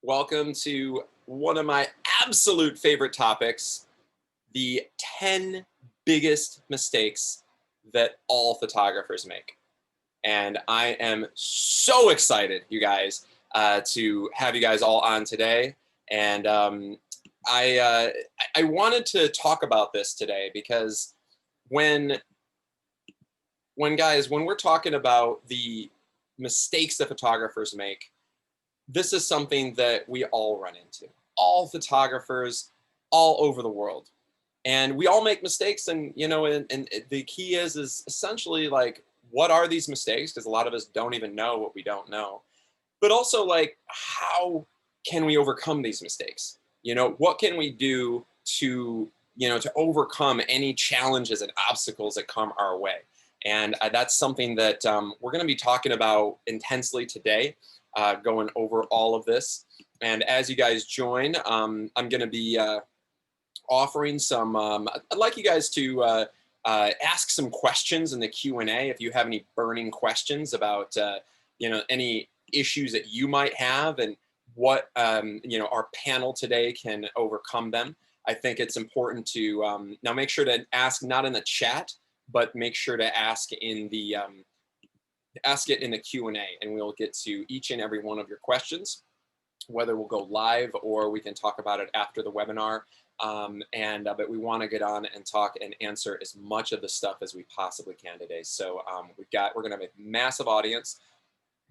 Welcome to one of my absolute favorite topics, the 10 biggest mistakes that all photographers make. And I am so excited, you guys, to have you guys all on today. And I, uh, I wanted to talk about this today because when, when we're talking about the mistakes that photographers make, this is something that we all run into, all photographers all over the world. And we all make mistakes. And, and the key is essentially like, what are these mistakes? Because a lot of us don't even know what we don't know. But also like, how can we overcome these mistakes? What can we do to overcome any challenges and obstacles that come our way? And that's something that we're going to be talking about intensely today, going over all of this. And as you guys join, I'm going to be offering some, I'd like you guys to ask some questions in the Q&A if you have any burning questions about, any issues that you might have and what, our panel today can overcome them. I think it's important to now make sure to ask not in the chat, but make sure to ask in the ask it in the Q&A, and we'll get to each and every one of your questions, whether we'll go live or we can talk about it after the webinar. But we want to get on and talk and answer as much of the stuff as we possibly can today. So we're going to have a massive audience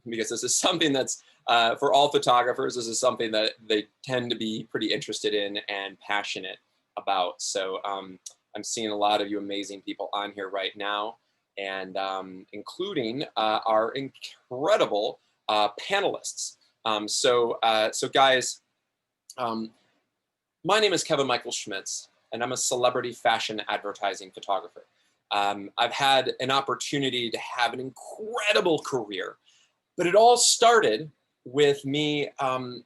because this is something that's for all photographers. This is something that they tend to be pretty interested in and passionate about. So I'm seeing a lot of you amazing people on here right now, and including our incredible panelists. So guys, my name is Kevin Michael Schmitz, and I'm a celebrity fashion advertising photographer. I've had an opportunity to have an incredible career, but it all started with me kind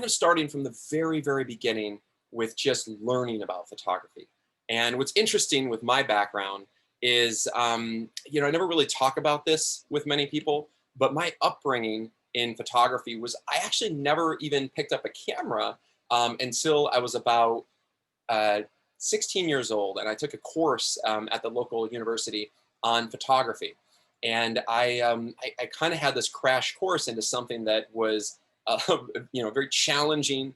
of starting from the very, very beginning with just learning about photography. And what's interesting with my background is, I never really talk about this with many people, but my upbringing in photography was I actually never even picked up a camera until I was about 16 years old, and I took a course at the local university on photography. And I kind of had this crash course into something that was, a very challenging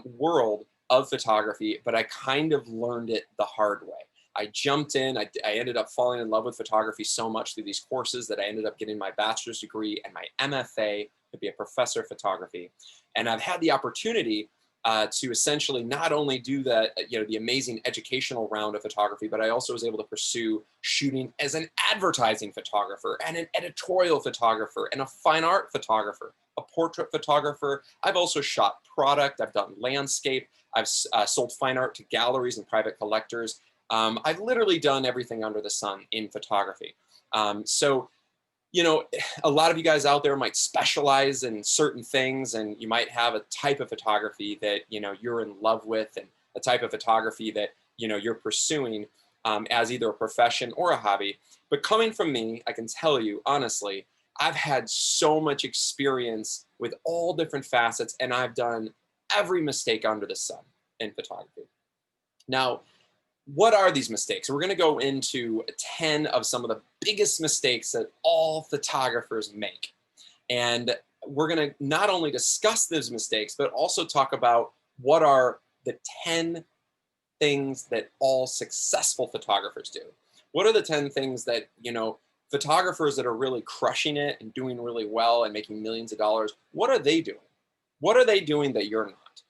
world of photography, but I kind of learned it the hard way. I jumped in, I ended up falling in love with photography so much through these courses that I ended up getting my bachelor's degree and my MFA to be a professor of photography. And I've had the opportunity to essentially not only do that, the amazing educational round of photography, but I also was able to pursue shooting as an advertising photographer and an editorial photographer and a fine art photographer, a portrait photographer. I've also shot product. I've done landscape. I've sold fine art to galleries and private collectors. I've literally done everything under the sun in photography. A lot of you guys out there might specialize in certain things, and you might have a type of photography that, you're in love with, and a type of photography that, you're pursuing as either a profession or a hobby. But coming from me, I can tell you, honestly, I've had so much experience with all different facets, and I've done every mistake under the sun in photography. Now, what are these mistakes? We're going to go into 10 of some of the biggest mistakes that all photographers make. And we're going to not only discuss those mistakes, but also talk about what are the 10 things that all successful photographers do. What are the 10 things that, photographers that are really crushing it and doing really well and making millions of dollars, what are they doing? What are they doing that you're not?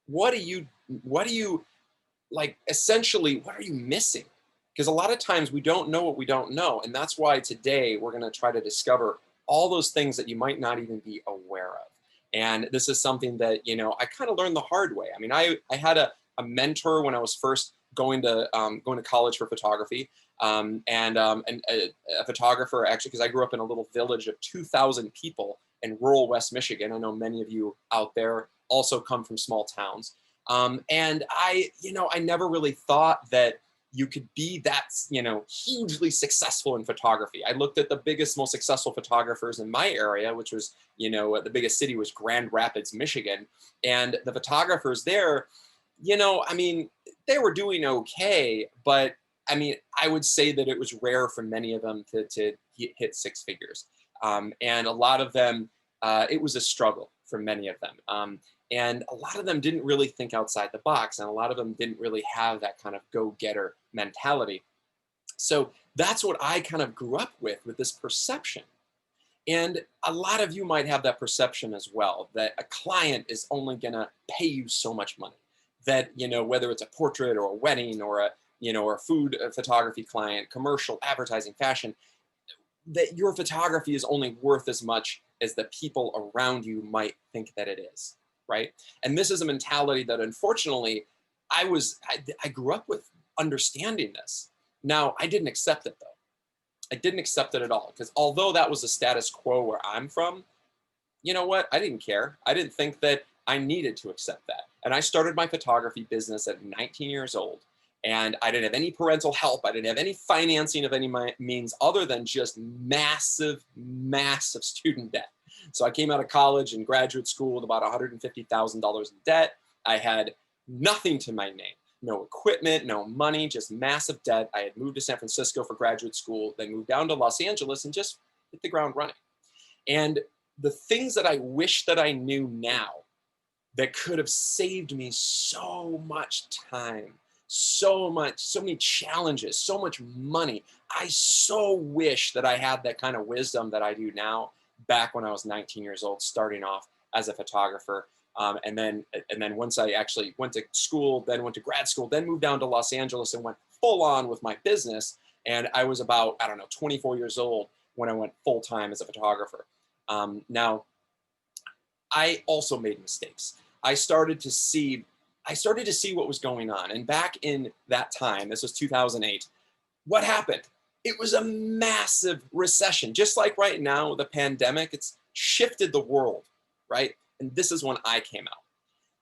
What do you like, essentially, what are you missing? Because a lot of times we don't know what we don't know. And that's why today we're going to try to discover all those things that you might not even be aware of. And this is something that, I kind of learned the hard way. I mean, I had a mentor when I was first going to college for photography, and a photographer, actually, because I grew up in a little village of 2,000 people in rural West Michigan. I know many of you out there also come from small towns. And I never really thought that you could be that, hugely successful in photography. I looked at the biggest, most successful photographers in my area, which was, the biggest city was Grand Rapids, Michigan. And the photographers there, I mean, they were doing okay, but I mean, I would say that it was rare for many of them to hit six figures. And a lot of them, it was a struggle for many of them. And a lot of them didn't really think outside the box, and a lot of them didn't really have that kind of go-getter mentality. So that's what I kind of grew up with this perception. And a lot of you might have that perception as well, that a client is only going to pay you so much money. That, whether it's a portrait or a wedding or a food photography client, commercial, advertising, fashion, that your photography is only worth as much as the people around you might think that it is, right? And this is a mentality that unfortunately I grew up with understanding this. Now, I didn't accept it though. I didn't accept it at all, because although that was the status quo where I'm from, you know what? I didn't care. I didn't think that I needed to accept that. And I started my photography business at 19 years old. And I didn't have any parental help. I didn't have any financing of any means other than just massive, massive student debt. So I came out of college and graduate school with about $150,000 in debt. I had nothing to my name. No equipment, no money, just massive debt. I had moved to San Francisco for graduate school, then moved down to Los Angeles and just hit the ground running. And the things that I wish that I knew now that could have saved me so much time, so many challenges, so much money. I so wish that I had that kind of wisdom that I do now back when I was 19 years old, starting off as a photographer. And then once I actually went to school, then went to grad school, then moved down to Los Angeles and went full on with my business. And I was about, 24 years old when I went full time as a photographer. Now, I also made mistakes. I started to see what was going on. And back in that time, this was 2008, what happened? It was a massive recession. Just like right now, the pandemic, it's shifted the world, right? And this is when I came out.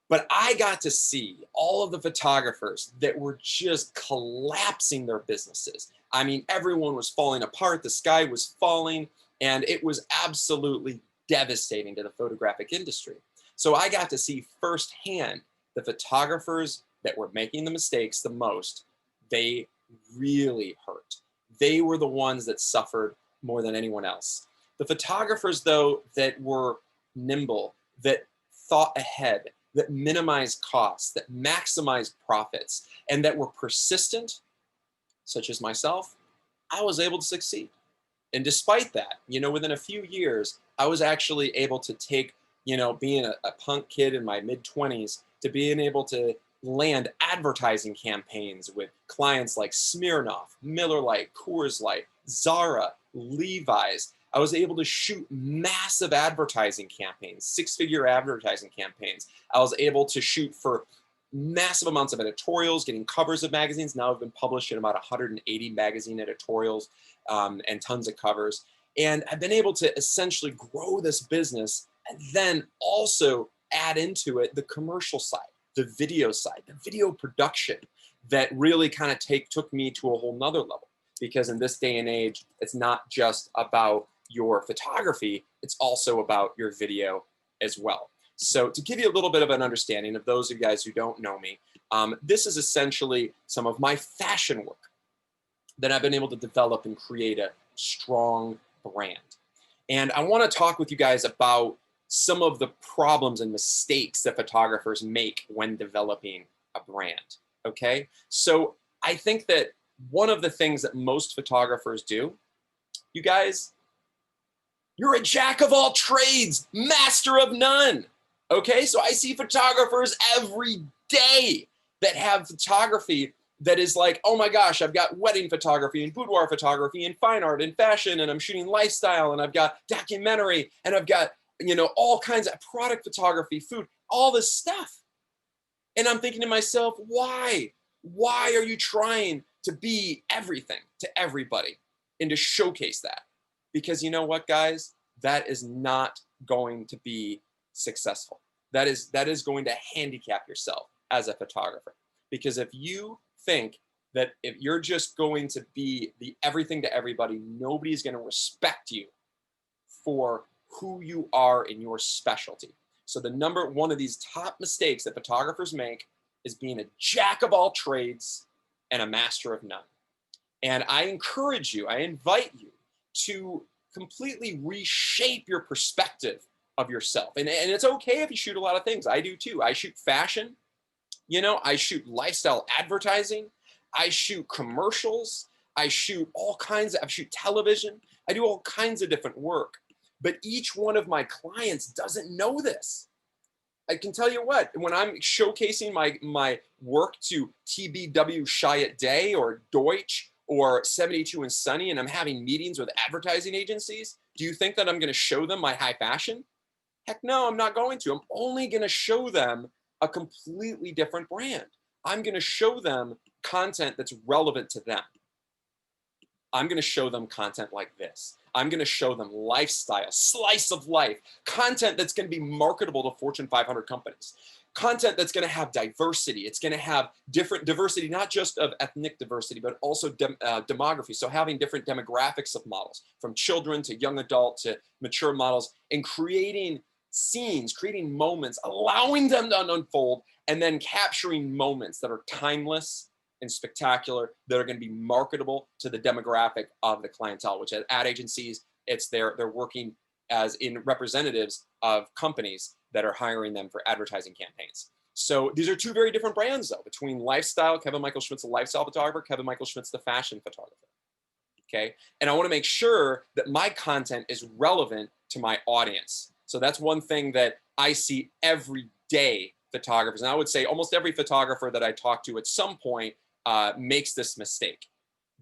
But I got to see all of the photographers that were just collapsing their businesses. I mean, everyone was falling apart. The sky was falling, and it was absolutely devastating to the photographic industry. So I got to see firsthand the photographers that were making the mistakes the most. They really hurt. They were the ones that suffered more than anyone else. The photographers, though, that were nimble, that thought ahead, that minimized costs, that maximized profits, and that were persistent, such as myself, I was able to succeed. And despite that, within a few years, I was actually able to take, being a punk kid in my mid-20s to being able to land advertising campaigns with clients like Smirnoff, Miller Lite, Coors Light, Zara, Levi's. I was able to shoot massive advertising campaigns, six-figure advertising campaigns. I was able to shoot for massive amounts of editorials, getting covers of magazines. Now I've been published in about 180 magazine editorials and tons of covers. And I've been able to essentially grow this business and then also add into it the commercial side, the video side, the video production that really kind of took me to a whole nother level. Because in this day and age, it's not just about your photography, it's also about your video as well. So to give you a little bit of an understanding of those of you guys who don't know me, this is essentially some of my fashion work that I've been able to develop and create a strong brand. And I want to talk with you guys about some of the problems and mistakes that photographers make when developing a brand, okay? So I think that one of the things that most photographers do, you guys, you're a jack of all trades, master of none. Okay, so I see photographers every day that have photography that is like, oh my gosh, I've got wedding photography and boudoir photography and fine art and fashion, and I'm shooting lifestyle, and I've got documentary, and I've got, all kinds of product photography, food, all this stuff. And I'm thinking to myself, why? Why are you trying to be everything to everybody and to showcase that? Because you know what, guys? That is not going to be successful. That is going to handicap yourself as a photographer. Because if you think that if you're just going to be the everything to everybody, nobody's going to respect you for who you are in your specialty. So the number one of these top mistakes that photographers make is being a jack of all trades and a master of none. And I encourage you, I invite you to completely reshape your perspective of yourself. And it's okay if you shoot a lot of things. I do too. I shoot fashion, you know, I shoot lifestyle advertising, I shoot commercials, I shoot I shoot television, I do all kinds of different work. But each one of my clients doesn't know this. I can tell you what, when I'm showcasing my work to TBW Chiat Day or Deutsch or 72 and Sunny, and I'm having meetings with advertising agencies, do you think that I'm going to show them my high fashion? Heck no, I'm not going to. I'm only going to show them a completely different brand. I'm going to show them content that's relevant to them. I'm going to show them content like this. I'm going to show them lifestyle, slice of life, content that's going to be marketable to Fortune 500 companies, content that's going to have diversity. It's going to have different diversity, not just of ethnic diversity, but also demography. So having different demographics of models, from children to young adult to mature models, and creating scenes, creating moments, allowing them to unfold, and then capturing moments that are timeless and spectacular, that are going to be marketable to the demographic of the clientele, which at ad agencies, they're working as in representatives of companies that are hiring them for advertising campaigns. So these are two very different brands, though, between lifestyle, Kevin Michael Schmidt's the lifestyle photographer, Kevin Michael Schmidt's the fashion photographer. Okay. And I want to make sure that my content is relevant to my audience. So that's one thing that I see every day, photographers. And I would say almost every photographer that I talk to at some point makes this mistake.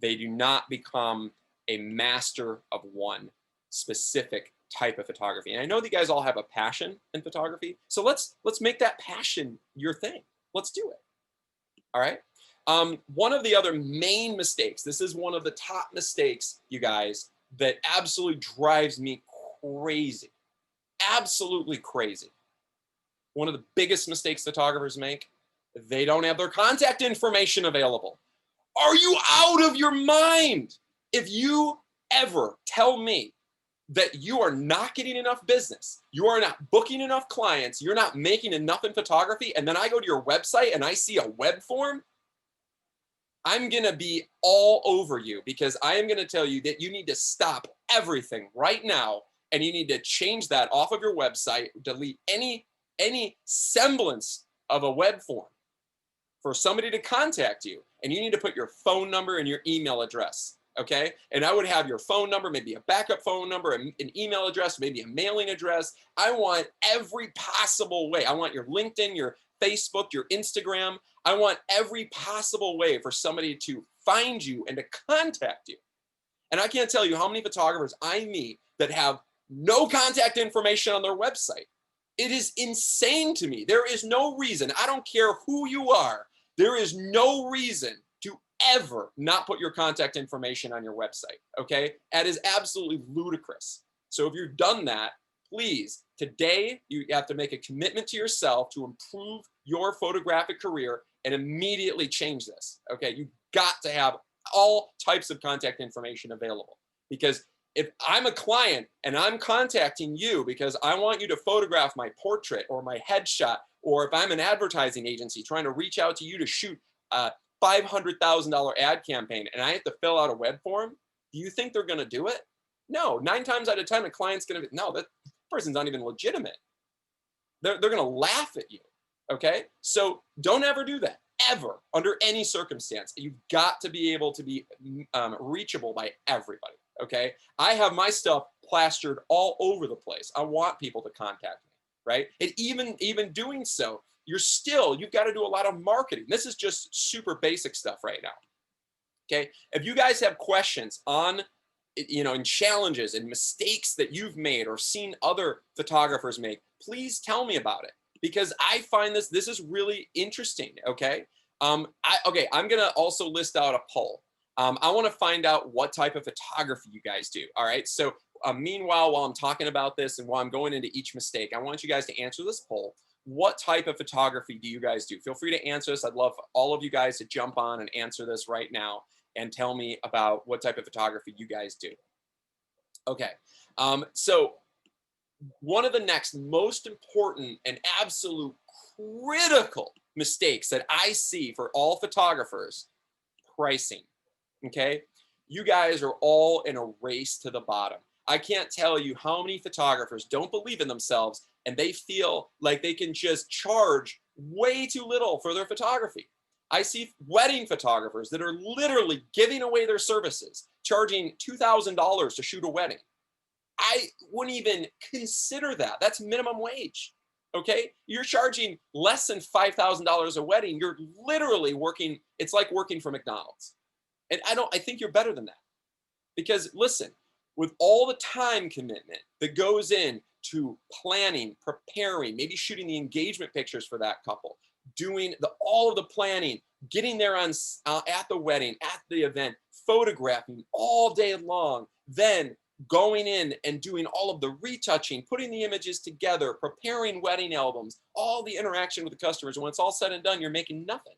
They do not become a master of one specific type of photography. And I know that you guys all have a passion in photography. So let's make that passion your thing. Let's do it. All right. One of the other main mistakes, this is one of the top mistakes, you guys, that absolutely drives me crazy. Absolutely crazy. One of the biggest mistakes photographers make, they don't have their contact information available. Are you out of your mind? If you ever tell me that you are not getting enough business, you are not booking enough clients, you're not making enough in photography, and then I go to your website and I see a web form, I'm going to be all over you, because I am going to tell you that you need to stop everything right now, and you need to change that off of your website, delete any semblance of a web form for somebody to contact you. And you need to put your phone number and your email address, okay? And I would have your phone number, maybe a backup phone number, an email address, maybe a mailing address. I want every possible way. I want your LinkedIn, your Facebook, your Instagram. I want every possible way for somebody to find you and to contact you. And I can't tell you how many photographers I meet that have no contact information on their website. It is insane to me. There is no reason, I don't care who you are, there is no reason to ever not put your contact information on your website, okay? That is absolutely ludicrous. So if you've done that, please, today you have to make a commitment to yourself to improve your photographic career and immediately change this, okay? You've got to have all types of contact information available, because if I'm a client and I'm contacting you because I want you to photograph my portrait or my headshot, or if I'm an advertising agency trying to reach out to you to shoot a $500,000 ad campaign and I have to fill out a web form, do you think they're going to do it? No, 9 times out of 10, a client's going to be, no, that person's not even legitimate. They're going to laugh at you, okay? So don't ever do that, ever, under any circumstance. You've got to be able to be reachable by everybody. Okay, I have my stuff plastered all over the place. I want people to contact me, right? And even doing so, you've got to do a lot of marketing. This is just super basic stuff right now. Okay, if you guys have questions on, and challenges and mistakes that you've made or seen other photographers make, please tell me about it, because I find this is really interesting. Okay, I'm gonna also list out a poll. I want to find out what type of photography you guys do. All right. So meanwhile, while I'm talking about this and while I'm going into each mistake, I want you guys to answer this poll. what type of photography do you guys do? Feel free to answer this. I'd love all of you guys to jump on and answer this right now and tell me about what type of photography you guys do. Okay, so one of the next most important and absolute critical mistakes that I see for all photographers, pricing. Okay, you guys are all in a race to the bottom. I can't tell you how many photographers don't believe in themselves and they feel like they can just charge way too little for their photography. I see wedding photographers that are literally giving away their services, charging $2,000 to shoot a wedding. I wouldn't even consider that. That's minimum wage. Okay, you're charging less than $5,000 a wedding. You're literally working. It's like working for McDonald's. And I think you're better than that. Because listen, with all the time commitment that goes in to planning, preparing, maybe shooting the engagement pictures for that couple, doing all of the planning, getting there on at the wedding, at the event, photographing all day long, then going in and doing all of the retouching, putting the images together, preparing wedding albums, all the interaction with the customers. And when it's all said and done, you're making nothing.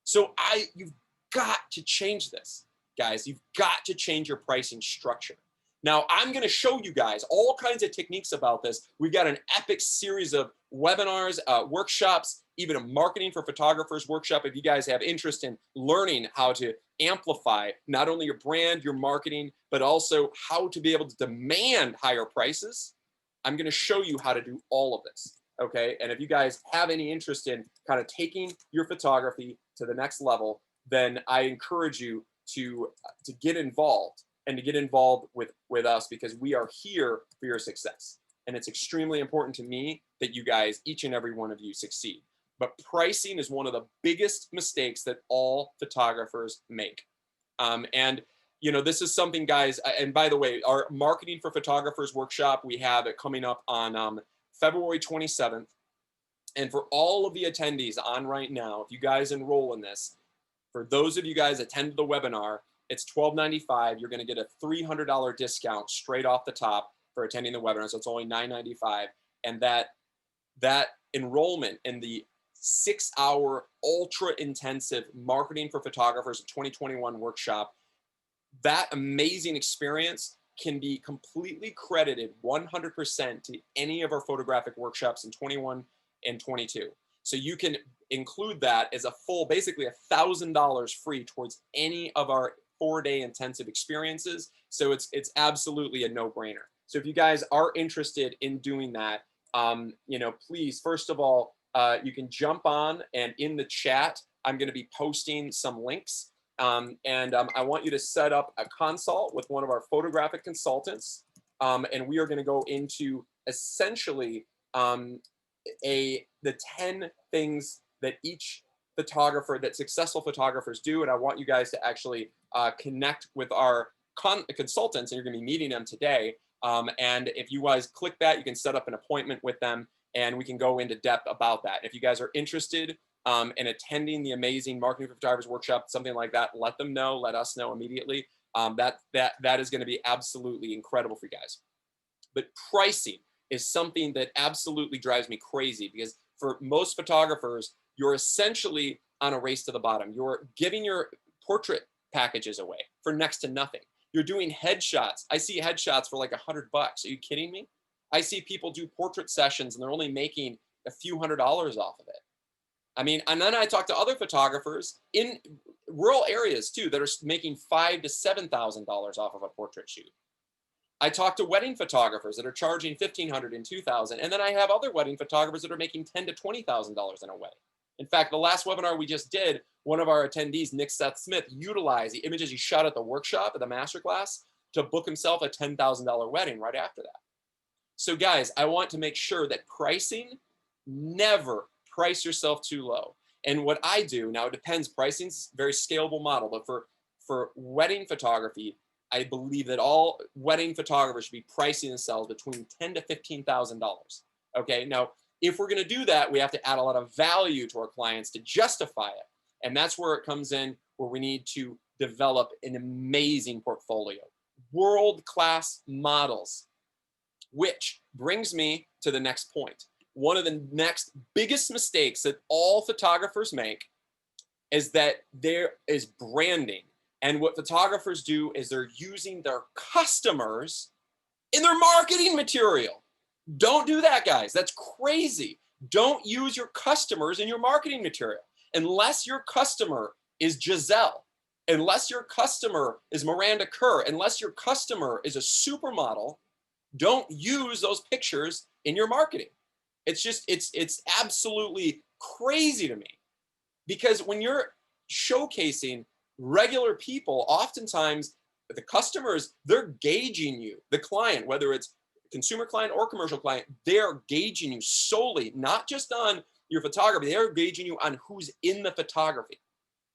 So you've got to change this, guys. You've got to change your pricing structure. Now, I'm going to show you guys all kinds of techniques about this. We've got an epic series of webinars, workshops, even a marketing for photographers workshop. If you guys have interest in learning how to amplify not only your brand, your marketing, but also how to be able to demand higher prices, I'm going to show you how to do all of this. Okay. And if you guys have any interest in kind of taking your photography to the next level, then I encourage you to get involved and to get involved with us, because we are here for your success. And it's extremely important to me that you guys, each and every one of you, succeed. But pricing is one of the biggest mistakes that all photographers make. And you know, this is something, guys, and by the way, our Marketing for Photographers workshop, we have it coming up on February 27th. And for all of the attendees on right now, if you guys enroll in this, for those of you guys attend the webinar, it's $12.95. You're going to get a $300 discount straight off the top for attending the webinar. So it's only $9.95. And that enrollment in the 6-hour ultra intensive Marketing for Photographers 2021 workshop, that amazing experience can be completely credited 100% to any of our photographic workshops in 21 and 22. So you can include that as a full, basically $1,000 free towards any of our 4-day intensive experiences. So it's absolutely a no-brainer. So if you guys are interested in doing that, you know, please, first of all, you can jump on, and in the chat, I'm going to be posting some links. I want you to set up a consult with one of our photographic consultants. And we are going to go into essentially the 10 things that each photographer, that successful photographers do. And I want you guys to actually connect with our consultants, and you're going to be meeting them today. And if you guys click that, you can set up an appointment with them, and we can go into depth about that. If you guys are interested in attending the amazing Marketing for Photographers workshop, something like that, let them know, let us know immediately. That is going to be absolutely incredible for you guys. But pricing is something that absolutely drives me crazy, because for most photographers, you're essentially on a race to the bottom. You're giving your portrait packages away for next to nothing. You're doing headshots. I see headshots for like $100. Are you kidding me? I see people do portrait sessions and they're only making a few $100s off of it. I mean, and then I talk to other photographers in rural areas too that are making $5,000 to $7,000 off of a portrait shoot. I talk to wedding photographers that are charging $1,500 and $2,000, and then I have other wedding photographers that are making $10,000 to $20,000 in a wedding. In fact, the last webinar we just did, one of our attendees, Nick Seth Smith, utilized the images he shot at the workshop, at the masterclass, to book himself a $10,000 wedding right after that. So guys, I want to make sure that pricing, never price yourself too low. And what I do, now it depends, pricing's a very scalable model, but for wedding photography, I believe that all wedding photographers should be pricing themselves between $10,000 to $15,000. Okay, now if we're going to do that, we have to add a lot of value to our clients to justify it. And that's where it comes in, where we need to develop an amazing portfolio, world-class models, which brings me to the next point. one of the next biggest mistakes that all photographers make is that there is branding. And what photographers do is they're using their customers in their marketing material. Don't do that, guys. That's crazy. Don't use your customers in your marketing material. Unless your customer is Giselle, unless your customer is Miranda Kerr, unless your customer is a supermodel, don't use those pictures in your marketing. It's just, it's absolutely crazy to me, because when you're showcasing regular people, oftentimes the customers, they're gauging you, the client, whether it's consumer client or commercial client, they're gauging you solely, not just on your photography, they're gauging you on who's in the photography,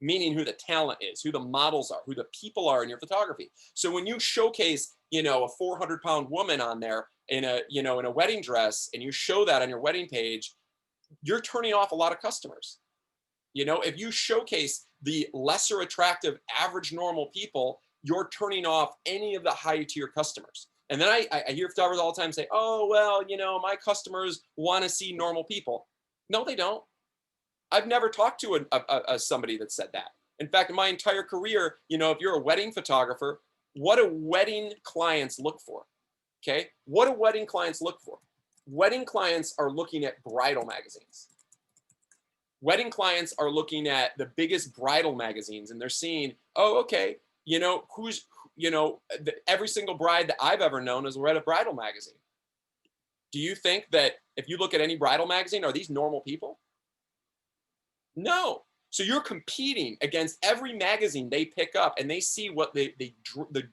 meaning who the talent is, who the models are, who the people are in your photography. So when you showcase, a 400-pound woman on there in a, in a wedding dress, and you show that on your wedding page, you're turning off a lot of customers. If you showcase the lesser attractive, average, normal people, you're turning off any of the high tier customers. And then I hear photographers all the time say, oh, well, my customers want to see normal people. No, they don't. I've never talked to somebody that said that. In fact, in my entire career, if you're a wedding photographer, what do wedding clients look for? Okay. What do wedding clients look for? Wedding clients are looking at bridal magazines. Wedding clients are looking at the biggest bridal magazines, and they're seeing, oh, okay, who's, every single bride that I've ever known has read a bridal magazine. Do you think that if you look at any bridal magazine, are these normal people? No. So you're competing against every magazine they pick up, and they see what the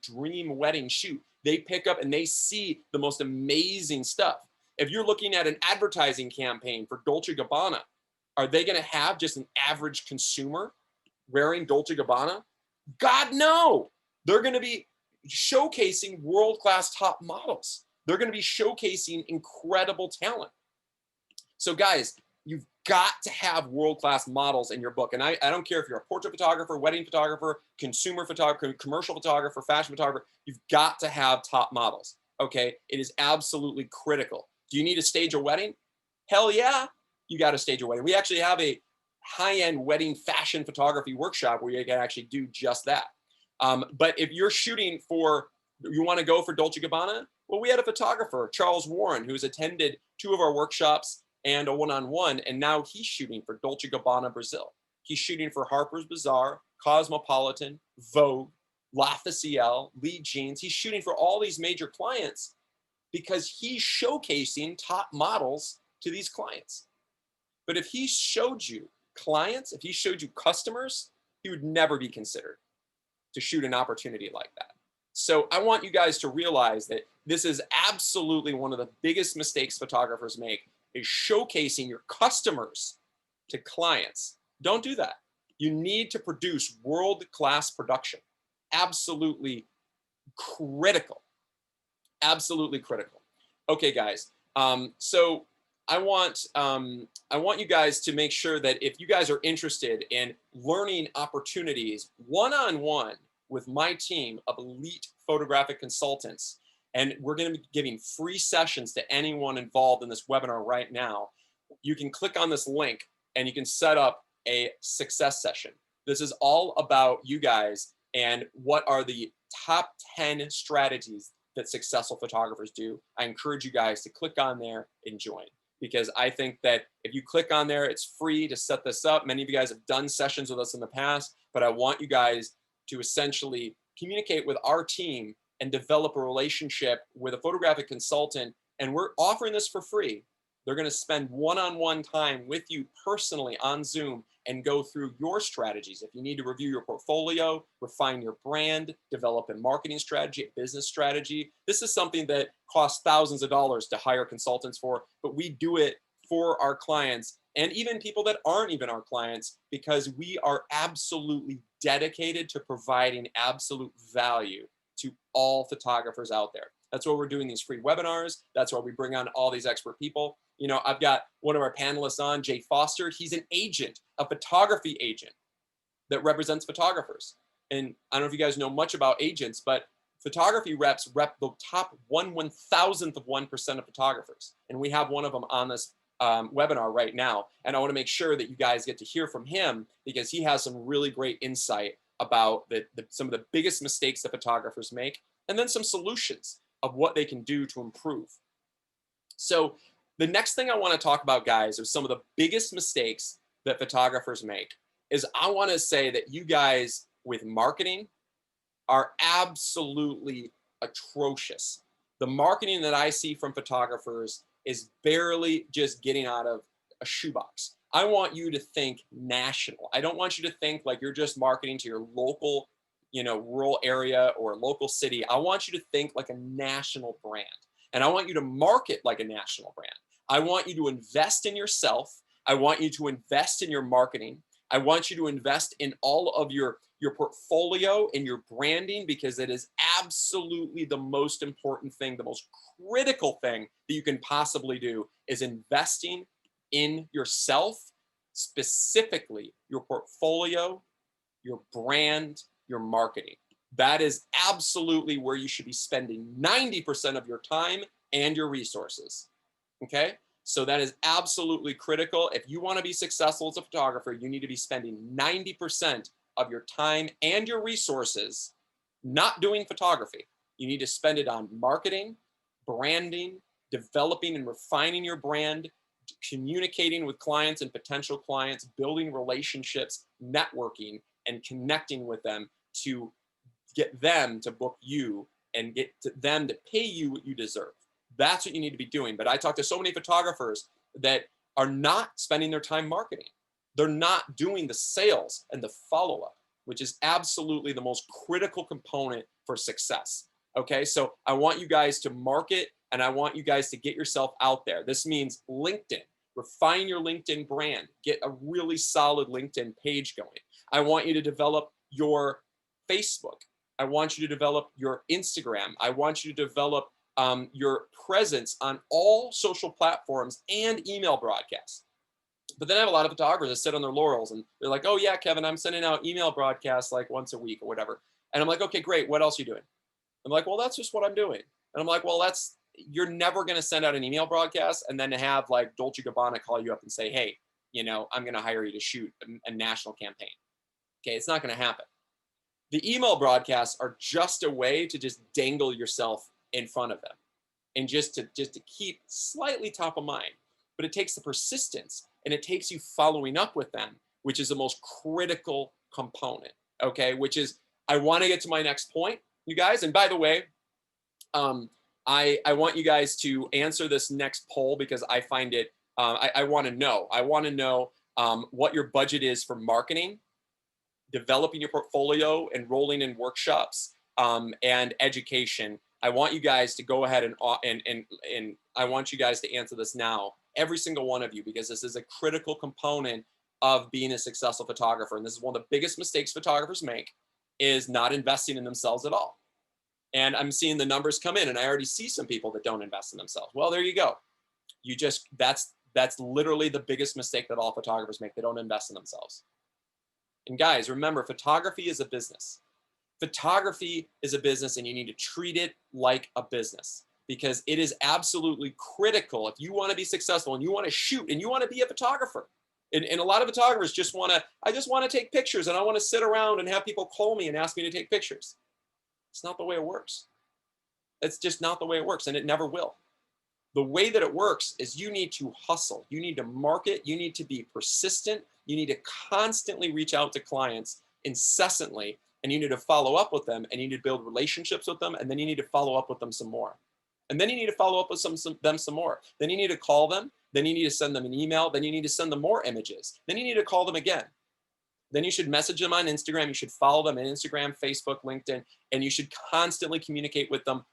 dream wedding shoot. They pick up and they see the most amazing stuff. If you're looking at an advertising campaign for Dolce & Gabbana, are they going to have just an average consumer wearing Dolce & Gabbana? God, no. They're going to be showcasing world-class top models. They're going to be showcasing incredible talent. So guys, you've got to have world-class models in your book. And I don't care if you're a portrait photographer, wedding photographer, consumer photographer, commercial photographer, fashion photographer, you've got to have top models. Okay, it is absolutely critical. Do you need to stage a wedding? Hell yeah, you got to stage a wedding. We actually have a high-end wedding fashion photography workshop where you can actually do just that. But if you're shooting for, you want to go for Dolce & Gabbana? Well, we had a photographer, Charles Warren, who's attended 2 of our workshops and a one-on-one, and now he's shooting for Dolce & Gabbana Brazil. He's shooting for Harper's Bazaar, Cosmopolitan, Vogue, La Facielle, Lee Jeans. He's shooting for all these major clients because he's showcasing top models to these clients. But if he showed you clients, if he showed you customers, he would never be considered to shoot an opportunity like that. So I want you guys to realize that this is absolutely one of the biggest mistakes photographers make, is showcasing your customers to clients. Don't do that. You need to produce world-class production. Absolutely critical. Absolutely critical. Okay, guys. So I want you guys to make sure that if you guys are interested in learning opportunities one-on-one with my team of elite photographic consultants, and we're going to be giving free sessions to anyone involved in this webinar right now, you can click on this link and you can set up a success session. This is all about you guys and what are the top 10 strategies that successful photographers do. I encourage you guys to click on there and join, because I think that if you click on there, it's free to set this up. Many of you guys have done sessions with us in the past, but I want you guys to essentially communicate with our team and develop a relationship with a photographic consultant. And we're offering this for free. They're going to spend one-on-one time with you personally on Zoom and go through your strategies. If you need to review your portfolio, refine your brand, develop a marketing strategy, a business strategy. This is something that costs thousands of dollars to hire consultants for, but we do it for our clients and even people that aren't even our clients, because we are absolutely dedicated to providing absolute value to all photographers out there. That's why we're doing these free webinars. That's why we bring on all these expert people. You know, I've got one of our panelists on, Jay Foster. He's an agent, a photography agent that represents photographers. And I don't know if you guys know much about agents, but photography reps rep the top 1/1000th of 1% of photographers. And we have one of them on this webinar right now. And I want to make sure that you guys get to hear from him because he has some really great insight about some of the biggest mistakes that photographers make, and then some solutions of what they can do to improve. So the next thing I want to talk about, guys, are some of the biggest mistakes that photographers make. Is I want to say that you guys with marketing are absolutely atrocious. The marketing that I see from photographers is barely just getting out of a shoebox. I want you to think national. I don't want you to think like you're just marketing to your local, rural area or local city. I want you to think like a national brand. And I want you to market like a national brand. I want you to invest in yourself. I want you to invest in your marketing. I want you to invest in all of your portfolio and your branding, because it is absolutely the most important thing, the most critical thing that you can possibly do is investing in yourself, specifically your portfolio, your brand, your marketing. That is absolutely where you should be spending 90% of your time and your resources. Okay? So that is absolutely critical. If you want to be successful as a photographer, you need to be spending 90% of your time and your resources not doing photography. You need to spend it on marketing, branding, developing and refining your brand, communicating with clients and potential clients, building relationships, networking, and connecting with them to get them to book you and get them to pay you what you deserve. That's what you need to be doing. But I talk to so many photographers that are not spending their time marketing. They're not doing the sales and the follow-up, which is absolutely the most critical component for success. Okay, so I want you guys to market, and I want you guys to get yourself out there. This means LinkedIn. Refine your LinkedIn brand. Get a really solid LinkedIn page going. I want you to develop your Facebook. I want you to develop your Instagram. I want you to develop your presence on all social platforms and email broadcasts. But then I have a lot of photographers that sit on their laurels and they're like, oh yeah, Kevin, I'm sending out email broadcasts like once a week or whatever. And I'm like, okay, great. What else are you doing? I'm like, well, that's just what I'm doing. And I'm like, well, you're never going to send out an email broadcast and then have like Dolce & Gabbana call you up and say, hey, I'm going to hire you to shoot a national campaign. Okay, it's not going to happen. The email broadcasts are just a way to just dangle yourself in front of them and just to keep slightly top of mind. But it takes the persistence and it takes you following up with them, which is the most critical component. Okay, which is, I want to get to my next point, you guys. And by the way, I want you guys to answer this next poll because I find it, I want to know. I want to know what your budget is for marketing, developing your portfolio, enrolling in workshops, and education. I want you guys to go ahead and I want you guys to answer this now, every single one of you, because this is a critical component of being a successful photographer. And this is one of the biggest mistakes photographers make, is not investing in themselves at all. And I'm seeing the numbers come in, and I already see some people that don't invest in themselves. Well, there you go. That's literally the biggest mistake that all photographers make. They don't invest in themselves. And guys, remember, photography is a business. Photography is a business, and you need to treat it like a business, because it is absolutely critical if you want to be successful and you want to shoot and you want to be a photographer. And a lot of photographers I just want to take pictures, and I want to sit around and have people call me and ask me to take pictures. It's not the way it works. It's just not the way it works, and it never will. The way that it works is you need to hustle. You need to market. You need to be persistent. You need to constantly reach out to clients incessantly, and you need to follow up with them, and you need to build relationships with them, and then you need to follow up with them some more. And then you need to follow up with them some more. Then you need to call them. Then you need to send them an email. Then you need to send them more images. Then you need to call them again. Then you should message them on Instagram. You should follow them on Instagram, Facebook, LinkedIn, and you should constantly communicate with them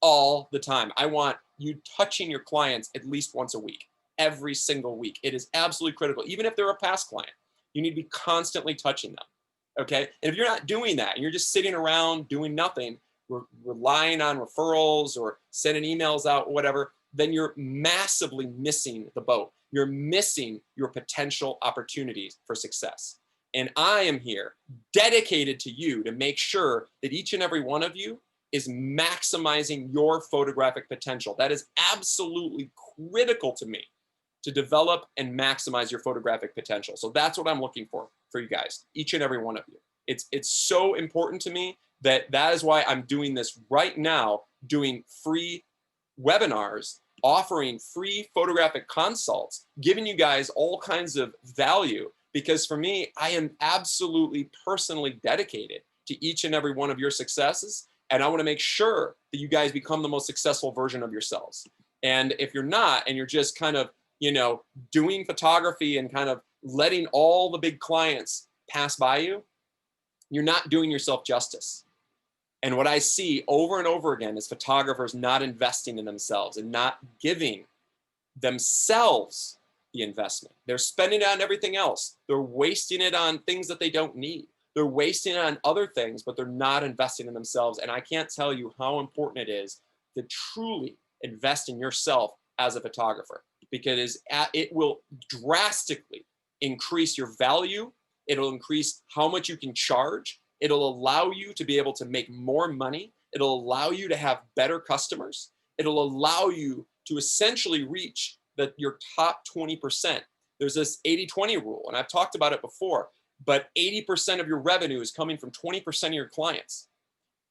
all the time. I want you touching your clients at least once a week, every single week. It is absolutely critical. Even if they're a past client, you need to be constantly touching them. Okay. And if you're not doing that, and you're just sitting around doing nothing, relying on referrals or sending emails out or whatever, then you're massively missing the boat. You're missing your potential opportunities for success. And I am here dedicated to you to make sure that each and every one of you is maximizing your photographic potential. That is absolutely critical to me. to develop and maximize your photographic potential. So that's what I'm looking for you guys, each and every one of you. It's so important to me that is why I'm doing this right now, doing free webinars, offering free photographic consults, giving you guys all kinds of value, because for me, I am absolutely personally dedicated to each and every one of your successes. And I want to make sure that you guys become the most successful version of yourselves. And if you're not, and you're just kind of, doing photography and kind of letting all the big clients pass by you, you're not doing yourself justice. And what I see over and over again is photographers not investing in themselves and not giving themselves the investment. They're spending it on everything else. They're wasting it on things that they don't need. They're wasting it on other things, but they're not investing in themselves. And I can't tell you how important it is to truly invest in yourself as a photographer, because it will drastically increase your value. It'll increase how much you can charge. It'll allow you to be able to make more money. It'll allow you to have better customers. It'll allow you to essentially reach your top 20%. There's this 80-20 rule, and I've talked about it before, but 80% of your revenue is coming from 20% of your clients.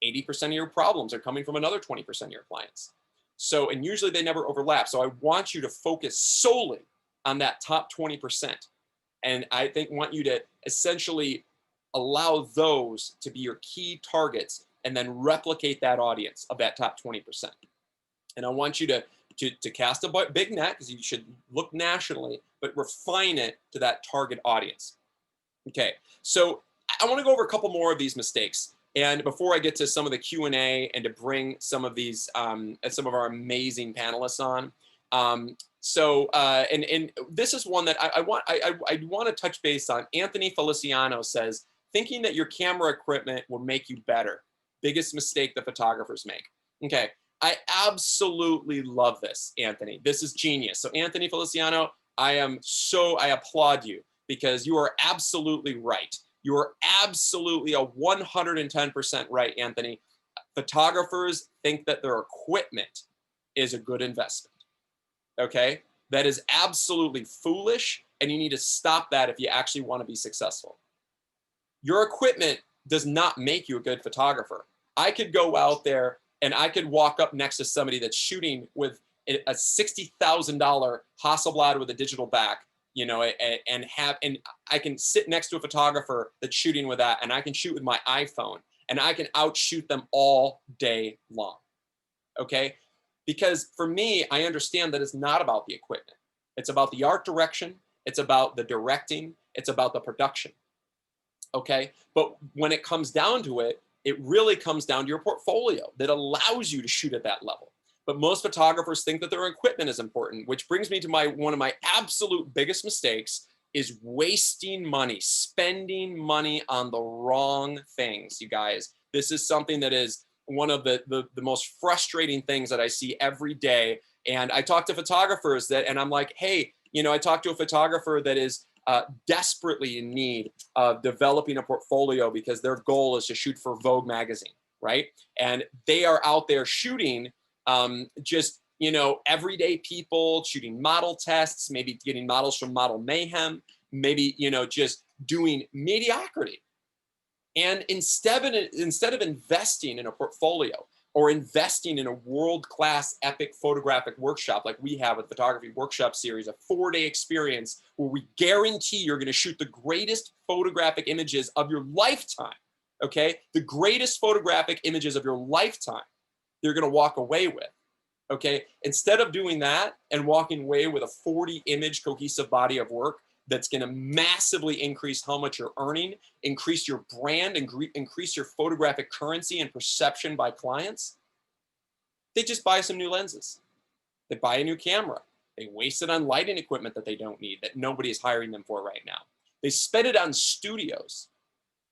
80% of your problems are coming from another 20% of your clients. So, and usually they never overlap. So I want you to focus solely on that top 20%. And I want you to essentially allow those to be your key targets and then replicate that audience of that top 20%. And I want you to cast a big net, because you should look nationally, but refine it to that target audience. Okay, so I want to go over a couple more of these mistakes. And before I get to some of the Q&A and to bring some of these, some of our amazing panelists on, and this is one that I want to touch base on. Anthony Feliciano says, thinking that your camera equipment will make you better. Biggest mistake that photographers make. Okay, I absolutely love this, Anthony. This is genius. So Anthony Feliciano, I applaud you, because you are absolutely right. You are absolutely 110% right, Anthony. Photographers think that their equipment is a good investment. Okay? That is absolutely foolish, and you need to stop that if you actually want to be successful. Your equipment does not make you a good photographer. I could go out there and I could walk up next to somebody that's shooting with a $60,000 Hasselblad with a digital back, and I can sit next to a photographer that's shooting with that, and I can shoot with my iPhone, and I can outshoot them all day long. Okay? Because for me, I understand that it's not about the equipment. It's about the art direction. It's about the directing. It's about the production. Okay? But when it comes down to it, it really comes down to your portfolio that allows you to shoot at that level. But most photographers think that their equipment is important, which brings me to one of my absolute biggest mistakes is wasting money, spending money on the wrong things, you guys. This is something that is one of the most frustrating things that I see every day. And I talk to photographers and I'm like, hey, I talked to a photographer that is desperately in need of developing a portfolio because their goal is to shoot for Vogue magazine, right? And they are out there shooting just, everyday people, shooting model tests, maybe getting models from Model Mayhem, maybe, just doing mediocrity. And instead of investing in a portfolio or investing in a world-class epic photographic workshop like we have with Photography Workshop Series, a 4-day experience where we guarantee you're going to shoot the greatest photographic images of your lifetime, okay? The greatest photographic images of your lifetime you're going to walk away with, okay? Instead of doing that and walking away with a 40-image cohesive body of work that's going to massively increase how much you're earning, increase your brand, and increase your photographic currency and perception by clients, they just buy some new lenses. They buy a new camera. They waste it on lighting equipment that they don't need, that nobody is hiring them for right now. They spend it on studios.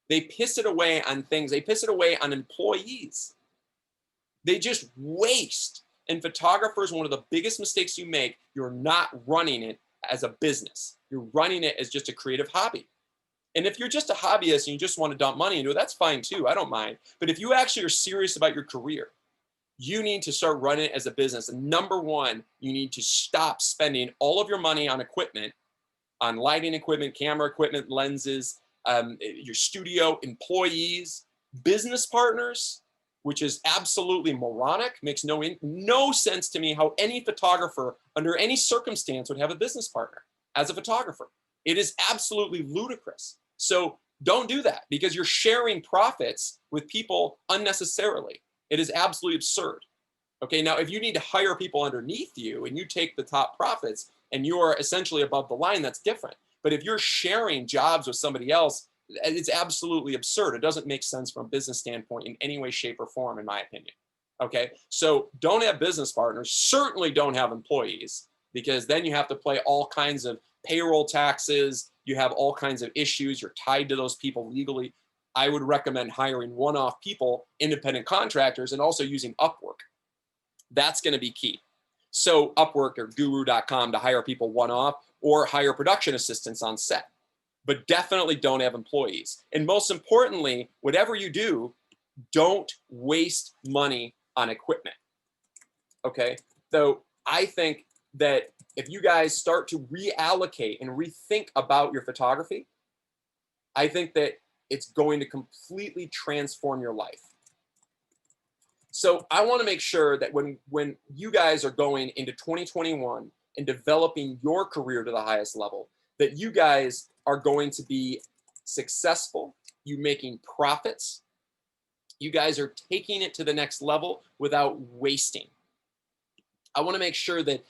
They piss it away on things. They piss it away on employees. They just waste. And photographers, one of the biggest mistakes you make, you're not running it as a business. You're running it as just a creative hobby. And if you're just a hobbyist and you just want to dump money into it, that's fine too. I don't mind. But if you actually are serious about your career, You need to start running it as a business. And number one, you need to stop spending all of your money on equipment, on lighting equipment, camera equipment, lenses, your studio, employees, business partners, which is absolutely moronic. Makes no sense to me how any photographer under any circumstance would have a business partner as a photographer. It is absolutely ludicrous. So don't do that, because you're sharing profits with people unnecessarily. It is absolutely absurd. Okay, now if you need to hire people underneath you and you take the top profits and you are essentially above the line, that's different. But if you're sharing jobs with somebody else, it's absolutely absurd. It doesn't make sense from a business standpoint in any way, shape, or form, in my opinion. Okay, so don't have business partners. Certainly don't have employees, because then you have to pay all kinds of payroll taxes. You have all kinds of issues. You're tied to those people legally. I would recommend hiring one-off people, independent contractors, and also using Upwork. That's going to be key. So Upwork or guru.com to hire people one-off, or hire production assistants on set. But definitely don't have employees. And most importantly, whatever you do, don't waste money on equipment. Okay? So I think that if you guys start to reallocate and rethink about your photography, I think that it's going to completely transform your life. So I want to make sure that when you guys are going into 2021 and developing your career to the highest level, that you guys are going to be successful, you making profits, you guys are taking it to the next level without wasting. I want to make sure that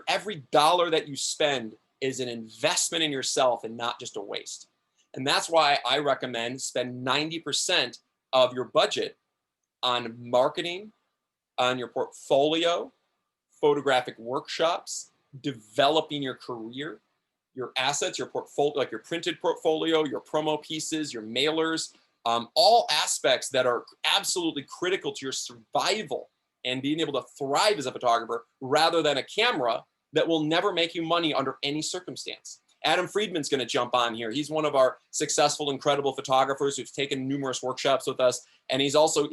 every dollar that you spend is an investment in yourself and not just a waste. And that's why I recommend spend 90% of your budget on marketing, on your portfolio, photographic workshops, developing your career, your assets, your portfolio, like your printed portfolio, your promo pieces, your mailers, all aspects that are absolutely critical to your survival and being able to thrive as a photographer, rather than a camera that will never make you money under any circumstance. Adam Friedman's going to jump on here. He's one of our successful, incredible photographers who's taken numerous workshops with us. And he's also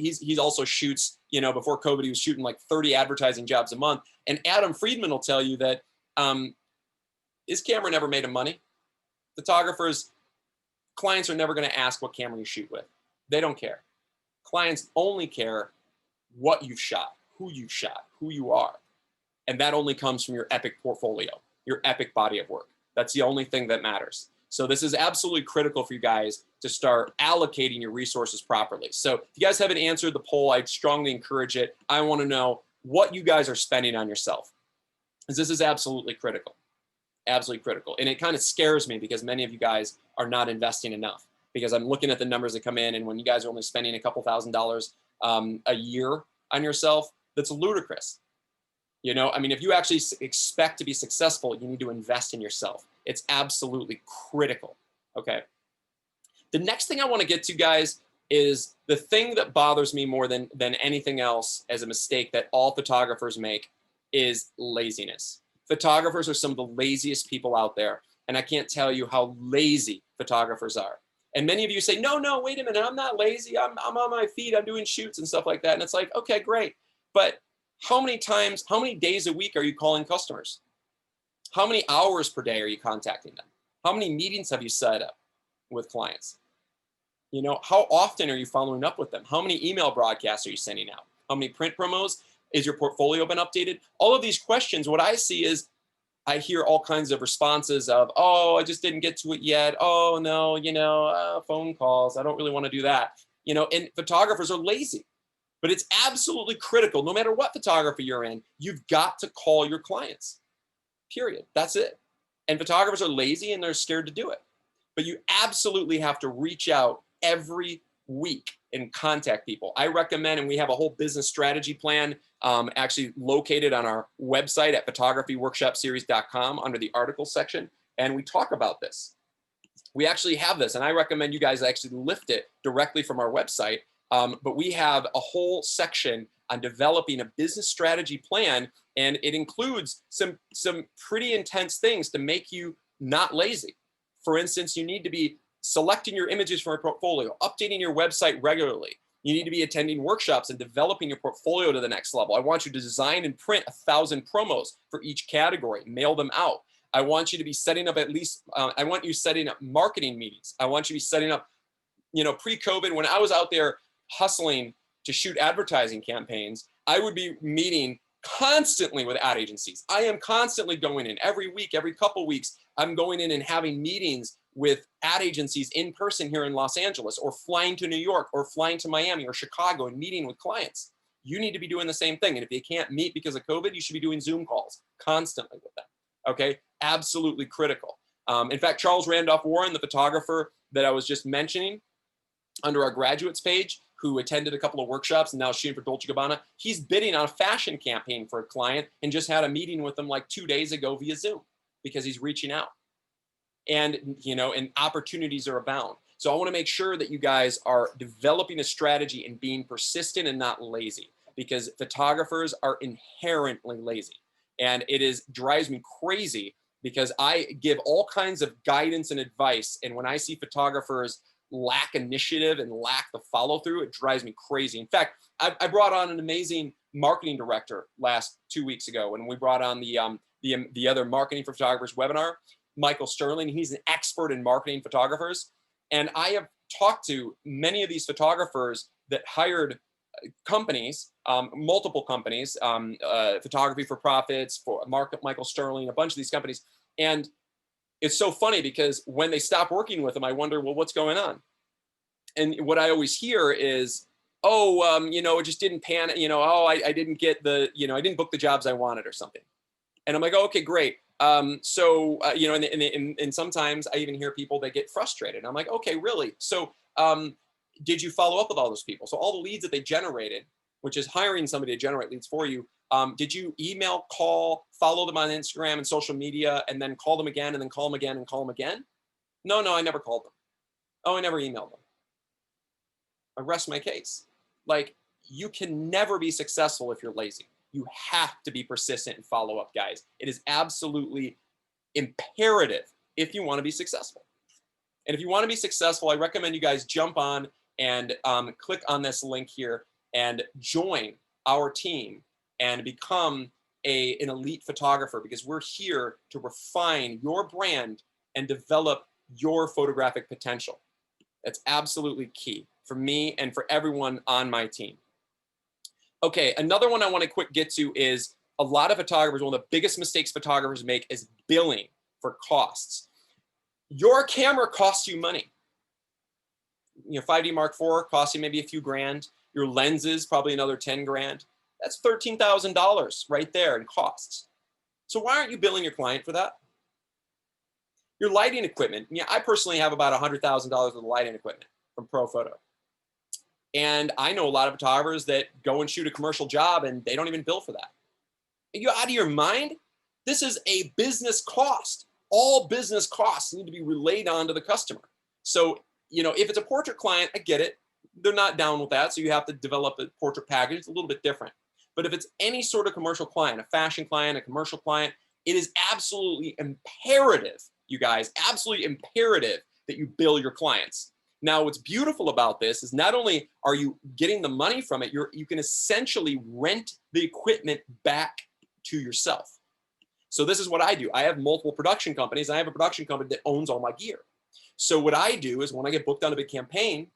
shoots, before COVID, he was shooting like 30 advertising jobs a month. And Adam Friedman will tell you that his camera never made him money. Photographers, clients are never going to ask what camera you shoot with. They don't care. Clients only care what you've shot, who you are. And that only comes from your epic portfolio, your epic body of work. That's the only thing that matters. So this is absolutely critical for you guys to start allocating your resources properly. So if you guys haven't answered the poll, I'd strongly encourage it. I want to know what you guys are spending on yourself, because this is absolutely critical. Absolutely critical. And it kind of scares me, because many of you guys are not investing enough, because I'm looking at the numbers that come in, and when you guys are only spending a couple $1,000s a year on yourself, that's ludicrous. If you actually expect to be successful, you need to invest in yourself. It's absolutely critical. Okay. The next thing I want to get to, guys, is the thing that bothers me more than anything else as a mistake that all photographers make is laziness. Photographers are some of the laziest people out there. And I can't tell you how lazy photographers are. And many of you say, no, wait a minute, I'm not lazy. I'm on my feet. I'm doing shoots and stuff like that. And it's like, okay, great. But how many days a week are you calling customers? How many hours per day are you contacting them? How many meetings have you set up with clients? How often are you following up with them? How many email broadcasts are you sending out? How many print promos? Is your portfolio been updated? All of these questions, what I see is, I hear all kinds of responses of, oh, I just didn't get to it yet. Oh, no, phone calls. I don't really want to do that. And photographers are lazy. But it's absolutely critical. No matter what photography you're in, you've got to call your clients. Period. That's it. And photographers are lazy and they're scared to do it. But you absolutely have to reach out every week and contact people. I recommend, and we have a whole business strategy plan actually located on our website at photographyworkshopseries.com under the articles section. And we talk about this. We actually have this, and I recommend you guys actually lift it directly from our website. But we have a whole section on developing a business strategy plan, and it includes some pretty intense things to make you not lazy. For instance, you need to be selecting your images from your portfolio, updating your website regularly, You need to be attending workshops and developing your portfolio to the next level. I want you to design and print 1,000 promos for each category, mail them out. I want you to be setting up at least, I want you setting up marketing meetings. I want you to be setting up, pre-COVID, when I was out there hustling to shoot advertising campaigns, I would be meeting constantly with ad agencies. I am constantly going in every week, every couple weeks. I'm going in and having meetings with ad agencies in person here in Los Angeles, or flying to New York, or flying to Miami or Chicago and meeting with clients. You need to be doing the same thing. And if you can't meet because of COVID, you should be doing Zoom calls constantly with them. Okay, absolutely critical. In fact, Charles Randolph Warren, the photographer that I was just mentioning under our graduates page, who attended a couple of workshops and now shooting for Dolce & Gabbana, he's bidding on a fashion campaign for a client and just had a meeting with them like 2 days ago via Zoom, because he's reaching out. And, and opportunities are abound. So I want to make sure that you guys are developing a strategy and being persistent and not lazy, because photographers are inherently lazy. And drives me crazy, because I give all kinds of guidance and advice. And when I see photographers lack initiative and lack the follow through, it drives me crazy. In fact, I brought on an amazing marketing director last 2 weeks ago when we brought on the other Marketing for Photographers webinar, Michael Sterling. He's an expert in marketing photographers. And I have talked to many of these photographers that hired companies, multiple companies, Photography for Profits, for Michael Sterling, a bunch of these companies. And it's so funny, because when they stop working with them, I wonder, well, what's going on? And what I always hear is, it just didn't pan, I didn't get I didn't book the jobs I wanted or something. And I'm like, oh, okay, great. And sometimes I even hear people that get frustrated. I'm like, okay, really? So did you follow up with all those people? So all the leads that they generated, which is hiring somebody to generate leads for you, did you email, call, follow them on Instagram and social media, and then call them again, and then call them again, and call them again? No, I never called them. Oh, I never emailed them. I rest my case. Like, you can never be successful if you're lazy. You have to be persistent and follow up, guys. It is absolutely imperative if you want to be successful. And if you want to be successful, I recommend you guys jump on and click on this link here and join our team and become an elite photographer, because we're here to refine your brand and develop your photographic potential. That's absolutely key for me and for everyone on my team. Okay, another one I want to quick get to is, a lot of photographers, one of the biggest mistakes photographers make is billing for costs. Your camera costs you money. 5D Mark IV costs you maybe a few grand. Your lenses, probably another 10 grand. That's $13,000 right there in costs. So why aren't you billing your client for that? Your lighting equipment. I personally have about $100,000 of lighting equipment from Pro Photo. And I know a lot of photographers that go and shoot a commercial job and they don't even bill for that. Are you out of your mind? This is a business cost. All business costs need to be relayed on to the customer. So, if it's a portrait client, I get it. They're not down with that. So you have to develop a portrait package. It's a little bit different. But if it's any sort of commercial client, a fashion client, a commercial client, it is absolutely imperative, you guys, absolutely imperative that you bill your clients. Now, what's beautiful about this is not only are you getting the money from it, you can essentially rent the equipment back to yourself. So this is what I do. I have multiple production companies. I have a production company that owns all my gear. So what I do is when I get booked on a big campaign,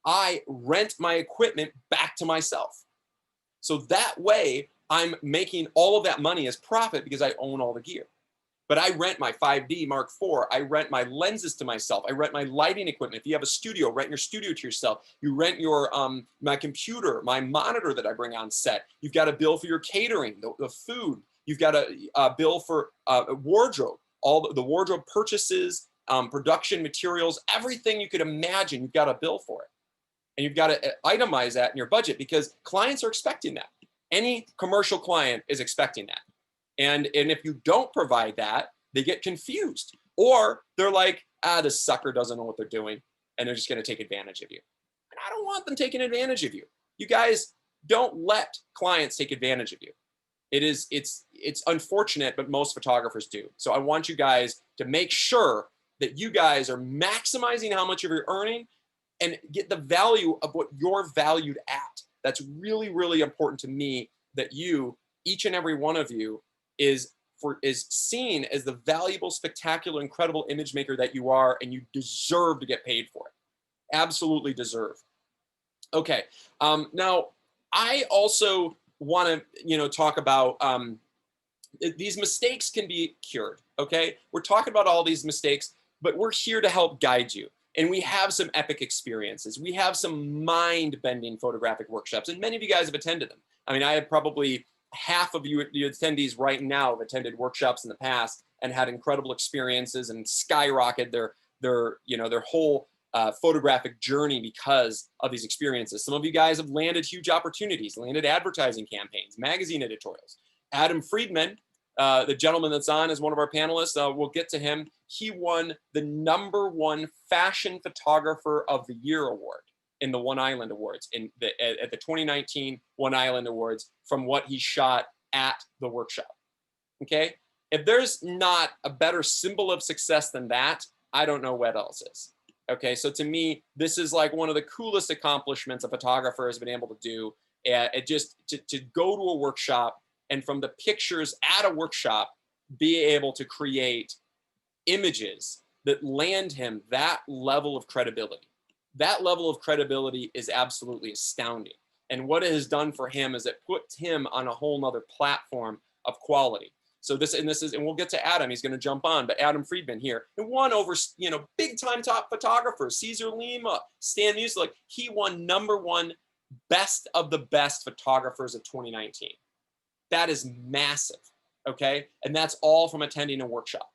I rent my equipment back to myself. So that way I'm making all of that money as profit because I own all the gear. But I rent my 5D Mark IV. I rent my lenses to myself. I rent my lighting equipment. If you have a studio, rent your studio to yourself. You rent your my computer, my monitor that I bring on set. You've got a bill for your catering, the food. You've got a bill for wardrobe, all the wardrobe purchases, production materials, everything you could imagine. You've got a bill for it. And you've got to itemize that in your budget because clients are expecting that. Any commercial client is expecting that. And if you don't provide that, they get confused. Or they're like, this sucker doesn't know what they're doing. And they're just going to take advantage of you. And I don't want them taking advantage of you. You guys don't let clients take advantage of you. It's unfortunate, but most photographers do. So I want you guys to make sure that you guys are maximizing how much of you're earning and get the value of what you're valued at. That's really, really important to me, that you, each and every one of you, is seen as the valuable, spectacular, incredible image maker that you are, and you deserve to get paid for it. Absolutely deserve. Okay. Now, I also want to, talk about these mistakes can be cured. Okay. We're talking about all these mistakes, but we're here to help guide you. And we have some epic experiences. We have some mind-bending photographic workshops, and many of you guys have attended them. I mean, I have probably half of you attendees right now have attended workshops in the past and had incredible experiences and skyrocketed their whole photographic journey because of these experiences. Some of you guys have landed huge opportunities, landed advertising campaigns, magazine editorials. Adam Friedman, the gentleman that's on as one of our panelists, we'll get to him. He won the #1 Fashion Photographer of the Year award in the One Island Awards, at the 2019 One Island Awards, from what he shot at the workshop. Okay? If there's not a better symbol of success than that, I don't know what else is. Okay, so to me, this is like one of the coolest accomplishments a photographer has been able to do. To go to a workshop, and from the pictures at a workshop, be able to create images that land him that level of credibility. That level of credibility is absolutely astounding. And what it has done for him is it puts him on a whole nother platform of quality. So and we'll get to Adam, he's going to jump on, but Adam Friedman here, and won over, big time top photographers, Caesar Lima, Stan Music. He won #1 best of the best photographers of 2019. That is massive. Okay. And that's all from attending a workshop.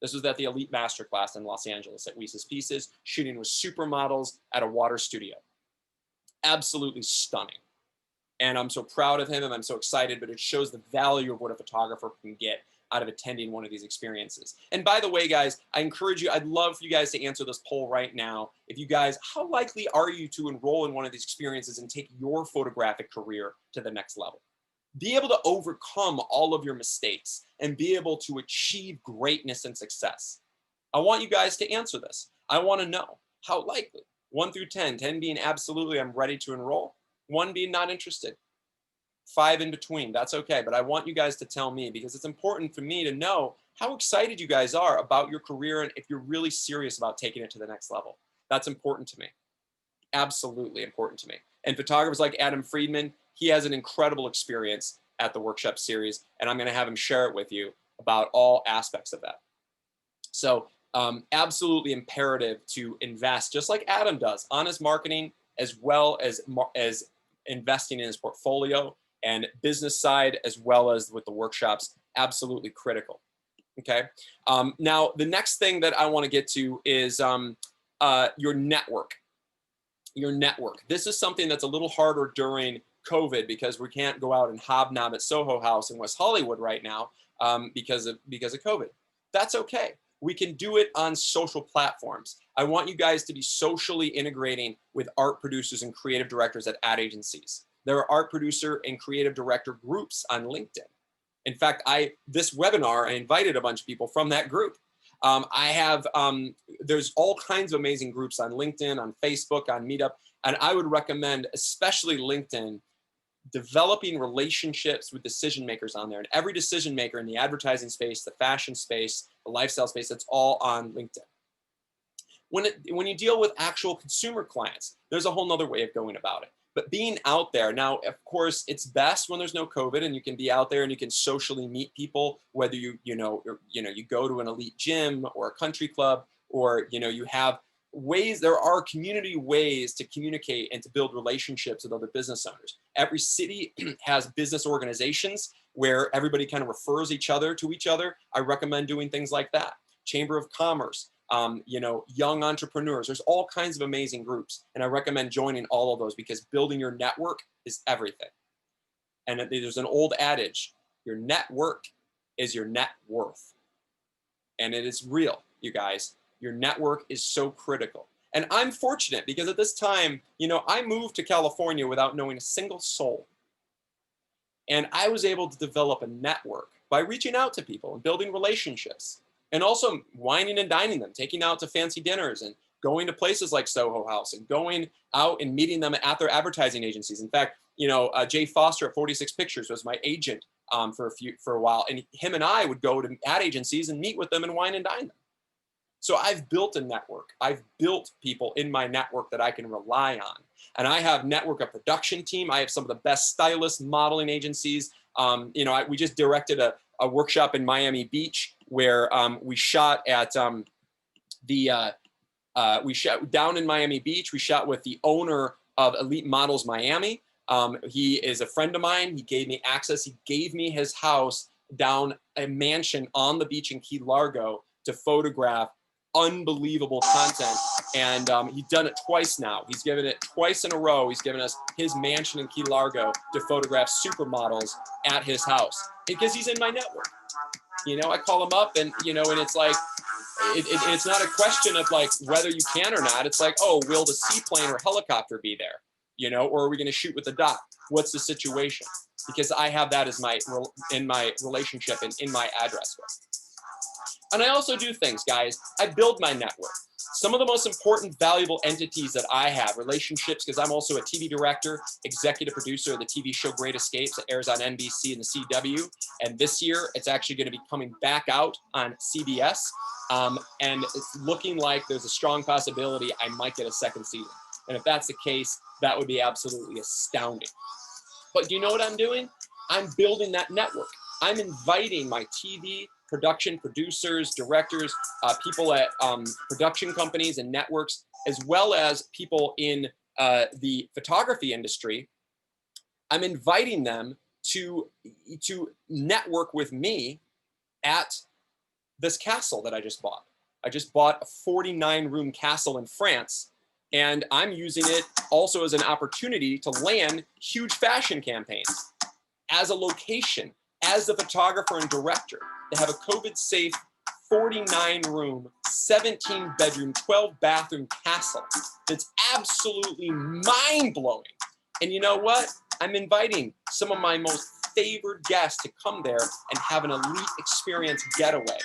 This was at the Elite Masterclass in Los Angeles at Weese's Pieces, shooting with supermodels at a water studio. Absolutely stunning. And I'm so proud of him, and I'm so excited, but it shows the value of what a photographer can get out of attending one of these experiences. And by the way, guys, I encourage you, I'd love for you guys to answer this poll right now. If you guys, how likely are you to enroll in one of these experiences and take your photographic career to the next level? Be able to overcome all of your mistakes and be able to achieve greatness and success. I want you guys to answer this. I want to know how likely. 1 through 10, 10 being absolutely I'm ready to enroll, 1 being not interested, 5 in between. That's okay. But I want you guys to tell me, because it's important for me to know how excited you guys are about your career and if you're really serious about taking it to the next level. That's important to me. Absolutely important to me. And photographers like Adam Friedman, he has an incredible experience at the workshop series, and I'm going to have him share it with you about all aspects of that. So absolutely imperative to invest, just like Adam does, on his marketing, as well as investing in his portfolio and business side, as well as with the workshops. Absolutely critical. Okay. Now, the next thing that I want to get to is your network. Your network. This is something that's a little harder during COVID, because we can't go out and hobnob at Soho House in West Hollywood right now because of COVID. That's okay. We can do it on social platforms. I want you guys to be socially integrating with art producers and creative directors at ad agencies. There are art producer and creative director groups on LinkedIn. In fact, this webinar, I invited a bunch of people from that group. There's all kinds of amazing groups on LinkedIn, on Facebook, on Meetup, and I would recommend, especially LinkedIn, developing relationships with decision makers on there. And every decision maker in the advertising space, the fashion space, the lifestyle space, it's all on LinkedIn. When you deal with actual consumer clients, there's a whole nother way of going about it. But being out there now, of course, it's best when there's no COVID and you can be out there and you can socially meet people, whether you go to an elite gym or a country club, or you have ways. There are community ways to communicate and to build relationships with other business owners. Every city has business organizations where everybody kind of refers each other to each other. I recommend doing things like that. Chamber of Commerce. Young entrepreneurs. There's all kinds of amazing groups, and I recommend joining all of those, because building your network is everything. And there's an old adage: your network is your net worth. And it is real, you guys. Your network is so critical. And I'm fortunate, because at this time, I moved to California without knowing a single soul. And I was able to develop a network by reaching out to people and building relationships. And also wining and dining them, taking out to fancy dinners and going to places like Soho House and going out and meeting them at their advertising agencies. In fact, you know, Jay Foster at 46 Pictures was my agent for a while, and him and I would go to ad agencies and meet with them and wine and dine them. So I've built a network. I've built people in my network that I can rely on. And I have network of production team. I have some of the best stylists, modeling agencies. You know, we just directed a workshop in Miami Beach where we shot at we shot down in Miami Beach. We shot with the owner of Elite Models Miami. He is a friend of mine. He gave me access. He gave me his house down a mansion on the beach in Key Largo to photograph unbelievable content. And he's done it twice now. He's given it twice in a row. He's given us his mansion in Key Largo to photograph supermodels at his house because he's in my network. You know, I call him up and, you know, and it's like, it's not a question of like whether you can or not. It's like, oh, will the seaplane or helicopter be there? You know, or are we going to shoot with the dock? What's the situation? Because I have that as in my relationship and in my address book. And I also do things, guys. I build my network. Some of the most important, valuable entities that I have, relationships, because I'm also a TV director, executive producer of the TV show Great Escapes that airs on NBC and the CW. And this year, it's actually going to be coming back out on CBS. And it's looking like there's a strong possibility I might get a second season. And if that's the case, that would be absolutely astounding. But do you know what I'm doing? I'm building that network. I'm inviting my TV production producers, directors, people at production companies and networks, as well as people in the photography industry. I'm inviting them to network with me at this castle that I just bought. I just bought a 49-room castle in France, and I'm using it also as an opportunity to land huge fashion campaigns as a location, as the photographer and director, to have a COVID-safe 49-room, 17-bedroom, 12-bathroom castle that's absolutely mind-blowing. And you know what? I'm inviting some of my most favored guests to come there and have an elite experience getaway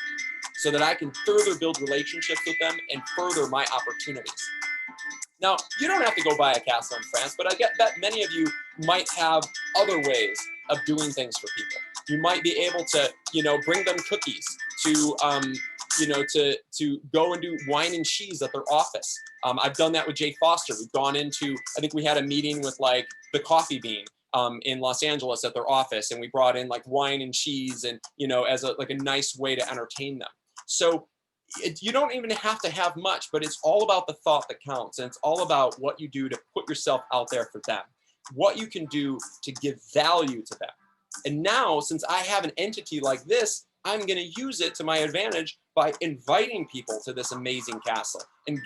so that I can further build relationships with them and further my opportunities. Now, you don't have to go buy a castle in France, but I get that many of you might have other ways of doing things for people. You might be able to, you know, bring them cookies to, you know, to go and do wine and cheese at their office. I've done that with Jay Foster. We've gone into, I think we had a meeting with like the Coffee Bean in Los Angeles at their office, and we brought in like wine and cheese and, you know, as a nice way to entertain them. So you don't even have to have much, but it's all about the thought that counts, and it's all about what you do to put yourself out there for them, what you can do to give value to them. And now, since I have an entity like this, I'm going to use it to my advantage by inviting people to this amazing castle and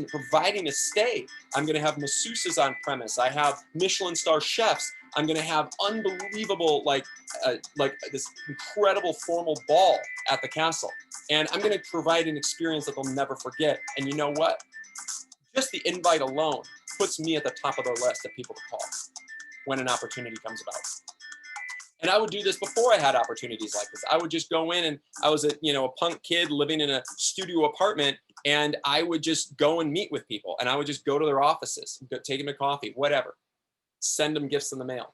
providing a stay. I'm going to have masseuses on premise. I have Michelin star chefs. I'm going to have unbelievable, like this incredible formal ball at the castle. And I'm going to provide an experience that they'll never forget. And you know what? Just the invite alone puts me at the top of their list of people to call when an opportunity comes about. And I would do this before I had opportunities like this. I would just go in, and I was a punk kid living in a studio apartment, and I would just go and meet with people, and I would just go to their offices, take them to coffee, whatever, send them gifts in the mail.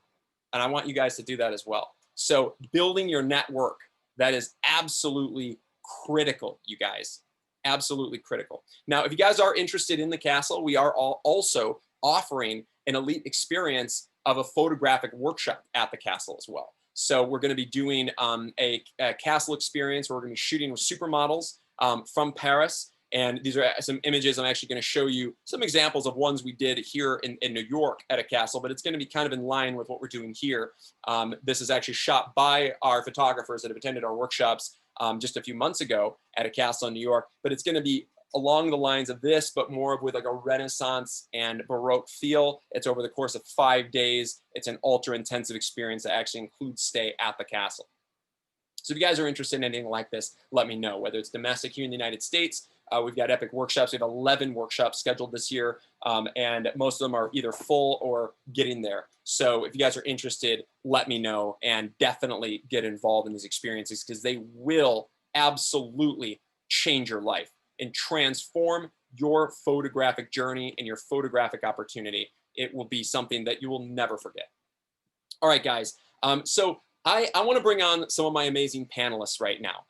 And I want you guys to do that as well. So building your network, that is absolutely critical, you guys, absolutely critical. Now, if you guys are interested in the castle, we are also offering an elite experience of a photographic workshop at the castle as well. So we're going to be doing a castle experience where we're going to be shooting with supermodels from Paris. And these are some images. I'm actually going to show you some examples of ones we did here in New York at a castle, but it's going to be kind of in line with what we're doing here. This is actually shot by our photographers that have attended our workshops just a few months ago at a castle in New York, but it's going to be along the lines of this, but more with like a Renaissance and Baroque feel. It's over the course of 5 days. It's an ultra intensive experience that actually includes stay at the castle. So if you guys are interested in anything like this, let me know, whether it's domestic here in the United States. We've got epic workshops. We have 11 workshops scheduled this year, and most of them are either full or getting there. So if you guys are interested, let me know, and definitely get involved in these experiences because they will absolutely change your life and transform your photographic journey and your photographic opportunity. It will be something that you will never forget. All right, guys. So I want to bring on some of my amazing panelists right now.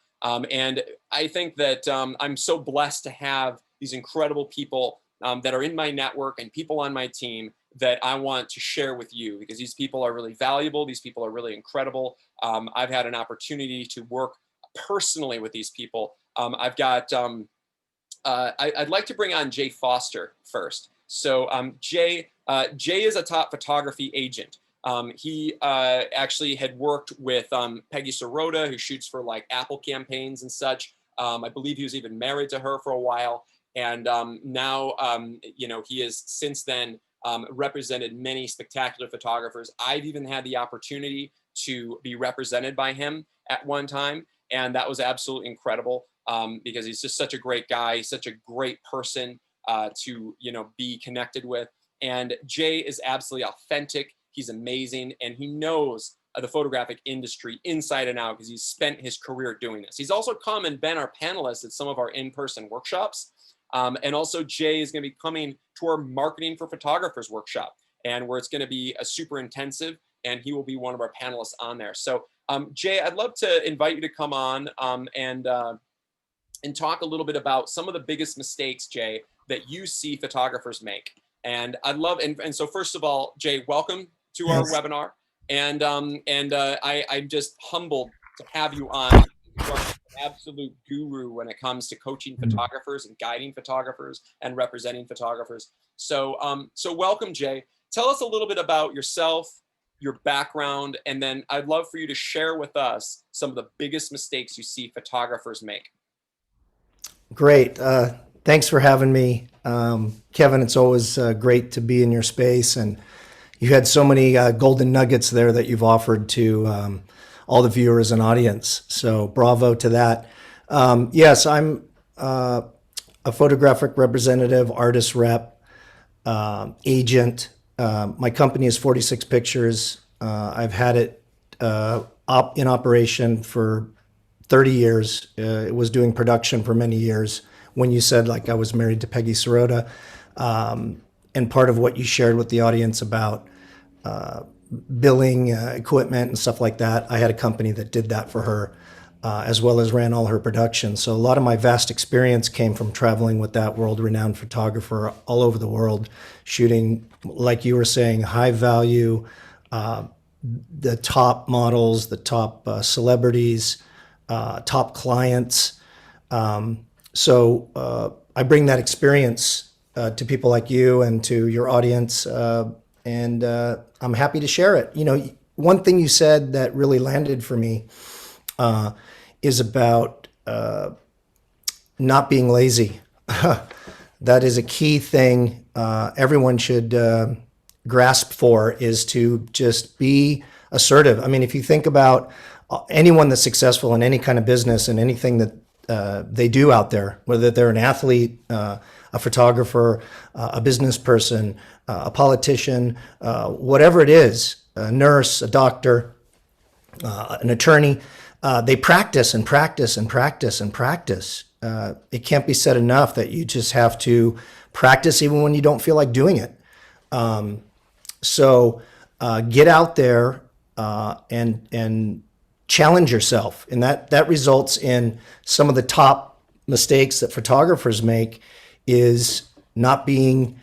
And I think that I'm so blessed to have these incredible people that are in my network and people on my team that I want to share with you, because these people are really valuable. These people are really incredible. I've had an opportunity to work personally with these people. I've got, I'd like to bring on Jay Foster first. So Jay is a top photography agent. He actually had worked with Peggy Sirota, who shoots for like Apple campaigns and such. I believe he was even married to her for a while. And now, you know, he has since then represented many spectacular photographers. I've even had the opportunity to be represented by him at one time. And that was absolutely incredible because he's just such a great guy, such a great person to, you know, be connected with. And Jay is absolutely authentic. He's amazing, and he knows the photographic industry inside and out because he's spent his career doing this. He's also come and been our panelist at some of our in-person workshops. And also Jay is going to be coming to our Marketing for Photographers workshop, and where it's going to be a super intensive, and he will be one of our panelists on there. So Jay, I'd love to invite you to come on and talk a little bit about some of the biggest mistakes, Jay, that you see photographers make. And I'd love, and so first of all, Jay, welcome to our webinar. And I'm just humbled to have you on. You are an absolute guru when it comes to coaching photographers and guiding photographers and representing photographers. So, so welcome, Jay. Tell us a little bit about yourself, your background, and then I'd love for you to share with us some of the biggest mistakes you see photographers make. Great. Thanks for having me. Kevin, it's always great to be in your space, and you had so many golden nuggets there that you've offered to all the viewers and audience. So bravo to that. Yes, I'm a photographic representative, artist rep, agent. My company is 46 Pictures. I've had it in operation for 30 years. It was doing production for many years. When you said like I was married to Peggy Sirota, and part of what you shared with the audience about billing equipment and stuff like that, I had a company that did that for her, as well as ran all her production. So a lot of my vast experience came from traveling with that world-renowned photographer all over the world, shooting, like you were saying, high value, the top models, the top celebrities, top clients. So I bring that experience to people like you and to your audience, and I'm happy to share it. You know, one thing you said that really landed for me is about not being lazy. That is a key thing everyone should grasp for, is to just be assertive. I mean, if you think about anyone that's successful in any kind of business and anything that they do out there, whether they're an athlete, a photographer, a business person, a politician, whatever it is, a nurse, a doctor, an attorney, they practice and practice and practice and practice. It can't be said enough that you just have to practice even when you don't feel like doing it. So get out there and challenge yourself. And that results in some of the top mistakes that photographers make is not being,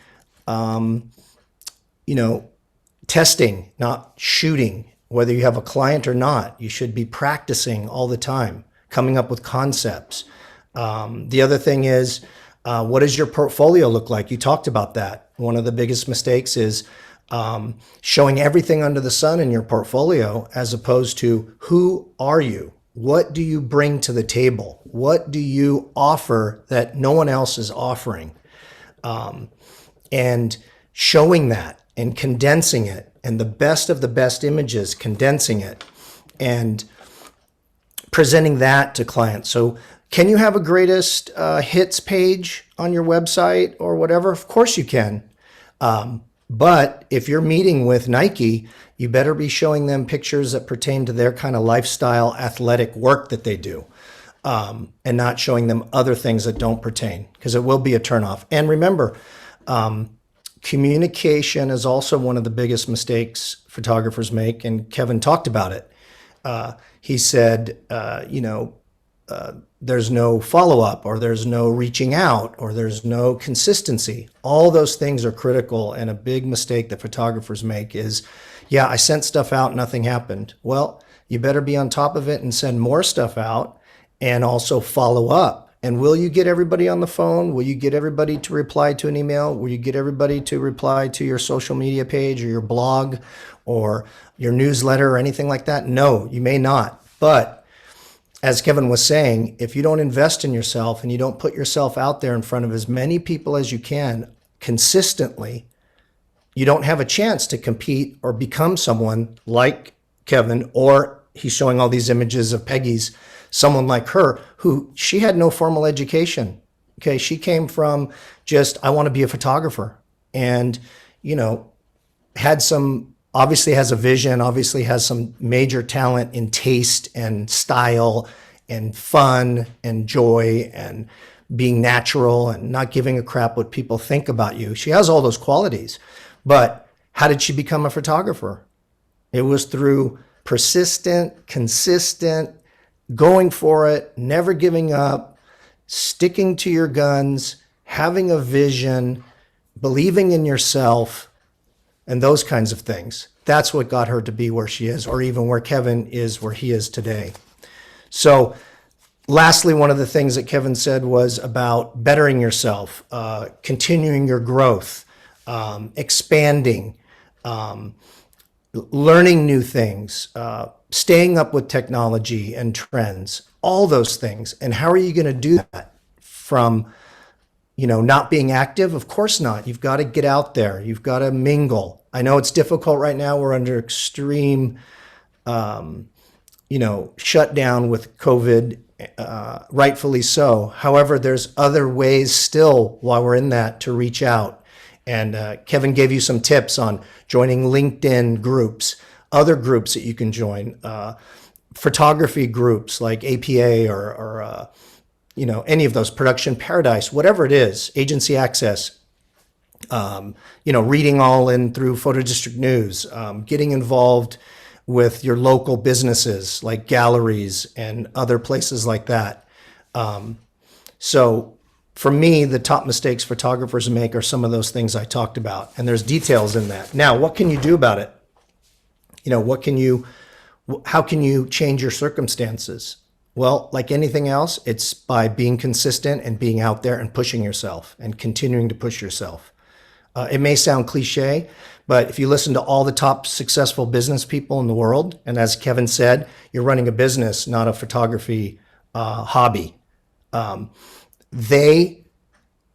testing, not shooting. Whether you have a client or not, you should be practicing all the time, coming up with concepts. The other thing is, what does your portfolio look like? You talked about that. One of the biggest mistakes is showing everything under the sun in your portfolio, as opposed to who are you? What do you bring to the table? What do you offer that no one else is offering? And showing that and condensing it, and the best of the best images, condensing it and presenting that to clients. So can you have a greatest hits page on your website or whatever? Of course you can. But if you're meeting with Nike, you better be showing them pictures that pertain to their kind of lifestyle, athletic work that they do. and not showing them other things that don't pertain, because it will be a turnoff. And remember, communication is also one of the biggest mistakes photographers make, and Kevin talked about it. He said, there's no follow-up, or there's no reaching out, or there's no consistency. All those things are critical, and a big mistake that photographers make is, yeah, I sent stuff out, nothing happened. Well, you better be on top of it and send more stuff out, and also follow up. And will you get everybody on the phone? Will you get everybody to reply to an email? Will you get everybody to reply to your social media page or your blog or your newsletter or anything like that? No, you may not. But as Kevin was saying, if you don't invest in yourself and you don't put yourself out there in front of as many people as you can consistently, you don't have a chance to compete or become someone like Kevin, or he's showing all these images of Peggy's, someone like her, who she had no formal education. Okay, she came from just, I want to be a photographer, and, had some, obviously has a vision, obviously has some major talent in taste and style and fun and joy and being natural and not giving a crap what people think about you. She has all those qualities. But how did she become a photographer? It was through persistent, consistent, going for it, never giving up, sticking to your guns, having a vision, believing in yourself, and those kinds of things. That's what got her to be where she is, or even where Kevin is, where he is today. So lastly, one of the things that Kevin said was about bettering yourself, continuing your growth, expanding, learning new things, staying up with technology and trends, all those things. And how are you going to do that from, not being active? Of course not. You've got to get out there. You've got to mingle. I know it's difficult right now. We're under extreme, shutdown with COVID, rightfully so. However, there's other ways still while we're in that to reach out. And Kevin gave you some tips on joining LinkedIn groups, other groups that you can join, photography groups like APA or any of those, Production Paradise, whatever it is, Agency Access, reading all in through Photo District News, getting involved with your local businesses like galleries and other places like that. So for me, the top mistakes photographers make are some of those things I talked about, and there's details in that. Now, what can you do about it? How can you change your circumstances? Well, like anything else, it's by being consistent and being out there and pushing yourself and continuing to push yourself. It may sound cliche, but if you listen to all the top successful business people in the world, and as Kevin said, you're running a business, not a photography hobby. They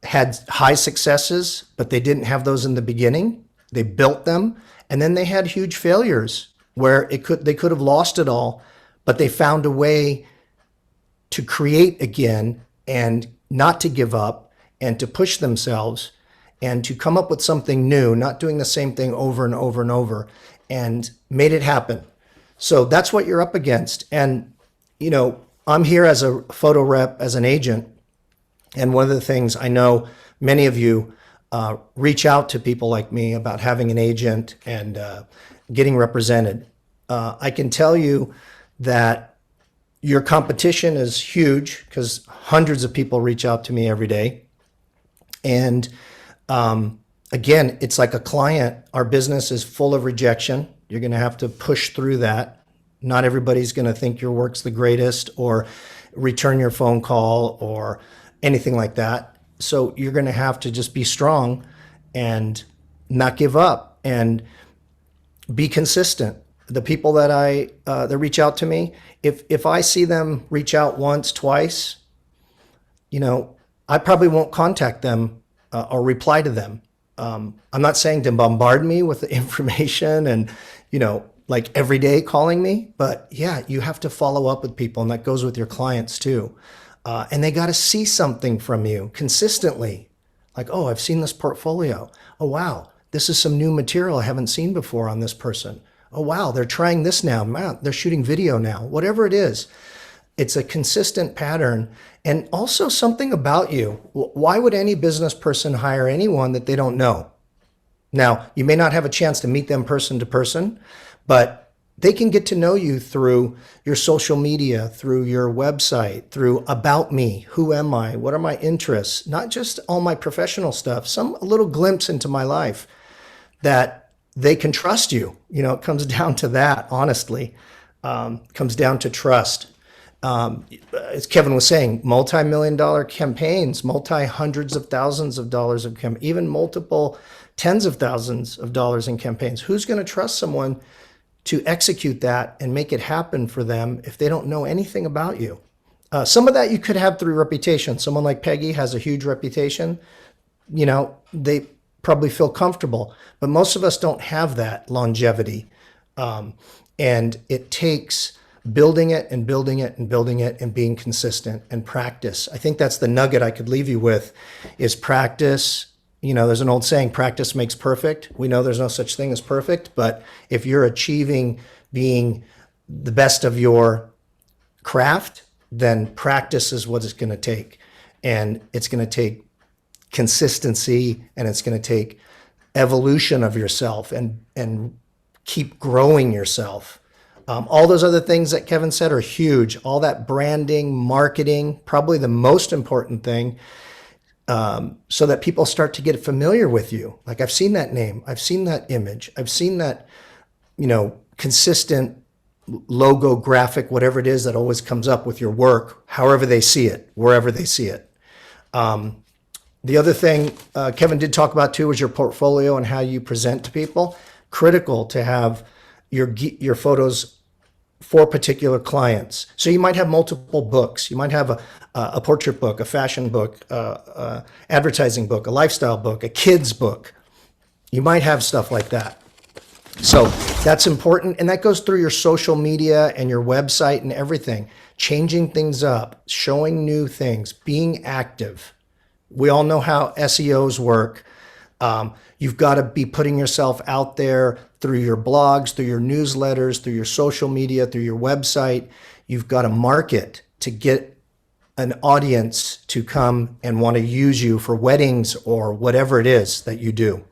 had high successes, but they didn't have those in the beginning. They built them, and then they had huge failures where they could have lost it all, but they found a way to create again and not to give up and to push themselves and to come up with something new, not doing the same thing over and over and over, and made it happen. So that's what you're up against. And, I'm here as a photo rep, as an agent. And one of the things I know many of you reach out to people like me about having an agent and getting represented. I can tell you that your competition is huge because hundreds of people reach out to me every day. And again, it's like a client. Our business is full of rejection. You're going to have to push through that. Not everybody's going to think your work's the greatest or return your phone call or anything like that. So you're going to have to just be strong and not give up and be consistent. The people that that reach out to me, if I see them reach out once, twice, I probably won't contact them or reply to them. I'm not saying to bombard me with the information and, like every day calling me, but yeah, you have to follow up with people, and that goes with your clients too. And they got to see something from you consistently. Like, oh, I've seen this portfolio. Oh, wow, this is some new material I haven't seen before on this person. Oh, wow, they're trying this now. Man, they're shooting video now. Whatever it is, It's a consistent pattern, and also something about you. Why would any business person hire anyone that they don't know? Now, you may not have a chance to meet them person to person, but they can get to know you through your social media, through your website, through about me. Who am I? What are my interests? Not just all my professional stuff, some a little glimpse into my life that they can trust you. It comes down to that, honestly. Comes down to trust. As Kevin was saying, multi-million dollar campaigns, multi-hundreds of thousands of dollars of even multiple tens of thousands of dollars in campaigns. Who's going to trust someone to execute that and make it happen for them if they don't know anything about you? Some of that you could have through reputation. Someone like Peggy has a huge reputation. They probably feel comfortable, but most of us don't have that longevity. And it takes building it and building it and building it and being consistent and practice. I think that's the nugget I could leave you with is practice. There's an old saying, practice makes perfect. We know there's no such thing as perfect, but if you're achieving being the best of your craft, then practice is what it's going to take. And it's going to take consistency, and it's going to take evolution of yourself and keep growing yourself. All those other things that Kevin said are huge. All that branding, marketing, probably the most important thing, so that people start to get familiar with you. Like, I've seen that name, I've seen that image, I've seen that, consistent logo, graphic, whatever it is that always comes up with your work, however they see it, wherever they see it. The other thing Kevin did talk about too was your portfolio and how you present to people. Critical to have your photos for particular clients. So you might have multiple books. You might have a portrait book, a fashion book, advertising book, a lifestyle book, a kid's book. You might have stuff like that. So that's important. And that goes through your social media and your website and everything. Changing things up, showing new things, being active. We all know how SEOs work. You've got to be putting yourself out there through your blogs, through your newsletters, through your social media, through your website. You've got to market to get an audience to come and want to use you for weddings or whatever it is that you do.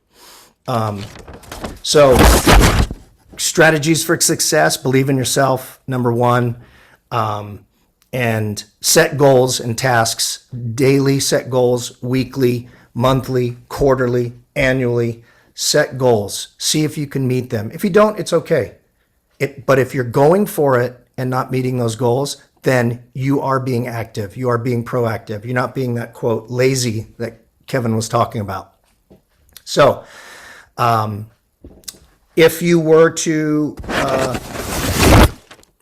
So strategies for success: believe in yourself, number one, and set goals and tasks daily, set goals weekly, monthly, quarterly, annually. Set goals. See if you can meet them. If you don't, it's okay. But if you're going for it and not meeting those goals, then you are being active. You are being proactive. You're not being that, quote, lazy that Kevin was talking about. So if you were to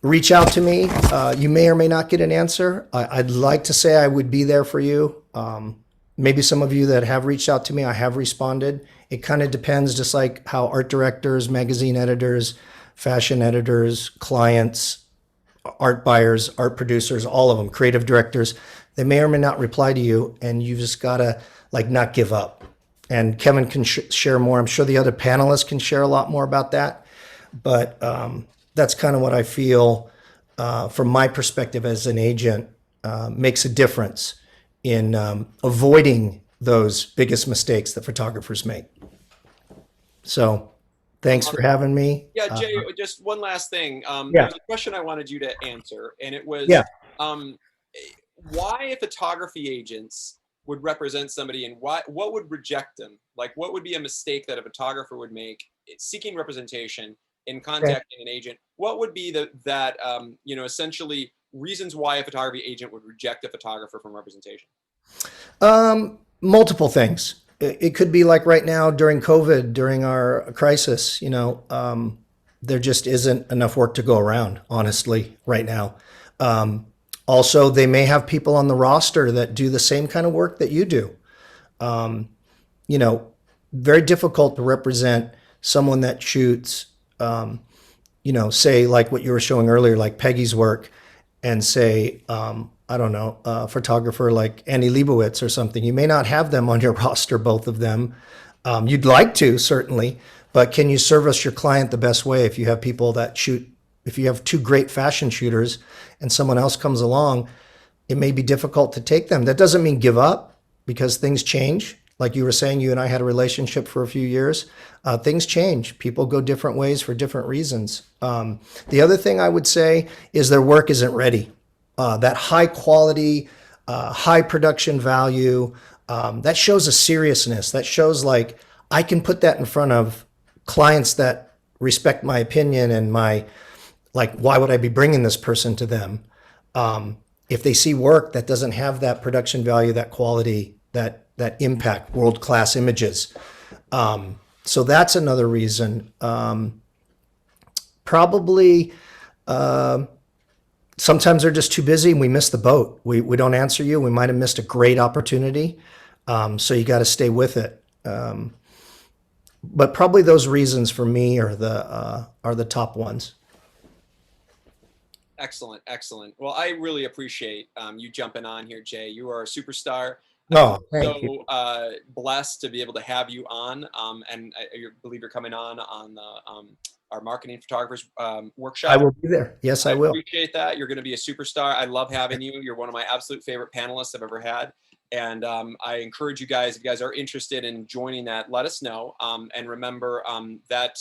reach out to me, you may or may not get an answer. I'd like to say I would be there for you. Maybe some of you that have reached out to me, I have responded. It kind of depends, just like how art directors, magazine editors, fashion editors, clients, art buyers, art producers, all of them, creative directors, they may or may not reply to you, and you just gotta not give up. And Kevin can share more. I'm sure the other panelists can share a lot more about that. But that's kind of what I feel, from my perspective as an agent, makes a difference in avoiding those biggest mistakes that photographers make. So thanks for having me. Yeah, Jay, just one last thing. Yeah. There's a question I wanted you to answer, and it was, Yeah. Why photography agents would represent somebody, and what would reject them? Like, what would be a mistake that a photographer would make seeking representation in contacting an agent? What would be essentially reasons why a photography agent would reject a photographer from representation? Multiple things. It could be like right now during COVID, during our crisis, there just isn't enough work to go around, honestly, right now. Also, they may have people on the roster that do the same kind of work that you do. Very difficult to represent someone that shoots, say like what you were showing earlier, like Peggy's work, and say, I don't know, a photographer like Annie Leibovitz or something. You may not have them on your roster, both of them. You'd like to, certainly, but can you service your client the best way if you have people that shoot if you have two great fashion shooters and someone else comes along, it may be difficult to take them. That doesn't mean give up, because things change. Like you were saying, you and I had a relationship for a few years. Things change. People go different ways for different reasons. The other thing I would say is their work isn't ready. That high quality, high production value, that shows a seriousness. That shows like I can put that in front of clients that respect my opinion and my, like, why would I be bringing this person to them? If they see work that doesn't have that production value, that quality, that impact, world class images. So that's another reason. Probably sometimes they're just too busy and we miss the boat. We don't answer you. We might have missed a great opportunity. So you got to stay with it. But probably those reasons for me are the top ones. Excellent, excellent. Well, I really appreciate you jumping on here, Jay. You are a superstar. Oh, So thank you. blessed to be able to have you on, and I believe you're coming on the our marketing photographers I workshop. will be there. Yes, I I will. appreciate that. You're going to be a superstar. I love having you. You're one of my absolute favorite panelists I've ever had. And I encourage you guys, if you guys are interested in joining that, let us know. And remember that,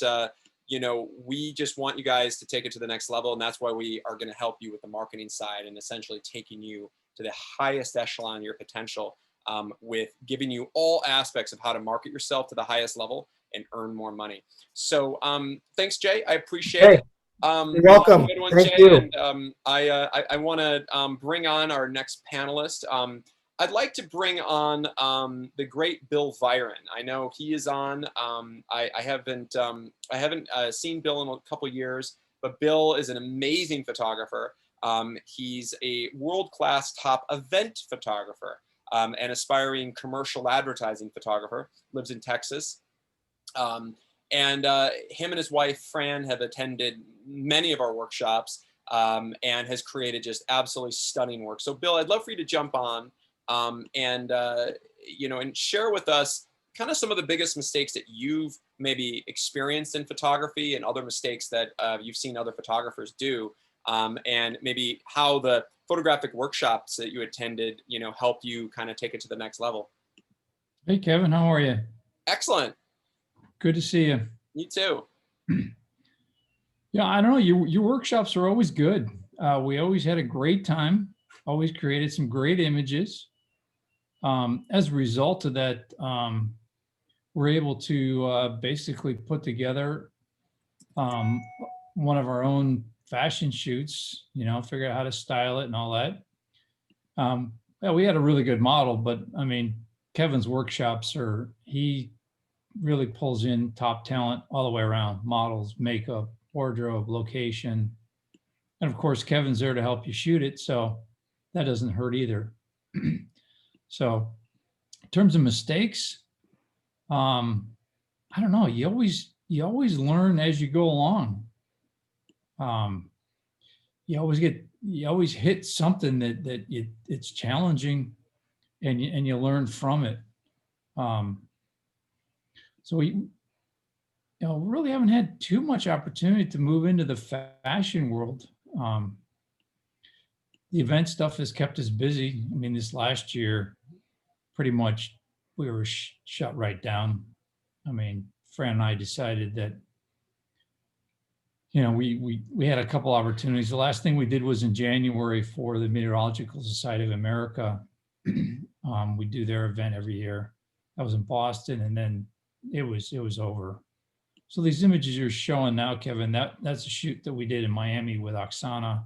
you know, we just want you guys to take it to the next level. And that's why we are going to help you with the marketing side and essentially taking you to the highest echelon of your potential, with giving you all aspects of how to market yourself to the highest level and earn more money. So thanks, Jay. I appreciate Hey, it. you're You have a welcome. good one, Thank Jay. you. And I want to bring on our next panelist. I'd like to bring on the great Bill Viren. I know he is on. I haven't seen Bill in a couple years, but Bill is an amazing photographer. He's a world-class top event photographer, an aspiring commercial advertising photographer. Lives in Texas. And him and his wife, Fran, have attended many of our workshops, and has created just absolutely stunning work. So, Bill, I'd love for you to jump on, and you know, and share with us kind of some of the biggest mistakes that you've maybe experienced in photography and other mistakes that you've seen other photographers do, and maybe how the photographic workshops that you attended, you know, help you kind of take it to the next level. Hey, Kevin, how are you? Excellent. Good to see you. You too. Yeah, I don't know. Your workshops are always good. We always had a great time, always created some great images. As a result of that, we're able to basically put together one of our own fashion shoots, you know, figure out how to style it and all that. Yeah, we had a really good model, but I mean, Kevin's workshops he really pulls in top talent all the way around: models, makeup, wardrobe, location. And of course, Kevin's there to help you shoot it. So that doesn't hurt either. So in terms of mistakes, I don't know. You always learn as you go along. You always hit something that it's challenging, and you learn from it. So we really haven't had too much opportunity to move into the fashion world. The event stuff has kept us busy. I mean, this last year, pretty much we were shut right down. I mean, Fran and I decided that, you know, we had a couple opportunities. The last thing we did was in January for the Meteorological Society of America. We do their event every year. That was in Boston, and then it was over. So these images you're showing now, Kevin, that's a shoot that we did in Miami with Oksana.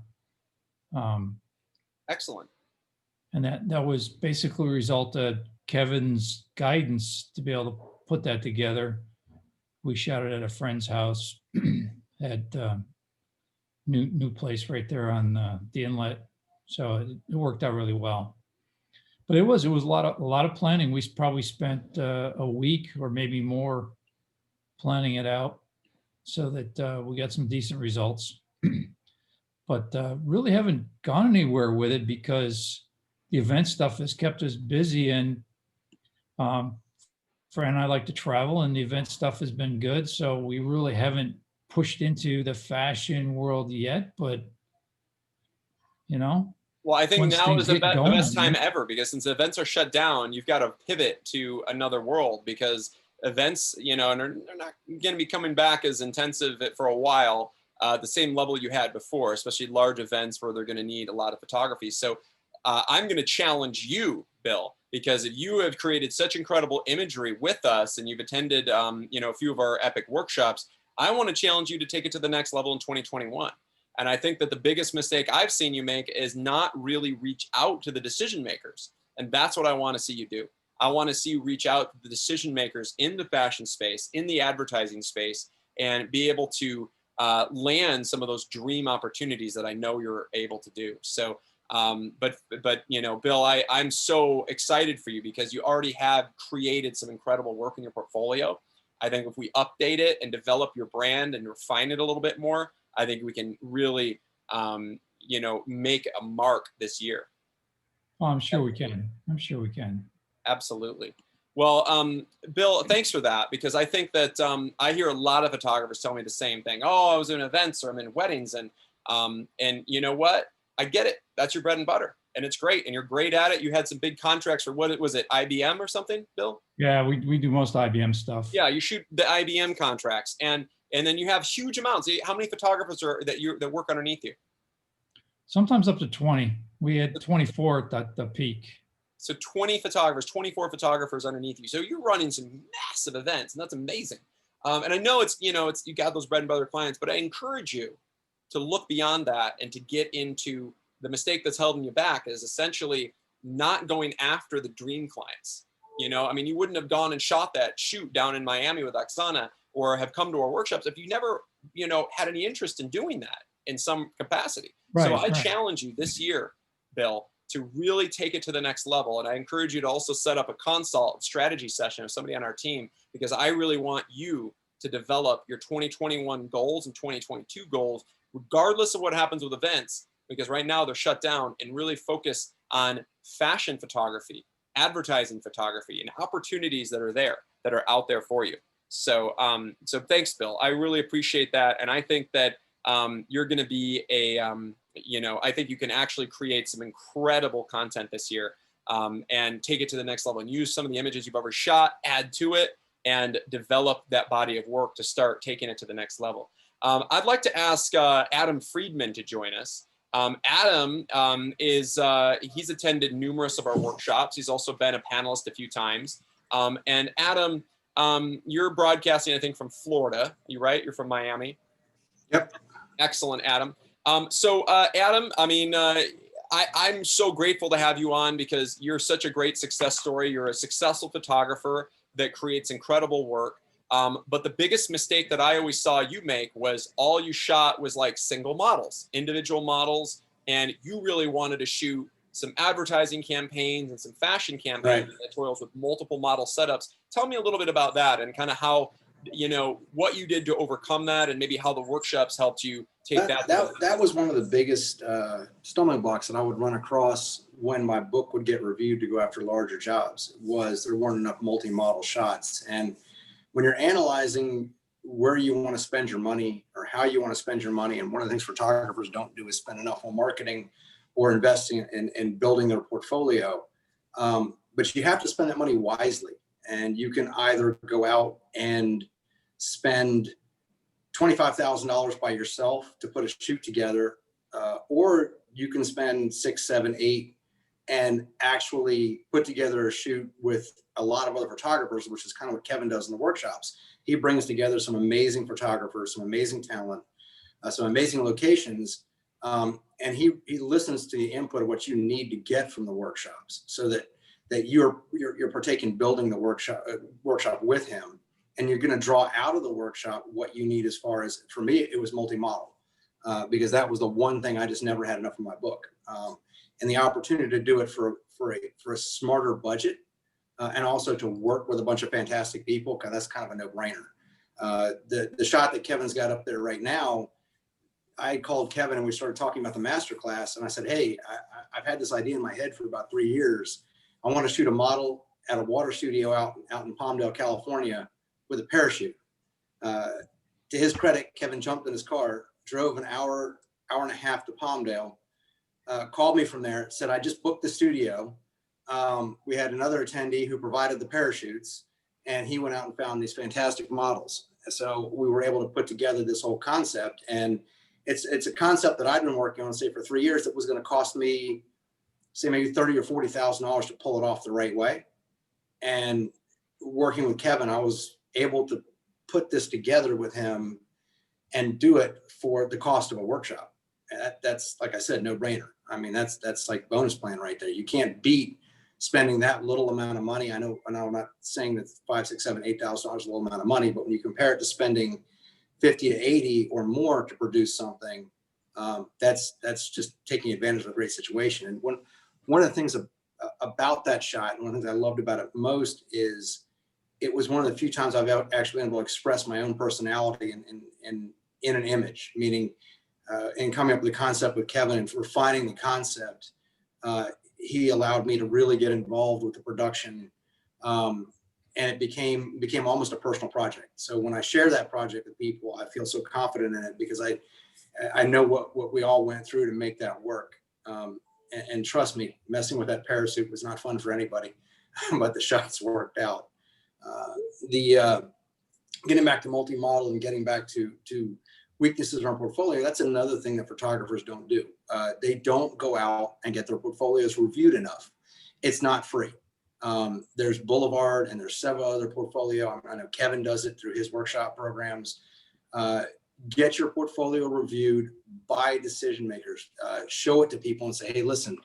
Excellent. And that was basically a result of Kevin's guidance to be able to put that together. We shot it at a friend's house at new place right there on the inlet. So it worked out really well. But it was a lot of planning. We probably spent a week or maybe more planning it out so that we got some decent results. But really haven't gone anywhere with it because the event stuff has kept us busy, and Fran and I like to travel, and the event stuff has been good. So we really haven't pushed into the fashion world yet, but you know, Well, I think once now things is the get the best going, time ever, because since events are shut down, you've got to pivot to another world, because events, and they're not going to be coming back as intensive for a while, the same level you had before, especially large events where they're going to need a lot of photography. So I'm going to challenge you, Bill, because if you have created such incredible imagery with us and you've attended, a few of our epic workshops, I want to challenge you to take it to the next level in 2021. And I think that the biggest mistake I've seen you make is not really reach out to the decision makers. And that's what I want to see you do. I want to see you reach out to the decision makers in the fashion space, in the advertising space, and be able to land some of those dream opportunities that I know you're able to do. So, but Bill, I'm so excited for you because you already have created some incredible work in your portfolio. I think if we update it and develop your brand and refine it a little bit more, I think we can really, make a mark this year. oh, I'm sure we can. I'm sure we can. Absolutely. Well, Bill, thanks for that, because I think that I hear a lot of photographers tell me the same thing. Oh, I was in events or I'm in weddings, and you know what? I get it. That's your bread and butter, and it's great, and you're great at it. You had some big contracts for, what was it, IBM or something, Bill? Yeah, we do most IBM stuff. Yeah, you shoot the IBM contracts, and then you have huge amounts. How many photographers are that work underneath you? Sometimes up to 20. We had 24 at the peak. So 20 photographers, 24 photographers underneath you. So you're running some massive events, and that's amazing. And I know it's you got those bread and butter clients, but I encourage you to look beyond that and to get into the mistake that's holding you back is essentially not going after the dream clients. You wouldn't have gone and shot that shoot down in Miami with Oksana or have come to our workshops if you never, had any interest in doing that in some capacity. Right, So I right. challenge you this year, Bill, to really take it to the next level. And I encourage you to also set up a consult strategy session with somebody on our team, because I really want you to develop your 2021 goals and 2022 goals, regardless of what happens with events, because right now they're shut down, and really focus on fashion photography, advertising photography, and opportunities that are there, that are out there for you. So, so thanks, Bill. I really appreciate that. And I think that you're going to be I think you can actually create some incredible content this year, and take it to the next level and use some of the images you've ever shot, add to it, and develop that body of work to start taking it to the next level. I'd like to ask Adam Friedman to join us. Adam he's attended numerous of our workshops. He's also been a panelist a few times. And Adam, you're broadcasting, I think, from Florida. You right? You're from Miami. Yep. Excellent, Adam. Adam, I'm so grateful to have you on, because you're such a great success story. You're a successful photographer that creates incredible work. But the biggest mistake that I always saw you make was all you shot was like single models, individual models, and you really wanted to shoot some advertising campaigns and some fashion campaigns, right, editorials with multiple model setups. Tell me a little bit about that, and kind of how, what you did to overcome that, and maybe how the workshops helped you take that. That was one of the biggest stumbling blocks that I would run across when my book would get reviewed to go after larger jobs, was there weren't enough multi-model shots. And when you're analyzing where you want to spend your money or how you want to spend your money, and one of the things photographers don't do is spend enough on marketing or investing in building their portfolio. But you have to spend that money wisely. And you can either go out and spend $25,000 by yourself to put a shoot together, or you can spend 6, 7, 8 and actually put together a shoot with a lot of other photographers, which is kind of what Kevin does in the workshops. He brings together some amazing photographers, some amazing talent, some amazing locations, and he listens to the input of what you need to get from the workshops, so that you're partaking building the workshop with him. And you're going to draw out of the workshop what you need. As far as, for me, it was multi-model, because that was the one thing I just never had enough in my book. And the opportunity to do it for a smarter budget, and also to work with a bunch of fantastic people, because that's kind of a no-brainer. The shot that Kevin's got up there right now, I called Kevin and we started talking about the masterclass, and I said, hey, I've had this idea in my head for about 3 years. I want to shoot a model at a water studio out in Palmdale, California, with a parachute. to his credit, Kevin jumped in his car, drove an hour and a half to Palmdale, called me from there, said, I just booked the studio. We had another attendee who provided the parachutes, and he went out and found these fantastic models. So we were able to put together this whole concept, and it's a concept that I'd been working on, say, for 3 years, that was going to cost me, say, maybe $30,000 or $40,000 to pull it off the right way. And working with Kevin, I was able to put this together with him and do it for the cost of a workshop. And that's, like I said, no brainer. I mean, that's like bonus plan right there. You can't beat spending that little amount of money. I know I'm not saying that $5,000, $6,000, $7,000, $8,000 is a little amount of money, but when you compare it to spending 50 to 80 or more to produce something, that's just taking advantage of a great situation. And one of the things about that shot, and one of the things I loved about it most, is it was one of the few times I've actually been able to express my own personality in an image, meaning in coming up with the concept with Kevin and refining the concept, he allowed me to really get involved with the production, and it became almost a personal project. So when I share that project with people, I feel so confident in it because I know what we all went through to make that work. And trust me, messing with that parachute was not fun for anybody, but the shots worked out. Getting back to multi-model and getting back to weaknesses in our portfolio, that's another thing that photographers don't do. They don't go out and get their portfolios reviewed enough. It's not free. There's Boulevard and there's several other portfolio. I know Kevin does it through his workshop programs. Get your portfolio reviewed by decision makers. Show it to people and say, hey, listen,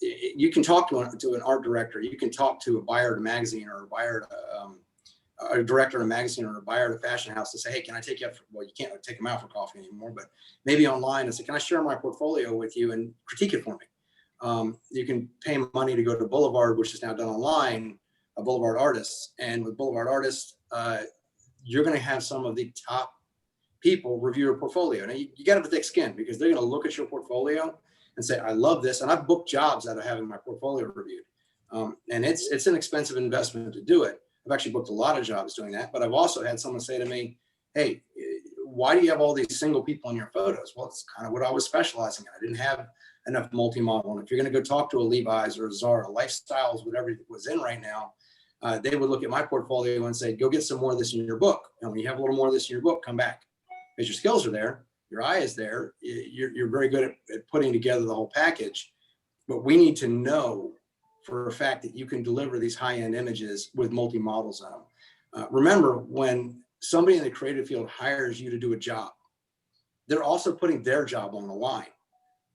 you can talk to an art director. You can talk to a buyer at a magazine, or a buyer at a director of a magazine, or a buyer at a fashion house, to say, hey, can I take you out for, well, you can't take them out for coffee anymore, but maybe online, and say, can I share my portfolio with you and critique it for me? You can pay money to go to Boulevard, which is now done online, Boulevard Artists. And with Boulevard Artists, you're going to have some of the top people review your portfolio. Now you got to have a thick skin, because they're going to look at your portfolio and say, I love this. And I've booked jobs out of having my portfolio reviewed. And it's an expensive investment to do it. I've actually booked a lot of jobs doing that, but I've also had someone say to me, hey, why do you have all these single people in your photos? Well, it's kind of what I was specializing in. I didn't have enough multi-model. And if you're going to go talk to a Levi's or a Zara, Lifestyles, whatever it was in right now, they would look at my portfolio and say, go get some more of this in your book. And when you have a little more of this in your book, come back. Because your skills are there, your eye is there, you're very good at putting together the whole package. But we need to know for a fact that you can deliver these high-end images with multi-models on them. Remember, when somebody in the creative field hires you to do a job, they're also putting their job on the line,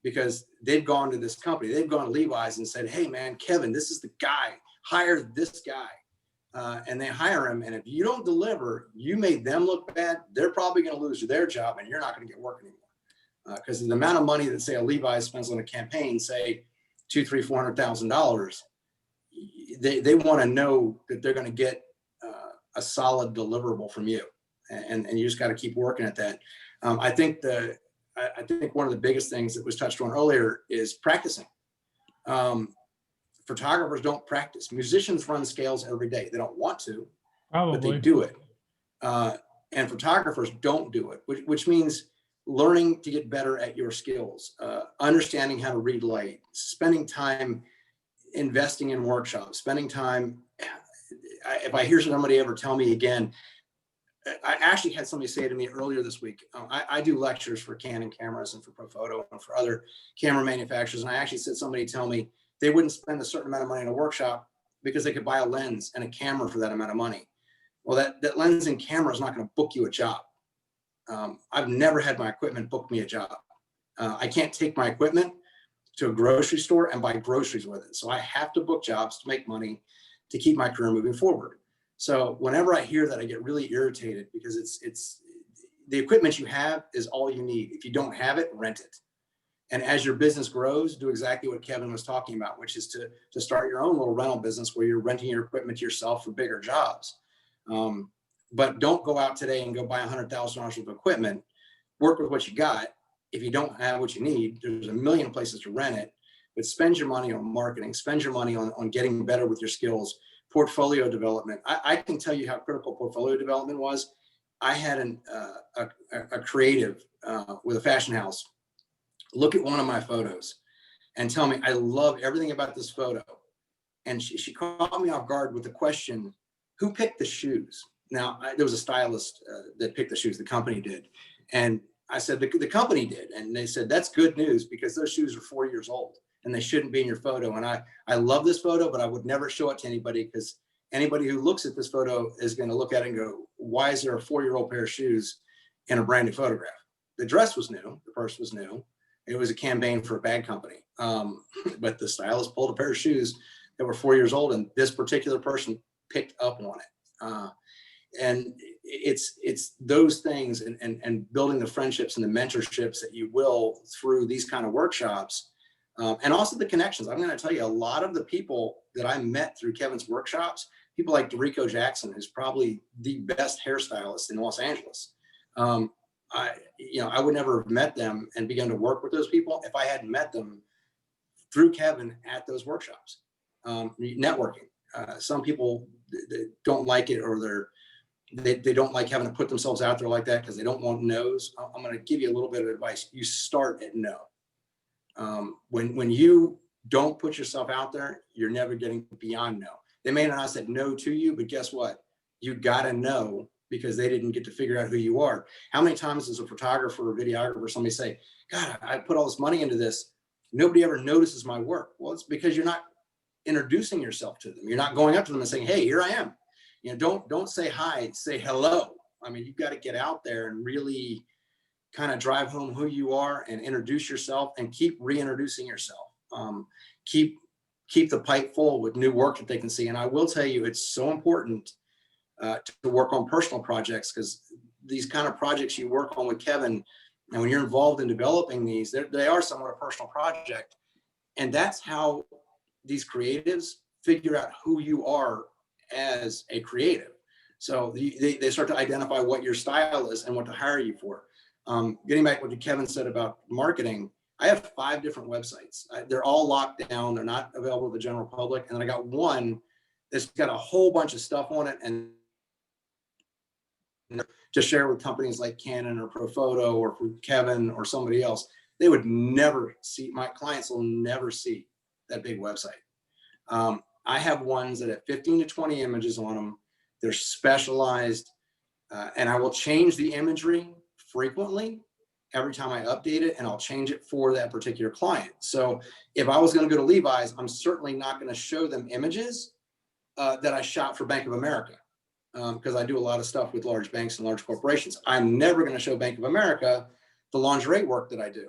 because they've gone to this company, they've gone to Levi's and said, hey man, Kevin, this is the guy, hire this guy. And they hire him. And if you don't deliver, you made them look bad. They're probably going to lose their job, and you're not going to get work anymore. Because the amount of money that, say, a Levi's spends on a campaign, say $200,000, $300,000, $400,000, they want to know that they're going to get a solid deliverable from you, and you just got to keep working at that. I think one of the biggest things that was touched on earlier is practicing. Photographers don't practice. Musicians run scales every day. They don't want to, but they do it. And photographers don't do it, which means learning to get better at your skills, understanding how to read light, spending time investing in workshops, spending time. If I hear somebody ever tell me again, I actually had somebody say to me earlier this week, I do lectures for Canon cameras and for Profoto and for other camera manufacturers. And I actually said somebody tell me they wouldn't spend a certain amount of money in a workshop because they could buy a lens and a camera for that amount of money. Well, that lens and camera is not going to book you a job. I've never had my equipment book me a job. I can't take my equipment to a grocery store and buy groceries with it. So I have to book jobs to make money to keep my career moving forward. So whenever I hear that, I get really irritated, because it's the equipment you have is all you need. If you don't have it, rent it. And as your business grows, do exactly what Kevin was talking about, which is to start your own little rental business where you're renting your equipment to yourself for bigger jobs. But don't go out today and go buy $100,000 worth of equipment. Work with what you got. If you don't have what you need, there's a million places to rent it. But spend your money on marketing. Spend your money on getting better with your skills. Portfolio development. I can tell you how critical portfolio development was. I had a creative with a fashion house look at one of my photos and tell me, I love everything about this photo. And she caught me off guard with the question, who picked the shoes? Now, there was a stylist that picked the shoes, the company did. And I said, the company did. And they said, that's good news because those shoes are 4 years old and they shouldn't be in your photo. And I love this photo, but I would never show it to anybody because anybody who looks at this photo is going to look at it and go, why is there a 4-year-old pair of shoes in a brand new photograph? The dress was new. The purse was new. It was a campaign for a bag company. But the stylist pulled a pair of shoes that were 4 years old and this particular person picked up on it. And it's those things and building the friendships and the mentorships that you will through these kind of workshops. And also the connections. I'm going to tell you, a lot of the people that I met through Kevin's workshops, people like Dorico Jackson, who's probably the best hairstylist in Los Angeles. I would never have met them and begun to work with those people if I hadn't met them through Kevin at those workshops. Networking. Some people don't like it, or they don't like having to put themselves out there like that because they don't want no's. I'm going to give you a little bit of advice. You start at no. When you don't put yourself out there, you're never getting beyond no. They may not have said no to you, but guess what? You got to know because they didn't get to figure out who you are. How many times does a photographer or videographer, somebody say, God, I put all this money into this. Nobody ever notices my work. Well, it's because you're not introducing yourself to them. You're not going up to them and saying, hey, here I am. Don't say hi, say hello. I mean, you've got to get out there and really kind of drive home who you are and introduce yourself and keep reintroducing yourself. Keep the pipe full with new work that they can see. And I will tell you, it's so important to work on personal projects, because these kind of projects you work on with Kevin, and when you're involved in developing these, they are somewhat a personal project. And that's how these creatives figure out who you are as a creative. So they start to identify what your style is and what to hire you for. Getting back to what Kevin said about marketing, I have 5 different websites. They're all locked down. They're not available to the general public. And then I got one that's got a whole bunch of stuff on it and to share with companies like Canon or Profoto or for Kevin or somebody else. They would never see, my clients will never see that big website. I have ones that have 15 to 20 images on them. They're specialized, and I will change the imagery frequently every time I update it, and I'll change it for that particular client. So if I was going to go to Levi's, I'm certainly not going to show them images that I shot for Bank of America, because I do a lot of stuff with large banks and large corporations. I'm never going to show Bank of America the lingerie work that I do.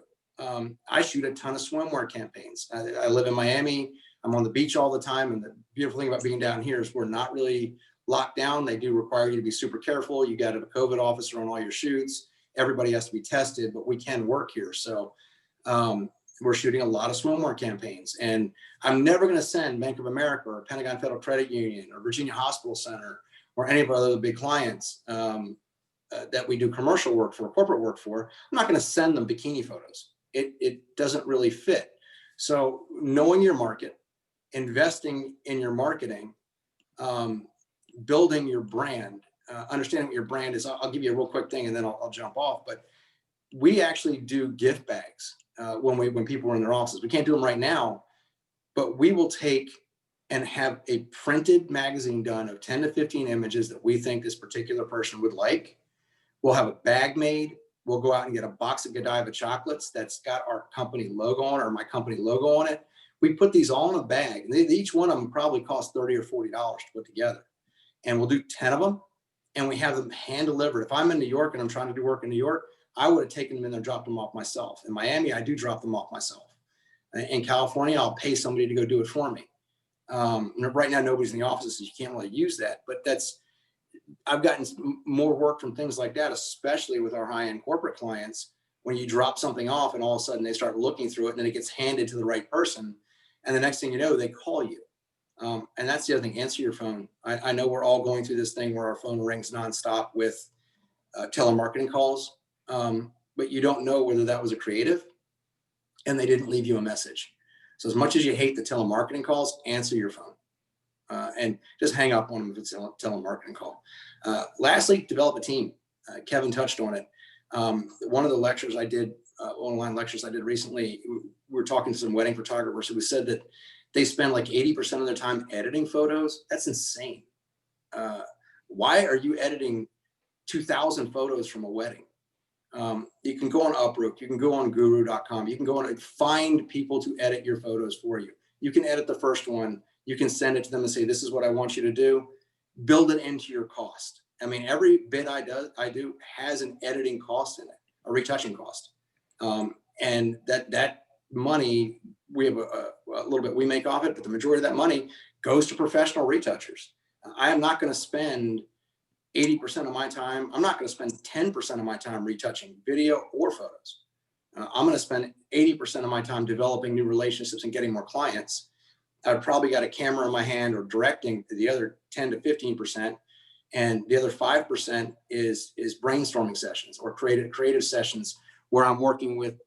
I shoot a ton of swimwear campaigns. I live in Miami. I'm on the beach all the time. And the beautiful thing about being down here is we're not really locked down. They do require you to be super careful. You got to have a COVID officer on all your shoots. Everybody has to be tested, but we can work here. So we're shooting a lot of swimwear campaigns. And I'm never going to send Bank of America or Pentagon Federal Credit Union or Virginia Hospital Center or any of our other big clients that we do commercial work for, corporate work for. I'm not going to send them bikini photos. It doesn't really fit. So knowing your market, investing in your marketing, building your brand, understanding what your brand is. I'll give you a real quick thing and then I'll jump off. But we actually do gift bags when people are in their offices. We can't do them right now, but we will take and have a printed magazine done of 10 to 15 images that we think this particular person would like. We'll have a bag made. We'll go out and get a box of Godiva chocolates that's got our company logo on it, or my company logo on it. We put these all in a bag. And each one of them probably costs $30 or $40 to put together. And we'll do 10 of them and we have them hand delivered. If I'm in New York and I'm trying to do work in New York, I would have taken them in there, dropped them off myself. In Miami, I do drop them off myself. In California, I'll pay somebody to go do it for me. Right now, nobody's in the office, so you can't really use that. But I've gotten more work from things like that, especially with our high-end corporate clients, when you drop something off and all of a sudden they start looking through it and then it gets handed to the right person. And the next thing you know, they call you. And that's the other thing, answer your phone. I know we're all going through this thing where our phone rings nonstop with telemarketing calls, but you don't know whether that was a creative and they didn't leave you a message. So as much as you hate the telemarketing calls, answer your phone and just hang up on them if it's a telemarketing call. Lastly, develop a team. Kevin touched on it. One of the lectures I did, online lectures I did recently, we were talking to some wedding photographers who said that they spend like 80% of their time editing photos. That's insane. Why are you editing 2,000 photos from a wedding? You can go on Uprook, you can go on guru.com, you can go on and find people to edit your photos for you. You can edit the first one, you can send it to them and say, this is what I want you to do. Build it into your cost. I mean, every bit I do has an editing cost in it, a retouching cost. And that money, we have a little bit we make off it, but the majority of that money goes to professional retouchers. I am not going to spend 80% of my time. I'm not going to spend 10% of my time retouching video or photos. I'm going to spend 80% of my time developing new relationships and getting more clients. I've probably got a camera in my hand or directing the other 10 to 15%. And the other 5% is brainstorming sessions or creative sessions where I'm working with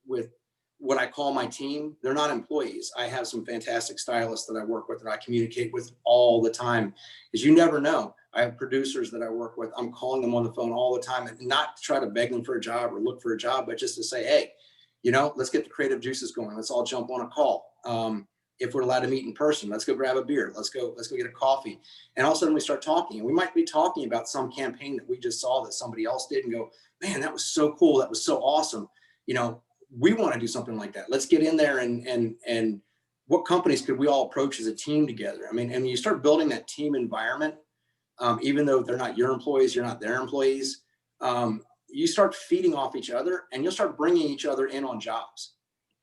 what I call my team. They're not employees. I have some fantastic stylists that I work with that I communicate with all the time, because you never know. I have producers that I work with. I'm calling them on the phone all the time, and not to try to beg them for a job or look for a job, but just to say, hey, let's get the creative juices going. Let's all jump on a call. If we're allowed to meet in person, let's go grab a beer. Let's go get a coffee. And all of a sudden we start talking, and we might be talking about some campaign that we just saw that somebody else did and go, man, that was so cool. That was so awesome. We want to do something like that. Let's get in there and what companies could we all approach as a team together? I mean, and you start building that team environment, even though they're not your employees, you're not their employees, you start feeding off each other, and you'll start bringing each other in on jobs.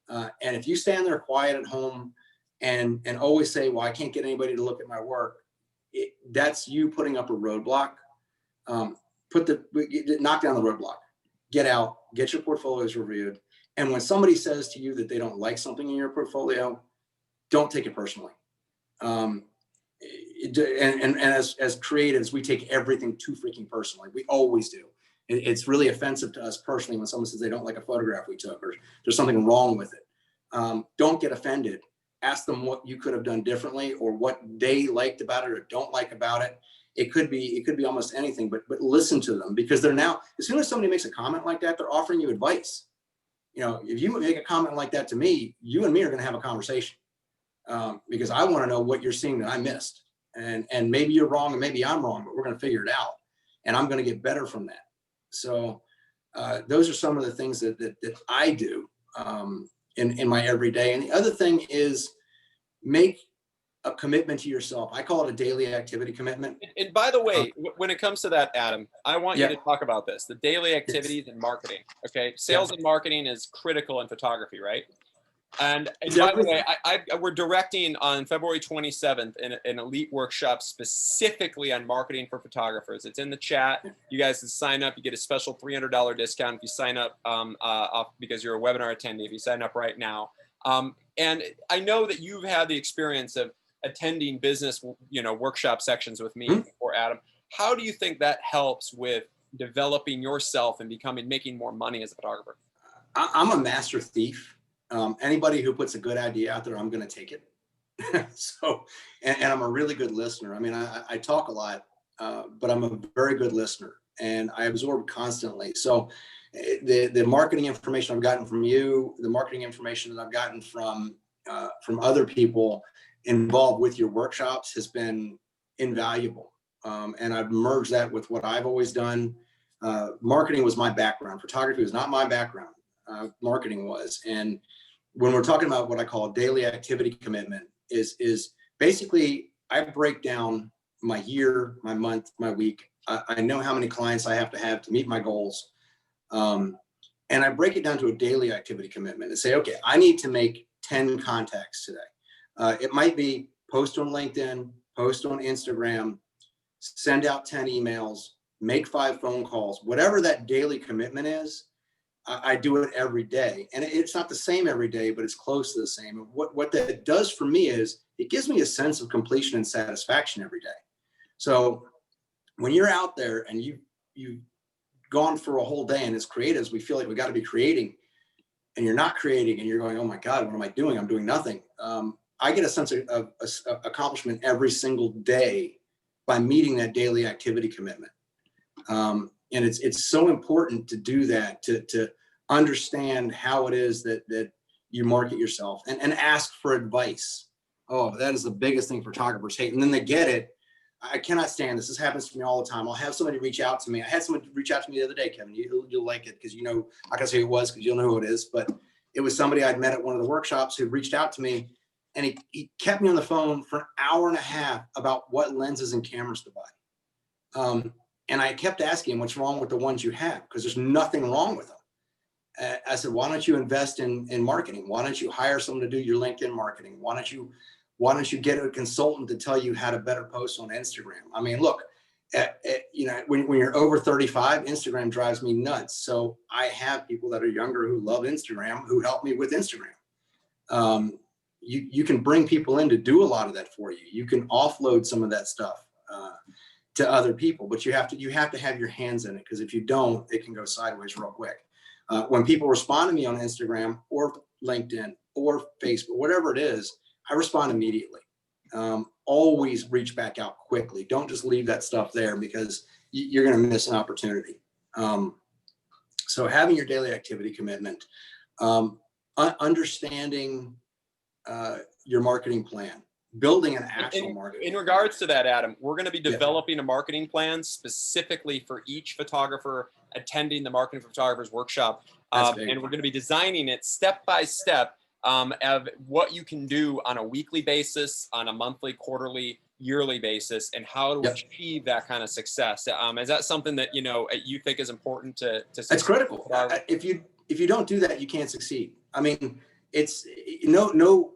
And if you stand there quiet at home and always say, well, I can't get anybody to look at my work, that's you putting up a roadblock. Knock down the roadblock, get out, get your portfolios reviewed. And when somebody says to you that they don't like something in your portfolio, don't take it personally. And as creatives, we take everything too freaking personally. We always do. It's really offensive to us personally when someone says they don't like a photograph we took, or there's something wrong with it. Don't get offended. Ask them what you could have done differently, or what they liked about it or don't like about it. It could be almost anything, but listen to them, because they're now, as soon as somebody makes a comment like that, they're offering you advice. If you make a comment like that to me, you and me are going to have a conversation, because I want to know what you're seeing that I missed, and maybe you're wrong and maybe I'm wrong, but we're going to figure it out, and I'm going to get better from that. So those are some of the things that I do in my everyday. And the other thing is, make a commitment to yourself. I call it a daily activity commitment. And by the way, when it comes to that, Adam, I want you to talk about this, the daily activities and marketing. Okay. Sales and marketing is critical in photography, right? And by the way, we're directing on February 27th an elite workshop specifically on marketing for photographers. It's in the chat. You guys can sign up. You get a special $300 discount if you sign up because you're a webinar attendee, if you sign up right now. And I know that you've had the experience of attending business, workshop sections with me or Adam. How do you think that helps with developing yourself and making more money as a photographer? I'm a master thief. Anybody who puts a good idea out there, I'm going to take it. So, and I'm a really good listener. I mean, I talk a lot, but I'm a very good listener, and I absorb constantly. So the marketing information I've gotten from you, the marketing information that I've gotten from other people involved with your workshops has been invaluable. And I've merged that with what I've always done. Marketing was my background. Photography was not my background. Marketing was. And when we're talking about what I call a daily activity commitment, is basically I break down my year, my month, my week. I know how many clients I have to meet my goals. And I break it down to a daily activity commitment and say, okay, I need to make 10 contacts today. It might be post on LinkedIn, post on Instagram, send out 10 emails, make 5 phone calls, whatever that daily commitment is. I do it every day, and it's not the same every day, but it's close to the same. And what that does for me is it gives me a sense of completion and satisfaction every day. So when you're out there and you've gone for a whole day, and as creatives, we feel like we got to be creating, and you're not creating, and you're going, oh my God, what am I doing? I'm doing nothing. I get a sense of accomplishment every single day by meeting that daily activity commitment. And it's so important to do that, to understand how it is that you market yourself, and ask for advice. Oh, that is the biggest thing photographers hate. And then they get it. I cannot stand this. This happens to me all the time. I'll have somebody reach out to me. I had somebody reach out to me the other day, Kevin. You'll like it, because I can say who it was, because you'll know who it is. But it was somebody I'd met at one of the workshops who reached out to me, and he kept me on the phone for an hour and a half about what lenses and cameras to buy. And I kept asking him, what's wrong with the ones you have? Because there's nothing wrong with them. I said, why don't you invest in marketing? Why don't you hire someone to do your LinkedIn marketing? Why don't you get a consultant to tell you how to better post on Instagram? I mean, look, when you're over 35, Instagram drives me nuts. So I have people that are younger who love Instagram, who help me with Instagram. You can bring people in to do a lot of that for you. You can offload some of that stuff to other people, but you have to have your hands in it, because if you don't, it can go sideways real quick. When people respond to me on Instagram or LinkedIn or Facebook, whatever it is, I respond immediately. Always reach back out quickly. Don't just leave that stuff there, because you're going to miss an opportunity. So having your daily activity commitment, understanding your marketing plan, building an actual marketing. In regards to that, Adam, we're going to be developing a marketing plan specifically for each photographer attending the Marketing for Photographers workshop. And we're going to be designing it step by step of what you can do on a weekly basis, on a monthly, quarterly, yearly basis, and how to achieve that kind of success. Is that something that you think is important to It's critical. If you don't do that, you can't succeed. I mean, it's no.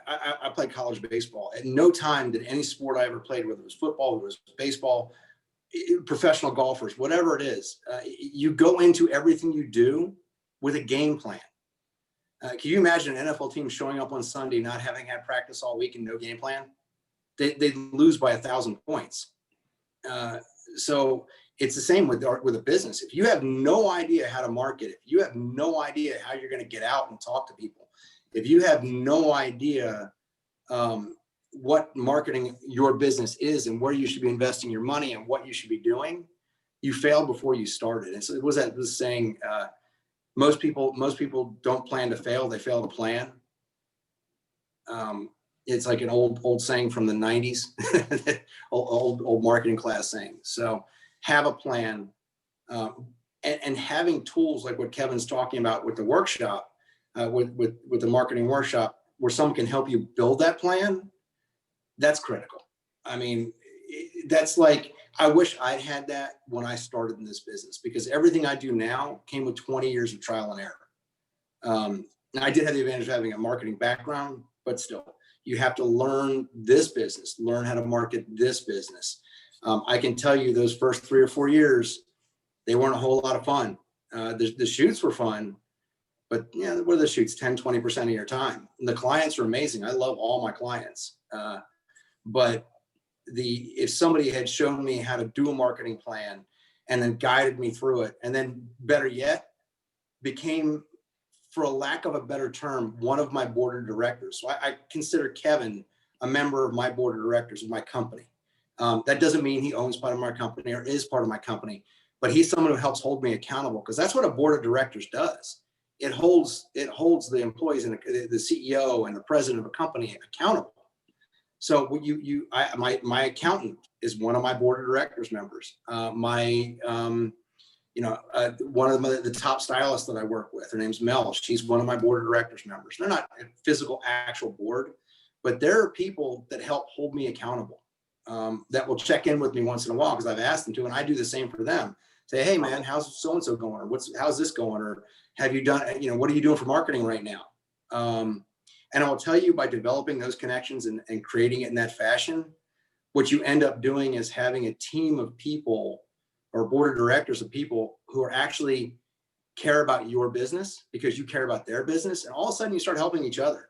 I played college baseball. At no time did any sport I ever played, whether it was football, whether it was baseball, professional golfers, whatever it is, you go into everything you do with a game plan. Can you imagine an NFL team showing up on Sunday not having had practice all week and no game plan? They lose by 1,000 points. So it's the same with a business. If you have no idea how to market, if you have no idea how you're going to get out and talk to people, if you have no idea what marketing your business is and where you should be investing your money and what you should be doing, you failed before you started. And so it was that saying, most people don't plan to fail, they fail to plan. It's like an old saying from the 90s, old marketing class saying. So have a plan, and having tools like what Kevin's talking about with the workshop, with the marketing workshop, where someone can help you build that plan. That's critical. I mean, that's like, I wish I'd had that when I started in this business, because everything I do now came with 20 years of trial and error. And I did have the advantage of having a marketing background, but still, you have to learn this business, learn how to market this business. I can tell you those first 3 or 4 years, they weren't a whole lot of fun. The shoots were fun, but what are the shoots? 10, 20% of your time. And the clients are amazing. I love all my clients. But if somebody had shown me how to do a marketing plan and then guided me through it, and then better yet, became, for a lack of a better term, one of my board of directors. So I consider Kevin a member of my board of directors of my company. That doesn't mean he owns part of my company or is part of my company, but he's someone who helps hold me accountable, because that's what a board of directors does. It holds the employees and the CEO and the president of a company accountable. So my accountant is one of my board of directors members. One of the top stylists that I work with, her name's Mel. She's one of my board of directors members. They're not a physical actual board, but there are people that help hold me accountable, that will check in with me once in a while, because I've asked them to, and I do the same for them. Say, hey man, how's so-and-so going? Or how's this going? Or have you done, what are you doing for marketing right now? And I will tell you, by developing those connections and creating it in that fashion, what you end up doing is having a team of people, or a board of directors of people who are actually care about your business because you care about their business. And all of a sudden you start helping each other.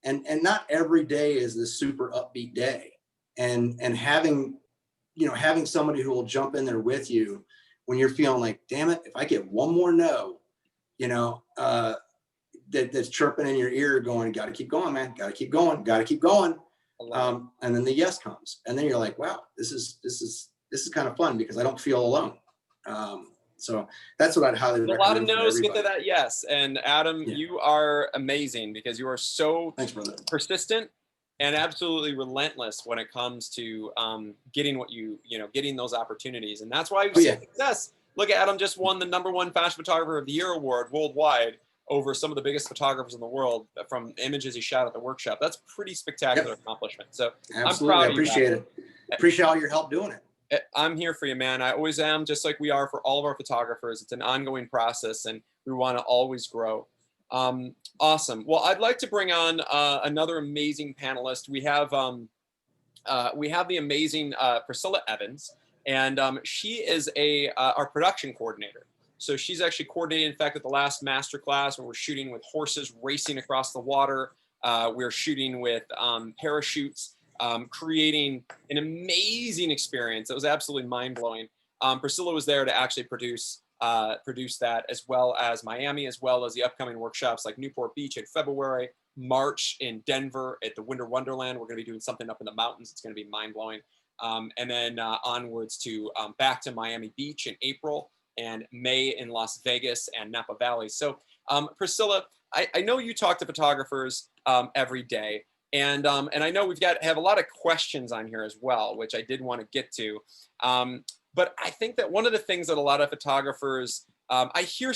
And not every day is this super upbeat day. And having somebody who will jump in there with you when you're feeling like, damn it, if I get one more no, that's chirping in your ear going, got to keep going, man. Got to keep going. Got to keep going. And then the yes comes. And then you're like, wow, this is kind of fun, because I don't feel alone. So that's what I'd highly A recommend. lot of for no's get to everybody. that yes. And Adam, Yeah. you are amazing because you are so Thanks, brother. persistent and absolutely relentless when it comes to getting what getting those opportunities. And that's why we've seen success. Look, Adam just won the #1 Fashion Photographer of the Year award worldwide over some of the biggest photographers in the world from images he shot at the workshop. That's pretty spectacular accomplishment. So Absolutely. I'm proud I of you. appreciate it. Appreciate all your help doing it. I'm here for you, man. I always am, just like we are for all of our photographers. It's an ongoing process, and we want to always grow. Awesome. Well, I'd like to bring on another amazing panelist. We have the amazing Priscilla Evans, and she is our production coordinator. So she's actually coordinating, in fact, at the last masterclass where we're shooting with horses racing across the water. We're shooting with parachutes. Creating an amazing experience. It was absolutely mind-blowing. Priscilla was there to actually produce that, as well as Miami, as well as the upcoming workshops like Newport Beach in February, March in Denver at the Winter Wonderland. We're going to be doing something up in the mountains. It's going to be mind-blowing. And then onwards to back to Miami Beach in April, and May in Las Vegas and Napa Valley. So Priscilla, I know you talk to photographers every day. And I know have a lot of questions on here as well, which I did want to get to. But I think that one of the things that a lot of photographers, I hear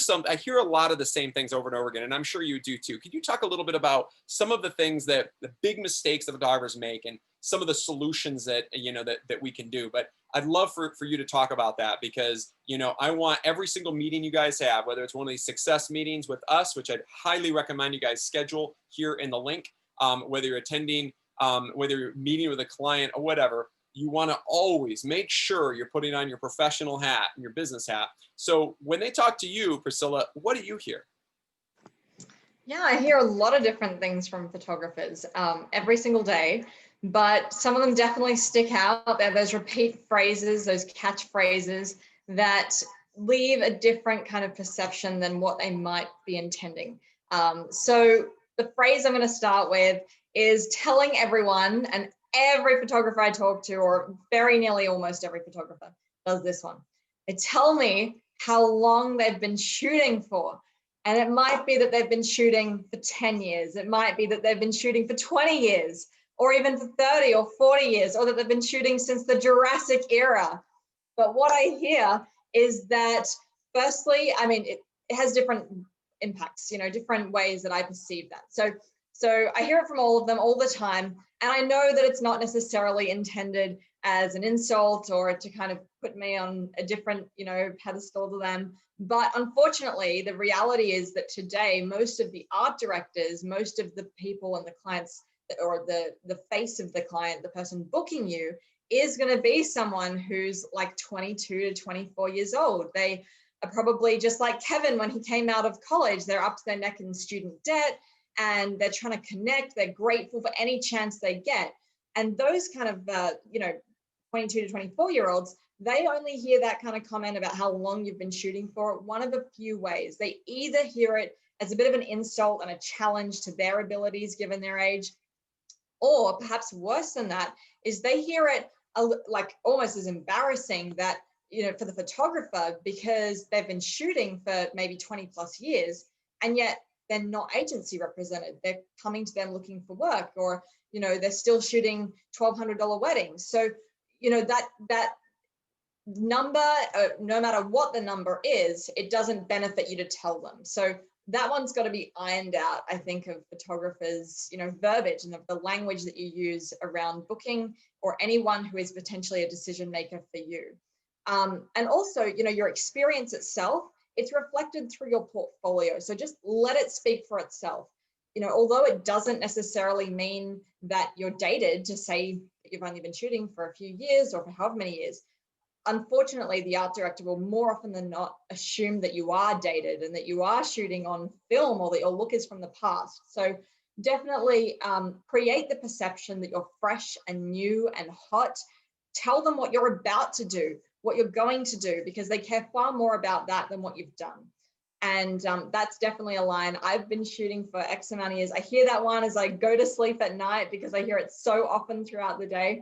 a lot of the same things over and over again, and I'm sure you do too. Could you talk a little bit about some of the things the big mistakes that photographers make, and some of the solutions that that we can do? But I'd love for you to talk about that, because I want every single meeting you guys have, whether it's one of these success meetings with us, which I'd highly recommend you guys schedule here in the link. Whether you're attending, whether you're meeting with a client or whatever, you want to always make sure you're putting on your professional hat and your business hat. So when they talk to you, Priscilla, what do you hear? Yeah, I hear a lot of different things from photographers every single day, but some of them definitely stick out. There are those repeat phrases, those catchphrases that leave a different kind of perception than what they might be intending. So the phrase I'm going to start with is telling everyone, and every photographer I talk to, or very nearly almost every photographer, does this one. They tell me how long they've been shooting for. And it might be that they've been shooting for 10 years. It might be that they've been shooting for 20 years, or even for 30 or 40 years, or that they've been shooting since the Jurassic era. But what I hear is that, firstly, I mean, it has different impacts, different ways that I perceive that. So I hear it from all of them all the time. And I know that it's not necessarily intended as an insult or to kind of put me on a different, pedestal to them. But unfortunately, the reality is that today, most of the art directors, most of the people and the clients, or the face of the client, the person booking you, is going to be someone who's like 22 to 24 years old. They are probably just like Kevin when he came out of college. They're up to their neck in student debt, and they're trying to connect. They're grateful for any chance they get. And those kind of, 22 to 24-year-olds, they only hear that kind of comment about how long you've been shooting for one of a few ways. They either hear it as a bit of an insult and a challenge to their abilities given their age, or perhaps worse than that, is they hear it like almost as embarrassing that, for the photographer, because they've been shooting for maybe 20 plus years, and yet they're not agency represented. They're coming to them looking for work, or, they're still shooting $1,200 weddings. So, that number, no matter what the number is, it doesn't benefit you to tell them. So that one's got to be ironed out, I think, of photographers, verbiage and the language that you use around booking, or anyone who is potentially a decision maker for you. And also, your experience itself, it's reflected through your portfolio. So just let it speak for itself. Although it doesn't necessarily mean that you're dated to say that you've only been shooting for a few years or for however many years. Unfortunately, the art director will more often than not assume that you are dated and that you are shooting on film, or that your look is from the past. So definitely create the perception that you're fresh and new and hot. Tell them what you're about to do, what you're going to do, because they care far more about that than what you've done. And that's definitely a line. I've been shooting for X amount of years. I hear that one as I go to sleep at night, because I hear it so often throughout the day.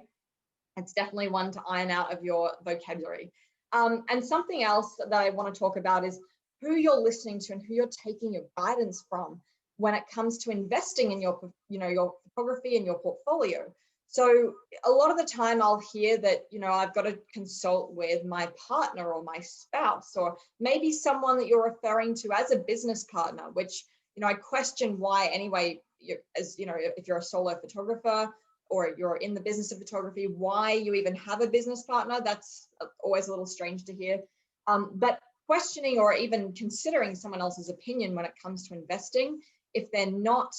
It's definitely one to iron out of your vocabulary. And something else that I want to talk about is who you're listening to and who you're taking your guidance from when it comes to investing in your, your photography and your portfolio. So a lot of the time I'll hear that, I've got to consult with my partner or my spouse, or maybe someone that you're referring to as a business partner, which, I question why anyway, if you're a solo photographer or you're in the business of photography, why you even have a business partner. That's always a little strange to hear. But questioning or even considering someone else's opinion when it comes to investing, if they're not,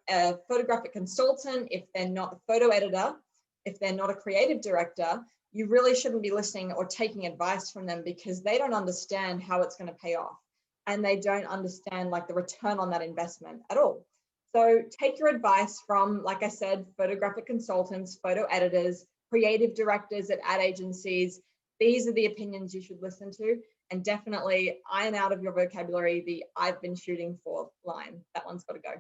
a photographic consultant, if they're not a photo editor, if they're not a creative director, you really shouldn't be listening or taking advice from them, because they don't understand how it's going to pay off. And they don't understand like the return on that investment at all. So take your advice from, like I said, photographic consultants, photo editors, creative directors at ad agencies. These are the opinions you should listen to. And definitely iron out of your vocabulary the "I've been shooting for" line. That one's got to go.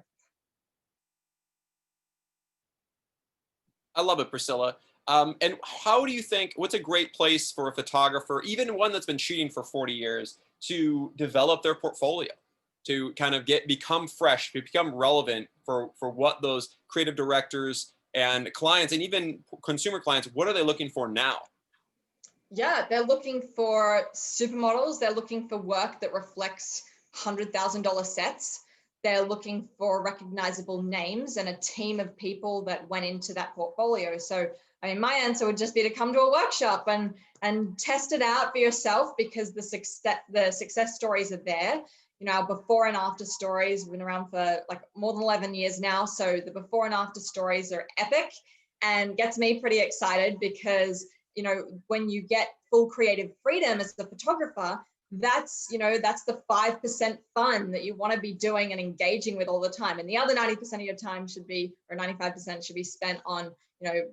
I love it, Priscilla. And how do you think, what's a great place for a photographer, even one that's been shooting for 40 years, to develop their portfolio, to kind of become fresh, to become relevant for what those creative directors and clients and even consumer clients, what are they looking for now? Yeah, they're looking for supermodels. They're looking for work that reflects $100,000 sets. They're looking for recognizable names and a team of people that went into that portfolio. So, I mean, my answer would just be to come to a workshop and test it out for yourself, because the success stories are there. Our before and after stories have been around for like more than 11 years now. So the before and after stories are epic and gets me pretty excited, because when you get full creative freedom as a photographer, that's the 5% fun that you want to be doing and engaging with all the time. And the other 90% of your time should be, or 95% should be spent on,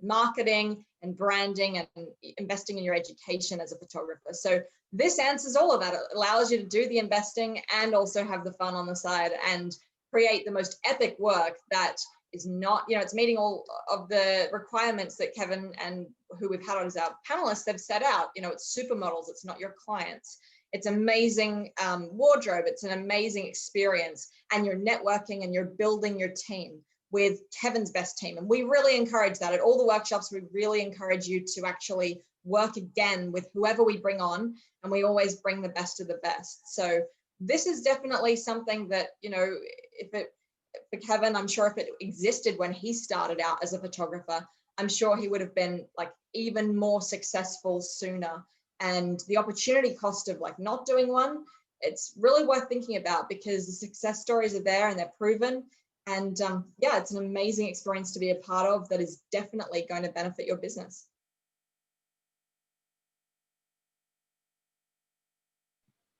marketing and branding and investing in your education as a photographer. So this answers all of that. It allows you to do the investing and also have the fun on the side and create the most epic work that is not, it's meeting all of the requirements that Kevin and who we've had on as our panelists have set out. It's supermodels, it's not your clients. It's amazing wardrobe, it's an amazing experience, and you're networking and you're building your team with Kevin's best team. And we really encourage that. At all the workshops, we really encourage you to actually work again with whoever we bring on, and we always bring the best of the best. So this is definitely something that, for Kevin, I'm sure if it existed when he started out as a photographer, I'm sure he would have been like even more successful sooner. And the opportunity cost of like not doing one, it's really worth thinking about, because the success stories are there and they're proven. And yeah, it's an amazing experience to be a part of that is definitely going to benefit your business.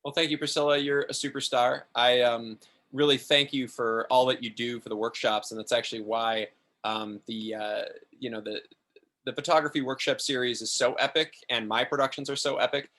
Well, thank you, Priscilla. You're a superstar. I really thank you for all that you do for the workshops, and that's actually why the photography workshop series is so epic, and my productions are so epic,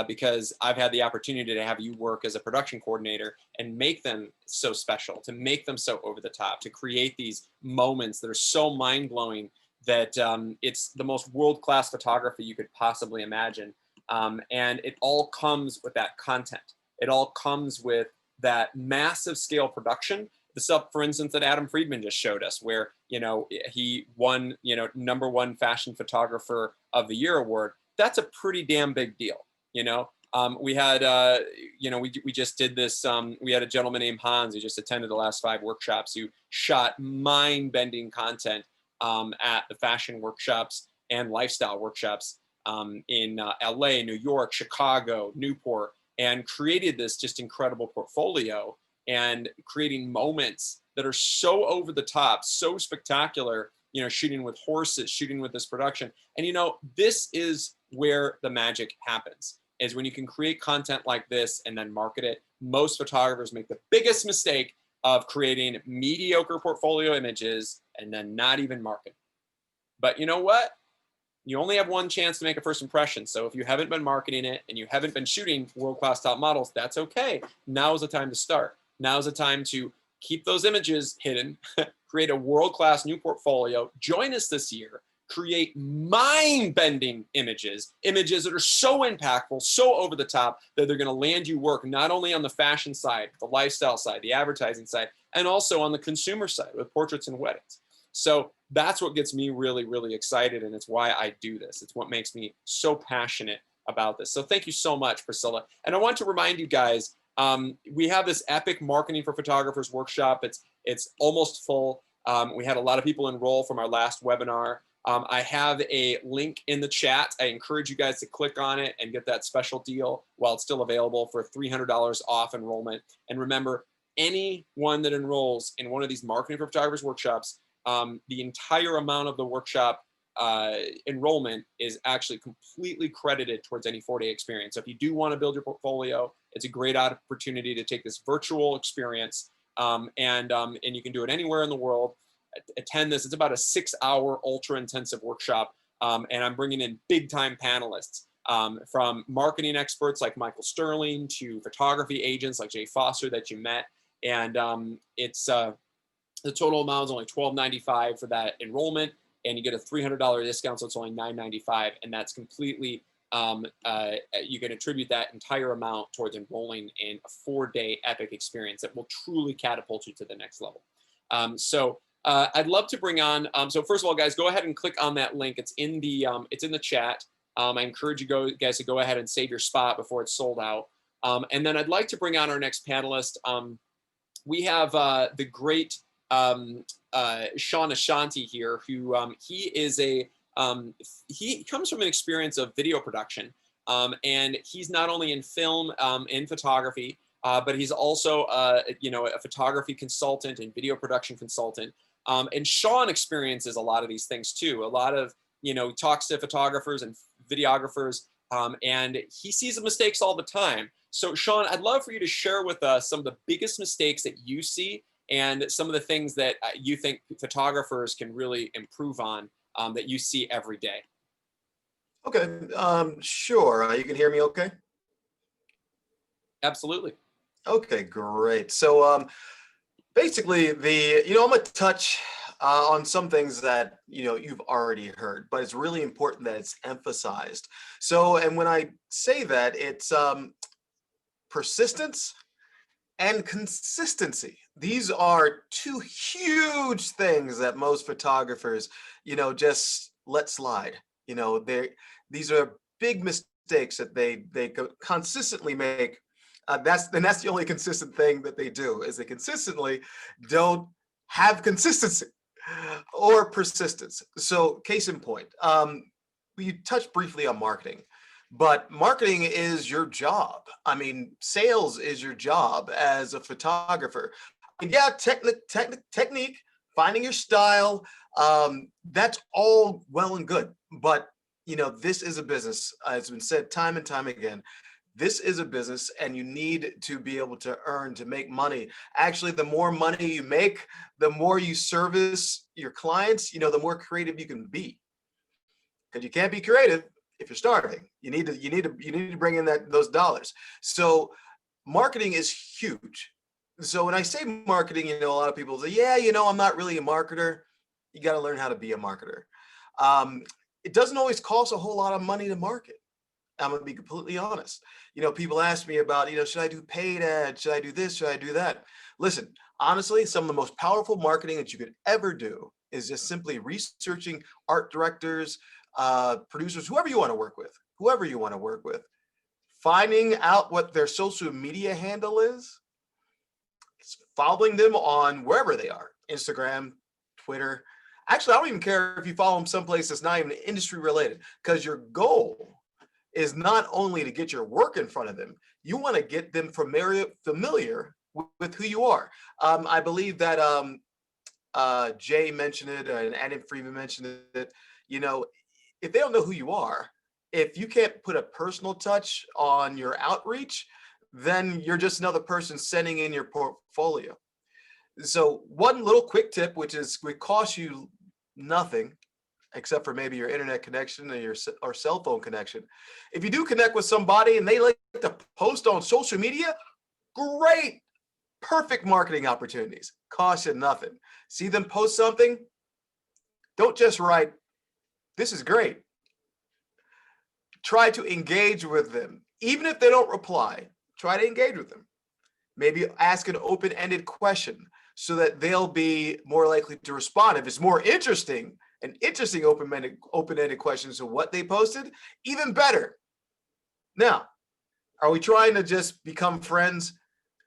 because I've had the opportunity to have you work as a production coordinator and make them so special, to make them so over the top, to create these moments that are so mind-blowing that it's the most world-class photography you could possibly imagine. And it all comes with that content. It all comes with that massive scale production. The stuff, for instance, that Adam Friedman just showed us, where, he won, #1 fashion photographer of the year award. That's a pretty damn big deal. We had, we just did this. We had a gentleman named Hans who just attended the last 5 workshops, who shot mind-bending content at the fashion workshops and lifestyle workshops in LA, New York, Chicago, Newport, and created this just incredible portfolio, and creating moments that are so over the top, so spectacular, shooting with horses, shooting with this production. And, this is where the magic happens, is when you can create content like this and then market it. Most photographers make the biggest mistake of creating mediocre portfolio images and then not even market. But you know what? You only have one chance to make a first impression. So if you haven't been marketing it and you haven't been shooting world-class top models, that's okay. Now is the time to start. Now is the time to keep those images hidden, create a world-class new portfolio. Join us this year. create mind-bending images that are so impactful, so over the top, that they're going to land you work not only on the fashion side, the lifestyle side, the advertising side, and also on the consumer side with portraits and weddings. So that's what gets me really, really excited, and it's why I do this. It's what makes me so passionate about this. So thank you so much, Priscilla. And I want to remind you guys, we have this epic marketing for photographers workshop. It's almost full. We had a lot of people enroll from our last webinar. I have a link in the chat. I encourage you guys to click on it and get that special deal while it's still available for $300 off enrollment. And remember, anyone that enrolls in one of these marketing for photographers workshops, the entire amount of the workshop enrollment is actually completely credited towards any 4-day experience. So if you do want to build your portfolio, it's a great opportunity to take this virtual experience, and you can do it anywhere in the world. Attend this. It's about a 6-hour ultra intensive workshop, and I'm bringing in big time panelists, from marketing experts like Michael Sterling to photography agents like Jay Foster that you met. And the total amount is only $12.95 for that enrollment, and you get a $300 discount, so it's only $9.95, and that's completely, you can attribute that entire amount towards enrolling in a 4-day epic experience that will truly catapult you to the next level. I'd love to bring on, so first of all, guys, go ahead and click on that link. It's in the chat. I encourage you guys to go ahead and save your spot before it's sold out. And then I'd like to bring on our next panelist. We have the great Sean Ashanti here, who he comes from an experience of video production, and he's not only in film, in photography, but he's also a photography consultant and video production consultant. And Sean experiences a lot of these things too. A lot of, talks to photographers and videographers, and he sees the mistakes all the time. So Sean, I'd love for you to share with us some of the biggest mistakes that you see and some of the things that you think photographers can really improve on, that you see every day. Okay, sure. You can hear me okay? Absolutely. Okay, great. So basically, I'm going to touch on some things that you've already heard, but it's really important that it's emphasized. So, and when I say that, it's persistence and consistency. These are two huge things that most photographers, just let slide. These are big mistakes that they consistently make. That's the only consistent thing that they do, is they consistently don't have consistency or persistence. So case in point, you touched briefly on marketing, but marketing is your job. I mean, sales is your job as a photographer. Yeah, technique, finding your style, that's all well and good. But, this is a business. It's been said time and time again. This is a business, and you need to be able to earn, to make money. Actually, the more money you make, the more you service your clients, the more creative you can be. Because you can't be creative if you're starving. You need to bring in those dollars. So marketing is huge. So when I say marketing, a lot of people say, yeah, I'm not really a marketer. You got to learn how to be a marketer. It doesn't always cost a whole lot of money to market. I'm going to be completely honest. People ask me about, should I do paid ads? Should I do this? Should I do that? Listen, honestly, some of the most powerful marketing that you could ever do is just simply researching art directors, producers, whoever you want to work with, finding out what their social media handle is, following them on wherever they are, Instagram, Twitter. Actually, I don't even care if you follow them someplace that's not even industry related, because your goal is not only to get your work in front of them, you want to get them familiar with who you are. I believe that Jay mentioned it, and Adam Freeman mentioned it. If they don't know who you are, if you can't put a personal touch on your outreach, then you're just another person sending in your portfolio. So one little quick tip, which would cost you nothing, except for maybe your internet connection or cell phone connection. If you do connect with somebody and they like to post on social media, great, perfect marketing opportunities, cost you nothing. See them post something, don't just write, This is great. Try to engage with them. Even if they don't reply, try to engage with them. Maybe ask an open-ended question so that they'll be more likely to respond. If it's more interesting, an interesting open-ended question to what they posted, even better. Now, are we trying to just become friends?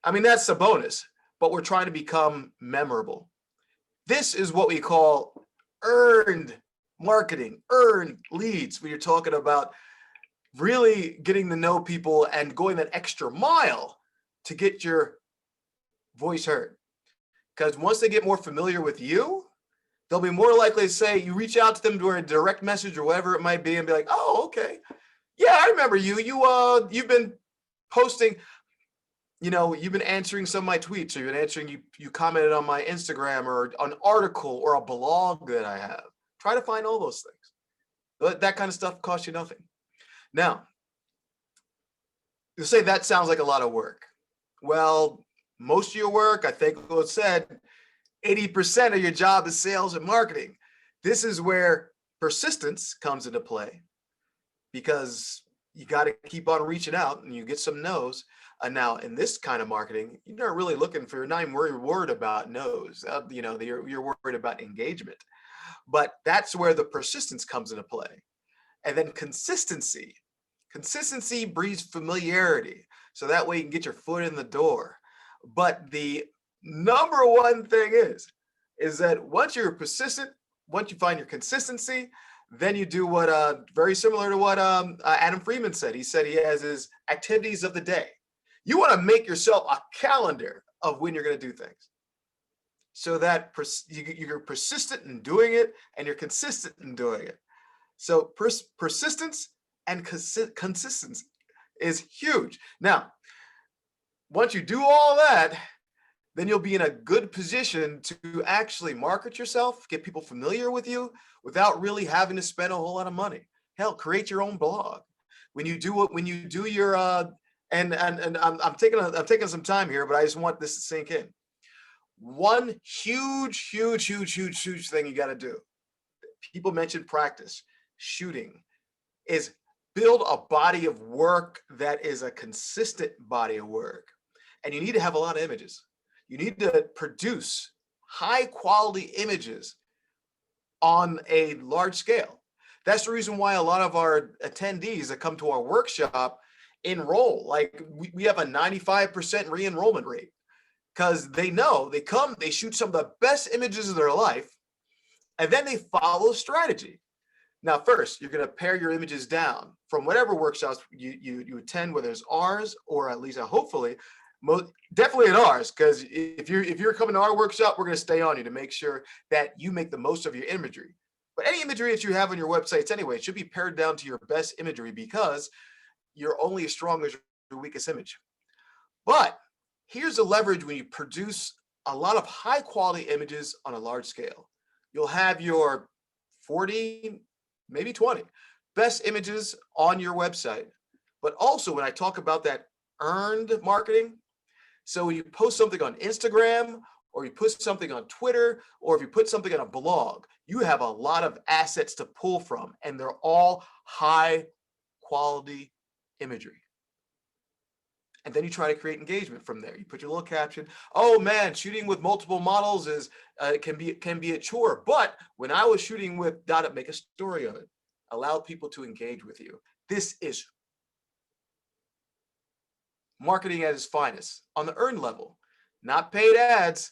I mean, that's a bonus, but we're trying to become memorable. This is what we call earned marketing, earned leads, when you're talking about really getting to know people and going that extra mile to get your voice heard. Because once they get more familiar with you, they'll be more likely to say, you reach out to them through a direct message or whatever it might be and be like, oh, okay. Yeah, I remember you. You've been posting, you've been answering some of my tweets, or you've been answering, you commented on my Instagram or an article or a blog that I have. Try to find all those things. That kind of stuff costs you nothing. Now, you'll say that sounds like a lot of work. Well, most of your work, I think what said, 80% of your job is sales and marketing. This is where persistence comes into play, because you got to keep on reaching out and you get some no's. And now in this kind of marketing, you're not really looking for, you're not even worried about no's. You're worried about engagement. But that's where the persistence comes into play. And then consistency. Consistency breeds familiarity. So that way you can get your foot in the door. But the number one thing is that once you're persistent, once you find your consistency, then you do what, very similar to what Adam Freeman said. He said he has his activities of the day. You want to make yourself a calendar of when you're going to do things, so that you're persistent in doing it and you're consistent in doing it. So persistence and consistency is huge. Now, once you do all that, then you'll be in a good position to actually market yourself, get people familiar with you without really having to spend a whole lot of money. Hell, create your own blog. When you do your and I'm taking some time here, but I just want this to sink in. One huge thing you got to do. People mentioned practice, shooting, is build a body of work that is a consistent body of work. And you need to have a lot of images. You need to produce high quality images on a large scale. That's the reason why a lot of our attendees that come to our workshop enroll. Like we have a 95% re-enrollment rate, because they know they shoot some of the best images of their life, and then they follow strategy. Now, first, you're going to pare your images down from whatever workshops you attend, whether it's ours or at least hopefully, definitely at ours, because if you're coming to our workshop, we're going to stay on you to make sure that you make the most of your imagery. But any imagery that you have on your websites anyway should be pared down to your best imagery, because you're only as strong as your weakest image. But here's the leverage when you produce a lot of high quality images on a large scale. You'll have your 40, maybe 20 best images on your website. But also, when I talk about that earned marketing, so when you post something on Instagram, or you put something on Twitter, or if you put something on a blog, you have a lot of assets to pull from, and they're all high quality imagery. And then you try to create engagement from there. You put your little caption. Oh man, shooting with multiple models is can be a chore. But when I was shooting with make a story of it. Allow people to engage with you. This is marketing at its finest on the earned level, not paid ads,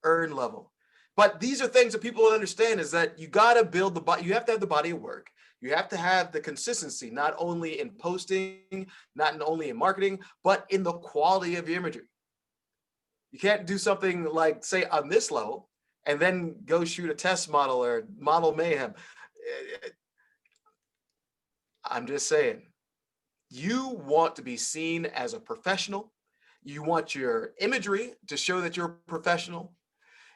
earned level. But these are things that people don't understand, is that you got to build the body. You have to have the body of work. You have to have the consistency, not only in posting, not only in marketing, but in the quality of your imagery. You can't do something like, say, on this level, and then go shoot a test model or model mayhem. I'm just saying, you want to be seen as a professional. You want your imagery to show that you're a professional.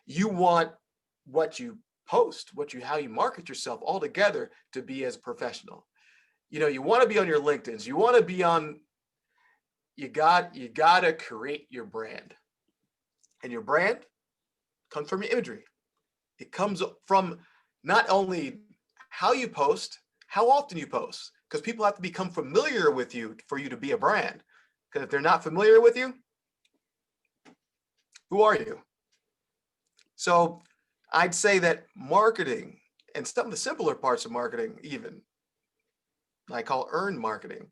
You want what you post, how you market yourself all together to be as a professional. You want to be on your LinkedIn's. You want to be on, you got to create your brand. And your brand comes from your imagery. It comes from not only how you post, how often you post, because people have to become familiar with you for you to be a brand. Because if they're not familiar with you, who are you? So I'd say that marketing and some of the simpler parts of marketing, even I call earned marketing,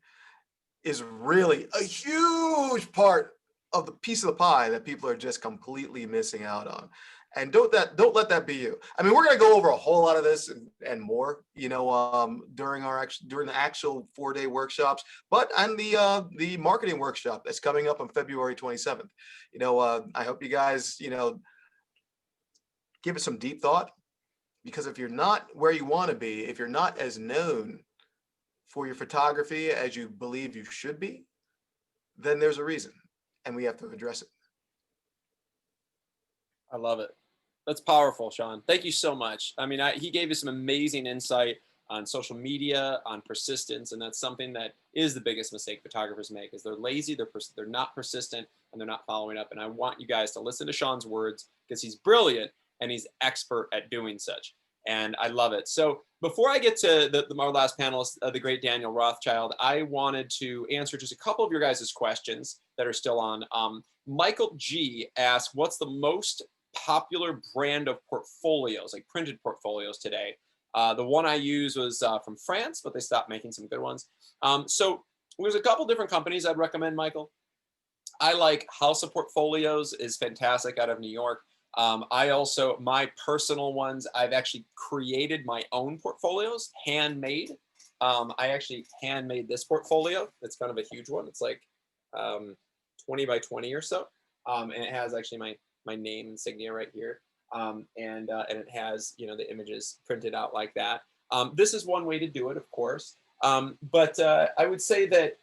is really a huge part of the piece of the pie that people are just completely missing out on. And don't let that be you. I mean, we're going to go over a whole lot of this and more, during the actual 4-day workshops, but on the marketing workshop that's coming up on February 27th. I hope you guys, give it some deep thought, because if you're not where you want to be, if you're not as known for your photography as you believe you should be, then there's a reason, and we have to address it. I love it. That's powerful, Sean. Thank you so much. I mean, he gave us some amazing insight on social media, on persistence, and that's something that is the biggest mistake photographers make, is they're lazy, they're not persistent, and they're not following up. And I want you guys to listen to Sean's words, because he's brilliant and he's expert at doing such. And I love it. So before I get to our last panelist, the great Daniel Rothschild, I wanted to answer just a couple of your guys' questions that are still on. Michael G asked, what's the most popular brand of portfolios, like printed portfolios today? The one I used was from France, but they stopped making some good ones. So there's a couple different companies I'd recommend, Michael. I like House of Portfolios, is fantastic, out of New York. My personal ones, I've actually created my own portfolios, handmade. I actually handmade this portfolio. It's kind of a huge one. It's like 20 by 20 or so. And it has actually my name insignia right here. And it has, the images printed out like that. This is one way to do it, of course. But I would say that,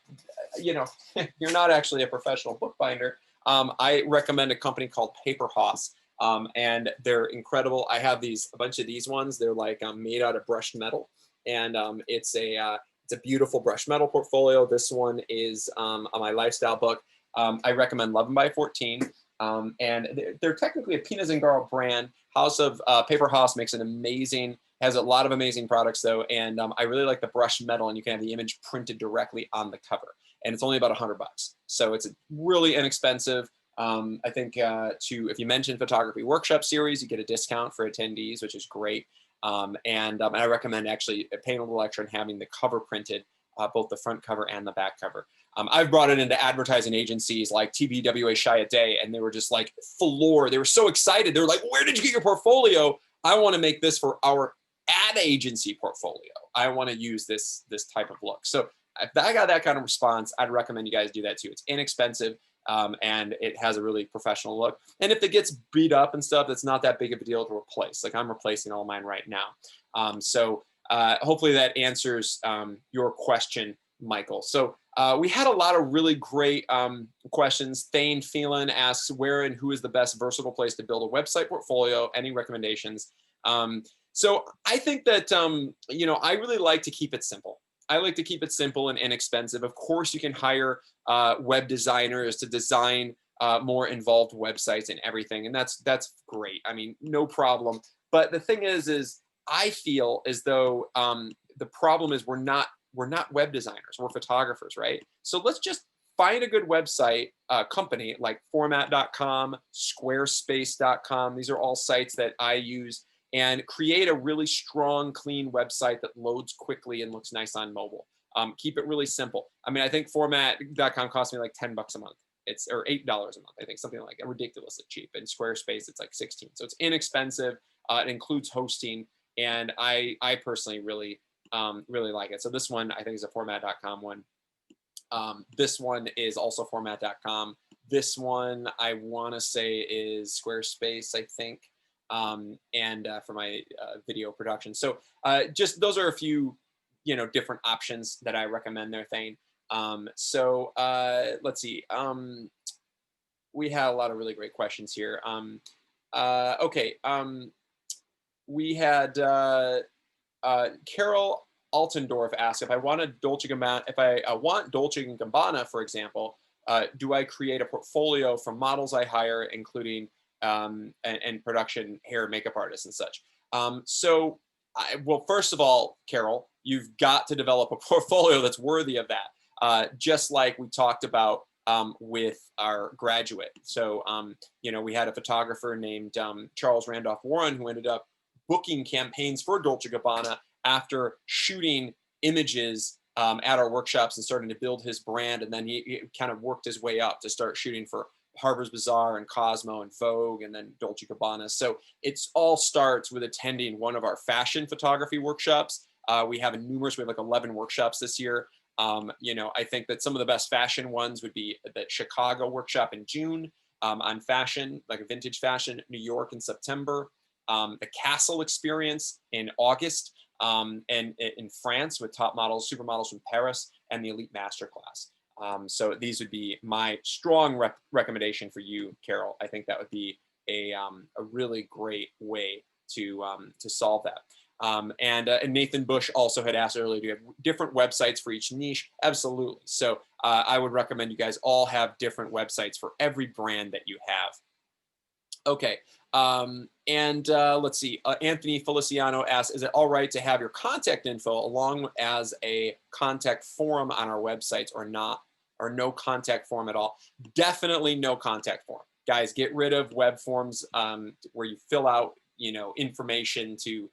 you're not actually a professional bookbinder. I recommend a company called Paper Hoss. And they're incredible. I have a bunch of these ones. They're like made out of brushed metal, and it's a beautiful brushed metal portfolio. This one is my lifestyle book. I recommend 11 by 14, and they're technically a Pina Zingaro brand. House of Paper House has a lot of amazing products though, and I really like the brushed metal, and you can have the image printed directly on the cover, and it's only about $100, so it's really inexpensive. I think if you mention Photography Workshop Series, you get a discount for attendees, which is great. And I recommend actually paying a little extra and having the cover printed, both the front cover and the back cover. I've brought it into advertising agencies like TBWA Chiat/Day, and they were just like floored. They were so excited. They were like, where did you get your portfolio? I want to make this for our ad agency portfolio. I want to use this type of look. So if I got that kind of response, I'd recommend you guys do that too. It's inexpensive. And it has a really professional look. And if it gets beat up and stuff, it's not that big of a deal to replace. Like I'm replacing all mine right now. So hopefully that answers your question, Michael. So we had a lot of really great questions. Thane Phelan asks, where and who is the best versatile place to build a website portfolio? Any recommendations? So I think that, I really like to keep it simple. I like to keep it simple and inexpensive. Of course, you can hire web designers to design more involved websites and everything, and that's great. I mean, no problem. But the thing is I feel as though the problem is we're not web designers. We're photographers, right? So let's just find a good website company like format.com, squarespace.com. These are all sites that I use, and create a really strong, clean website that loads quickly and looks nice on mobile. Keep it really simple. I mean, I think format.com costs me like $10 a month. Or $8 a month, I think, something like that, ridiculously cheap. And Squarespace, it's like 16. So it's inexpensive. It includes hosting, and I personally really like it. So this one I think is a format.com one. This one is also format.com. This one I want to say is Squarespace, I think. And for my video production. So just those are a few, different options that I recommend there, Thane. So let's see. We had a lot of really great questions here. Okay. We had Carol Altendorf asked, if I want Dolce & Gabbana, for example, do I create a portfolio from models I hire, including and production, hair, makeup artists and such? So Well, first of all, Carol, you've got to develop a portfolio that's worthy of that. Just like we talked about with our graduate. So, we had a photographer named Charles Randolph Warren who ended up booking campaigns for Dolce & Gabbana after shooting images at our workshops and starting to build his brand. And then he kind of worked his way up to start shooting for Harper's Bazaar and Cosmo and Vogue and then Dolce & Gabbana. So it's all starts with attending one of our fashion photography workshops. We have numerous, we have like 11 workshops this year. I think that some of the best fashion ones would be the Chicago workshop in June on fashion, like a vintage fashion, New York in September, the Castle experience in August, and in France with top models, supermodels from Paris, and the Elite Masterclass. So these would be my strong recommendation for you, Carol. I think that would be a really great way to solve that. And Nathan Bush also had asked earlier, do you have different websites for each niche? Absolutely. So I would recommend you guys all have different websites for every brand that you have. Okay. Let's see. Anthony Feliciano asks, is it all right to have your contact info along as a contact form on our websites or not, or no contact form at all? Definitely no contact form. Guys, get rid of web forms where you fill out, information to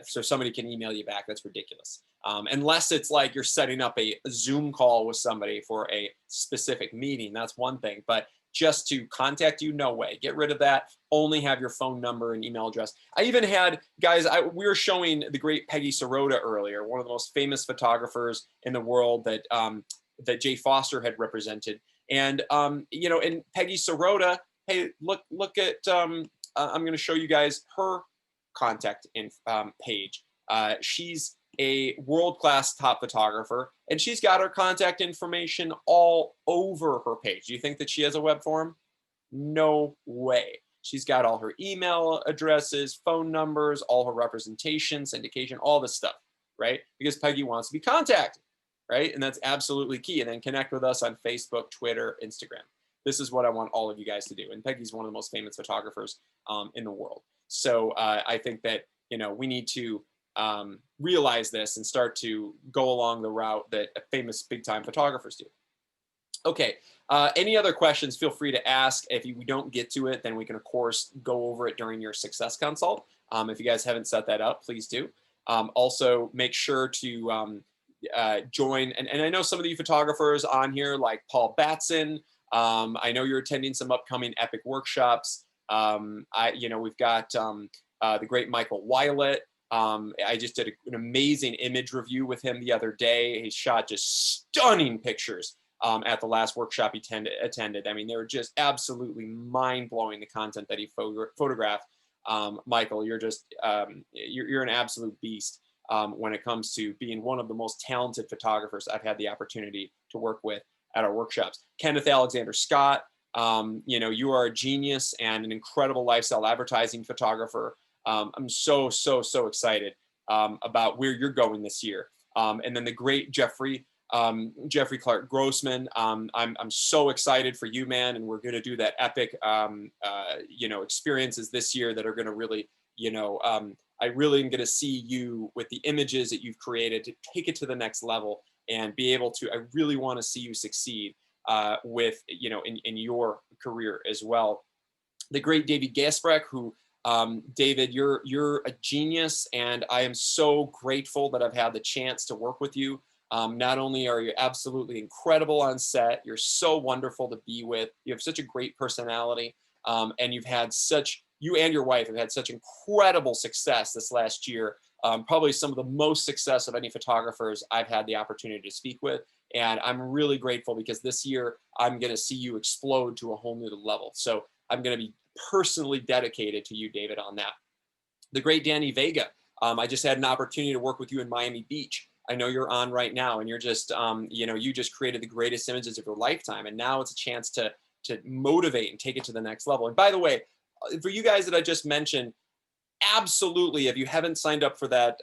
so somebody can email you back. That's ridiculous. Unless it's like you're setting up a Zoom call with somebody for a specific meeting, that's one thing. But just to contact you, no way. Get rid of that. Only have your phone number and email address. I even had, guys, we were showing the great Peggy Sirota earlier, one of the most famous photographers in the world that that Jay Foster had represented. And, and Peggy Sirota, hey, look at, I'm going to show you guys her contact page. She's a world-class top photographer, and she's got her contact information all over her page. Do you think that she has a web form? No way. She's got all her email addresses, phone numbers, all her representation, syndication, all this stuff, right? Because Peggy wants to be contacted, right? And that's absolutely key. And then connect with us on Facebook, Twitter, Instagram. This is what I want all of you guys to do. And Peggy's one of the most famous photographers in the world. So I think that, we need to realize this and start to go along the route that famous big time photographers do. Okay, any other questions, feel free to ask. If we don't get to it, then we can of course go over it during your success consult. If you guys haven't set that up, please do. Also make sure to join, and I know some of you photographers on here like Paul Batson. I know you're attending some upcoming epic workshops. We've got the great Michael Weilet. I just did an amazing image review with him the other day. He shot just stunning pictures at the last workshop he attended. I mean, they were just absolutely mind-blowing, the content that he photographed. Michael, you're just, you're an absolute beast when it comes to being one of the most talented photographers I've had the opportunity to work with at our workshops. Kenneth Alexander Scott, you are a genius and an incredible lifestyle advertising photographer. I'm so excited about where you're going this year. And then the great Jeffrey Clark Grossman. I'm so excited for you, man. And we're going to do that epic, experiences this year that are going to really, I really am going to see you with the images that you've created to take it to the next level and be able to, I really want to see you succeed with, in your career as well. The great David Gasprecht, who, David, you're a genius, and I am so grateful that I've had the chance to work with you. Not only are you absolutely incredible on set, you're so wonderful to be with. You have such a great personality, and you and your wife have had such incredible success this last year. Probably some of the most success of any photographers I've had the opportunity to speak with. And I'm really grateful because this year I'm going to see you explode to a whole new level. So I'm going to be personally dedicated to you, David, on that. The great Danny Vega. I just had an opportunity to work with you in Miami Beach. I know you're on right now, and you're just, you just created the greatest images of your lifetime. And now it's a chance to motivate and take it to the next level. And by the way, for you guys that I just mentioned, absolutely, if you haven't signed up for that,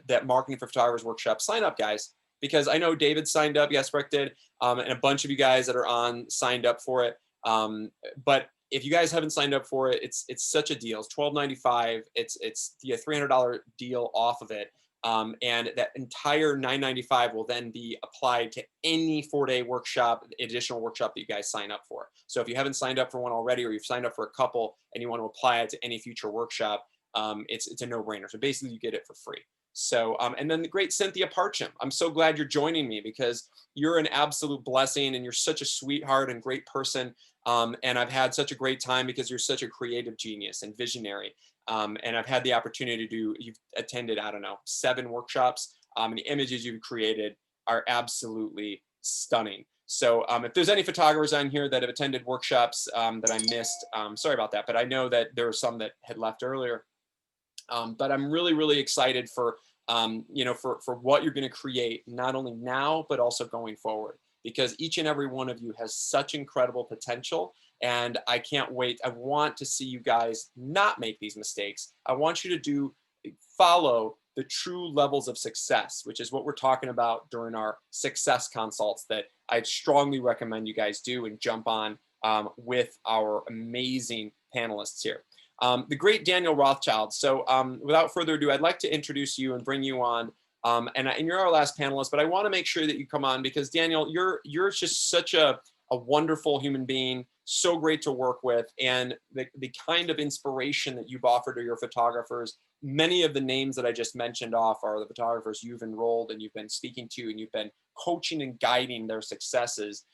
that Marketing for Photographers workshop, sign up, guys, because I know David signed up, yes, Breck did, and a bunch of you guys that are on signed up for it. But if you guys haven't signed up for it, it's such a deal. It's $12.95. It's the $300 deal off of it. And that entire $9.95 will then be applied to any 4-day workshop, additional workshop that you guys sign up for. So if you haven't signed up for one already, or you've signed up for a couple and you want to apply it to any future workshop, it's a no-brainer. So basically you get it for free. So, and then the great Cynthia Parcham, I'm so glad you're joining me, because you're an absolute blessing and you're such a sweetheart and great person. And I've had such a great time because you're such a creative genius and visionary. And I've had the opportunity to you've attended, I don't know, 7 workshops. And the images you've created are absolutely stunning. So if there's any photographers on here that have attended workshops that I missed, sorry about that, but I know that there were some that had left earlier. But I'm really, really excited for, for what you're going to create, not only now, but also going forward, because each and every one of you has such incredible potential. And I can't wait. I want to see you guys not make these mistakes. I want you to follow the true levels of success, which is what we're talking about during our success consults that I strongly recommend you guys do and jump on with our amazing panelists here. The great Daniel Rothschild. So without further ado, I'd like to introduce you and bring you on. And you're our last panelist, but I want to make sure that you come on because Daniel, you're just such a wonderful human being, so great to work with, and the kind of inspiration that you've offered to your photographers. Many of the names that I just mentioned off are the photographers you've enrolled and you've been speaking to, and you've been coaching and guiding their successes.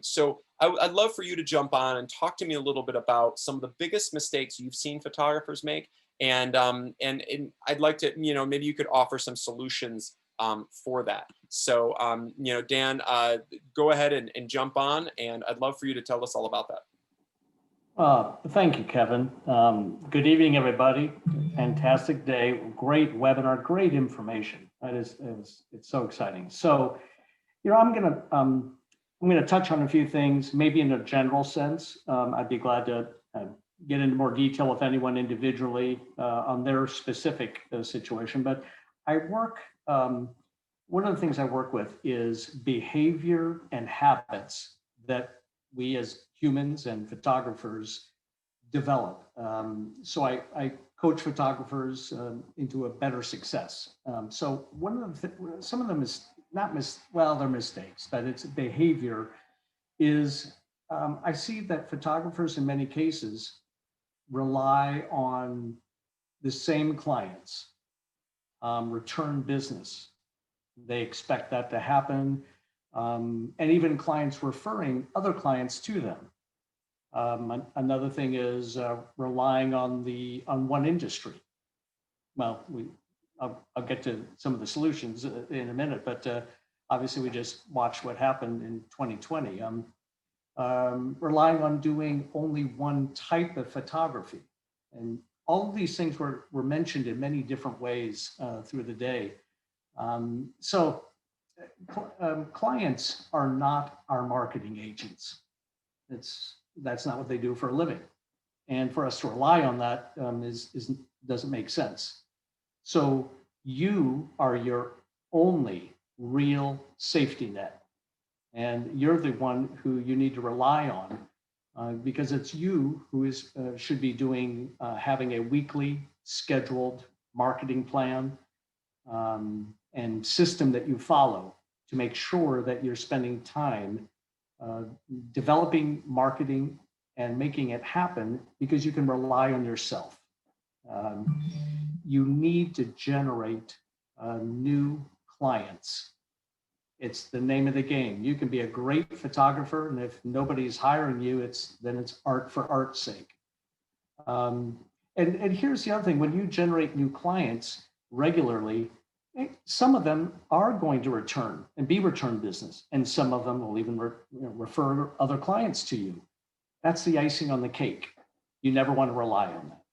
So I'd love for you to jump on and talk to me a little bit about some of the biggest mistakes you've seen photographers make. And I'd like to, maybe you could offer some solutions for that. So, Dan, go ahead and jump on, and I'd love for you to tell us all about that. Thank you, Kevin. Good evening, everybody. Fantastic day. Great webinar, great information. It's so exciting. So, I'm going to touch on a few things, maybe in a general sense. I'd be glad to get into more detail with anyone individually on their specific situation. But I work, one of the things I work with is behavior and habits that we as humans and photographers develop. So I coach photographers into a better success. So some of them is they're mistakes, but it's behavior is, I see that photographers in many cases rely on the same clients, return business. They expect that to happen. And even clients referring other clients to them. Another thing is relying on one industry. Well, I'll get to some of the solutions in a minute, but obviously we just watched what happened in 2020. Relying on doing only one type of photography. And all of these things were mentioned in many different ways through the day. Clients are not our marketing agents. That's not what they do for a living. And for us to rely on that doesn't make sense. So you are your only real safety net. And you're the one who you need to rely on because it's you who should be having a weekly scheduled marketing plan and system that you follow to make sure that you're spending time developing marketing and making it happen because you can rely on yourself. You need to generate new clients. It's the name of the game. You can be a great photographer, and if nobody's hiring you, then it's art for art's sake. And here's the other thing: when you generate new clients regularly, some of them are going to return and be return business, and some of them will even refer other clients to you. That's the icing on the cake. You never want to rely on that.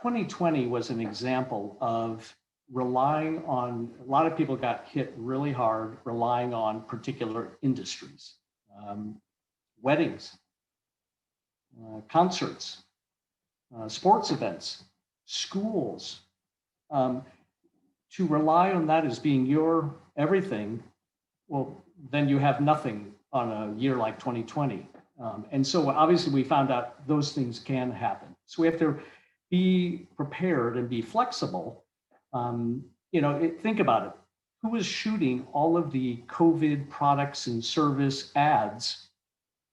2020 was an example of relying on, a lot of people got hit really hard relying on particular industries, weddings, concerts, sports events, schools. To rely on that as being your everything, well, then you have nothing on a year like 2020. And so obviously we found out those things can happen. So we have to be prepared and be flexible. Think about it. Who was shooting all of the COVID products and service ads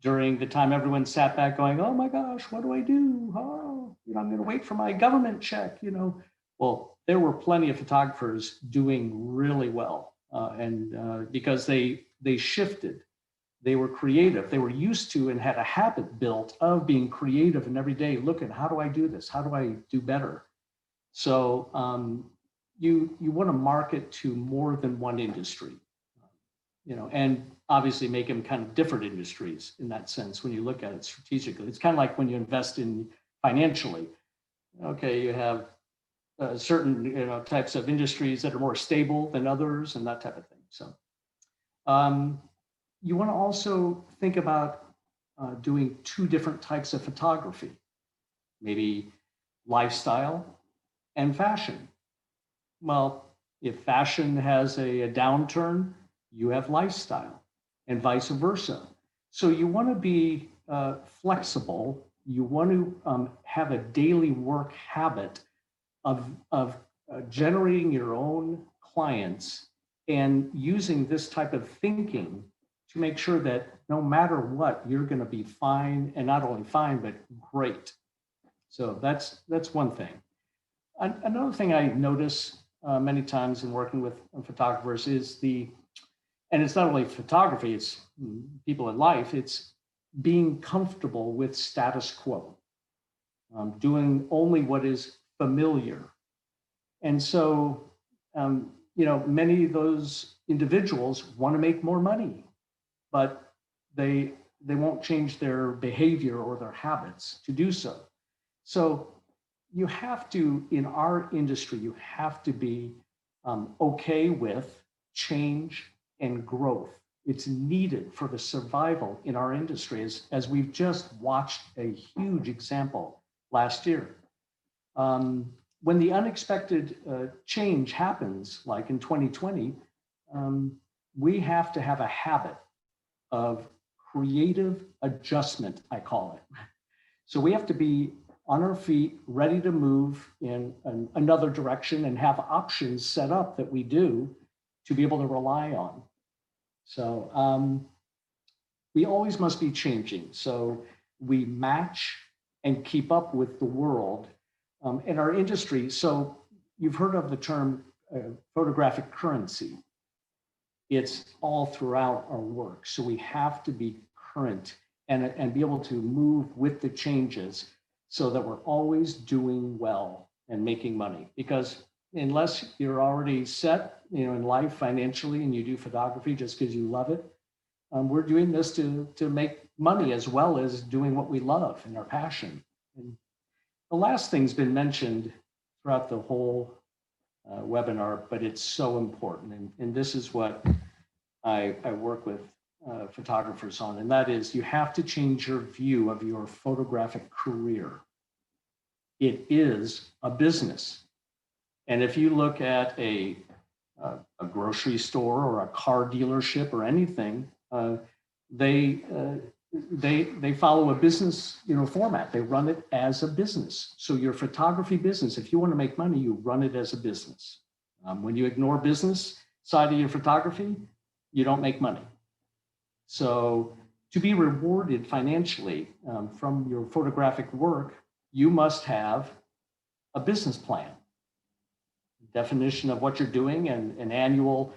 during the time everyone sat back going, oh my gosh, what do I do? Oh, I'm going to wait for my government check, Well, there were plenty of photographers doing really well. Because they shifted, they were creative, they were used to and had a habit built of being creative and every day look at how do I do this? How do I do better? So you want to market to more than one industry, and obviously make them kind of different industries in that sense when you look at it strategically. It's kind of like when you invest in financially. Okay, you have certain types of industries that are more stable than others and that type of thing. So you want to also think about doing two different types of photography, maybe lifestyle and fashion. Well, if fashion has a downturn, you have lifestyle and vice versa. So you want to be flexible. You want to have a daily work habit of generating your own clients and using this type of thinking to make sure that no matter what, you're going to be fine, and not only fine, but great. So that's one thing. Another thing I notice many times in working with photographers is and it's not only photography, it's people in life, it's being comfortable with status quo, doing only what is familiar. And so, many of those individuals want to make more money, but they won't change their behavior or their habits to do so. So you have to, in our industry, you have to be okay with change and growth. It's needed for the survival in our industry, as we've just watched a huge example last year. When the unexpected change happens, like in 2020, we have to have a habit of creative adjustment, I call it. So we have to be on our feet, ready to move in another direction and have options set up that we do to be able to rely on. So we always must be changing. So we match and keep up with the world in our industry. So you've heard of the term photographic currency. It's all throughout our work. So we have to be current and be able to move with the changes so that we're always doing well and making money. Because unless you're already set, in life financially and you do photography just because you love it, we're doing this to make money as well as doing what we love and our passion. And the last thing's been mentioned throughout the whole webinar, but it's so important. And this is what I work with photographers on, and that is you have to change your view of your photographic career. It is a business. And if you look at a grocery store or a car dealership or anything, they follow a business format. They run it as a business. So your photography business, if you want to make money, you run it as a business. When you ignore business side of your photography, you don't make money. So to be rewarded financially from your photographic work, you must have a business plan, definition of what you're doing, and an annual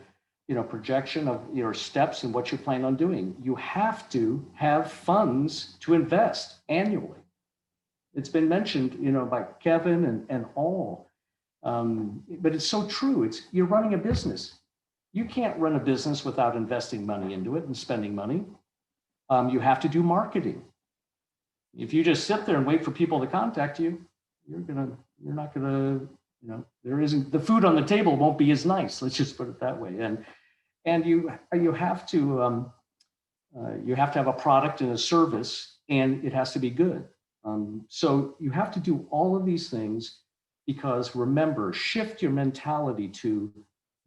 projection of your steps and what you plan on doing. You have to have funds to invest annually. It's been mentioned, by Kevin and all, but it's so true. You're running a business. You can't run a business without investing money into it and spending money. You have to do marketing. If you just sit there and wait for people to contact you, you're not gonna, the food on the table won't be as nice. Let's just put it that way. And you have to have a product and a service, and it has to be good. So you have to do all of these things, because remember, shift your mentality to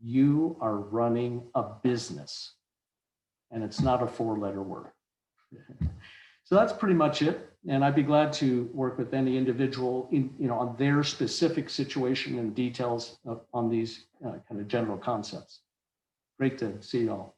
you are running a business, and it's not a 4-letter word. So that's pretty much it. And I'd be glad to work with any individual on their specific situation and details on these kind of general concepts. Great to see you all.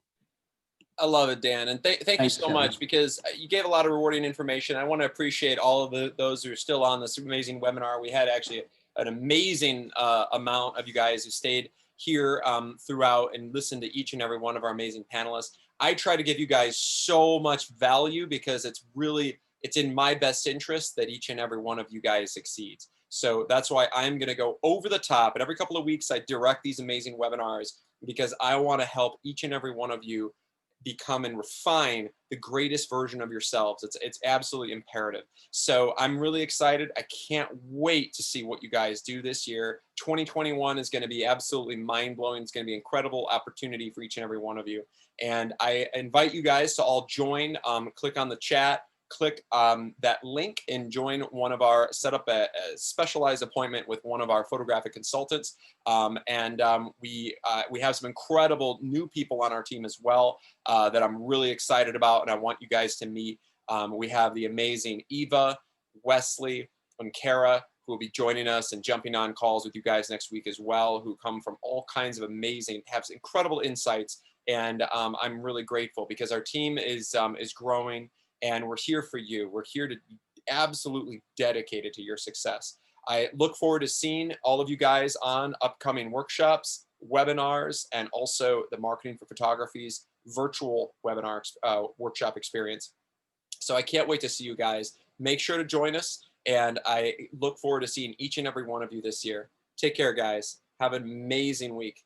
I love it, Dan. And thank you Thanks, so Kevin. much, because you gave a lot of rewarding information. I want to appreciate all of those who are still on this amazing webinar. We had actually an amazing amount of you guys who stayed here throughout and listened to each and every one of our amazing panelists. I try to give you guys so much value because it's in my best interest that each and every one of you guys succeeds. So that's why I'm going to go over the top. And every couple of weeks, I direct these amazing webinars because I want to help each and every one of you become and refine the greatest version of yourselves. It's absolutely imperative. So I'm really excited. I can't wait to see what you guys do this year. 2021 is going to be absolutely mind-blowing. It's going to be an incredible opportunity for each and every one of you. And I invite you guys to all join, click on the chat, click that link and set up a specialized appointment with one of our photographic consultants. We have some incredible new people on our team as well that I'm really excited about and I want you guys to meet. We have the amazing Eva, Wesley, and Kara, who will be joining us and jumping on calls with you guys next week as well, who come from all kinds of have incredible insights. And I'm really grateful because our team is growing. And we're here for you. We're here to be absolutely dedicated to your success. I look forward to seeing all of you guys on upcoming workshops, webinars, and also the Marketing for Photography's virtual webinar workshop experience. So I can't wait to see you guys. Make sure to join us. And I look forward to seeing each and every one of you this year. Take care, guys. Have an amazing week.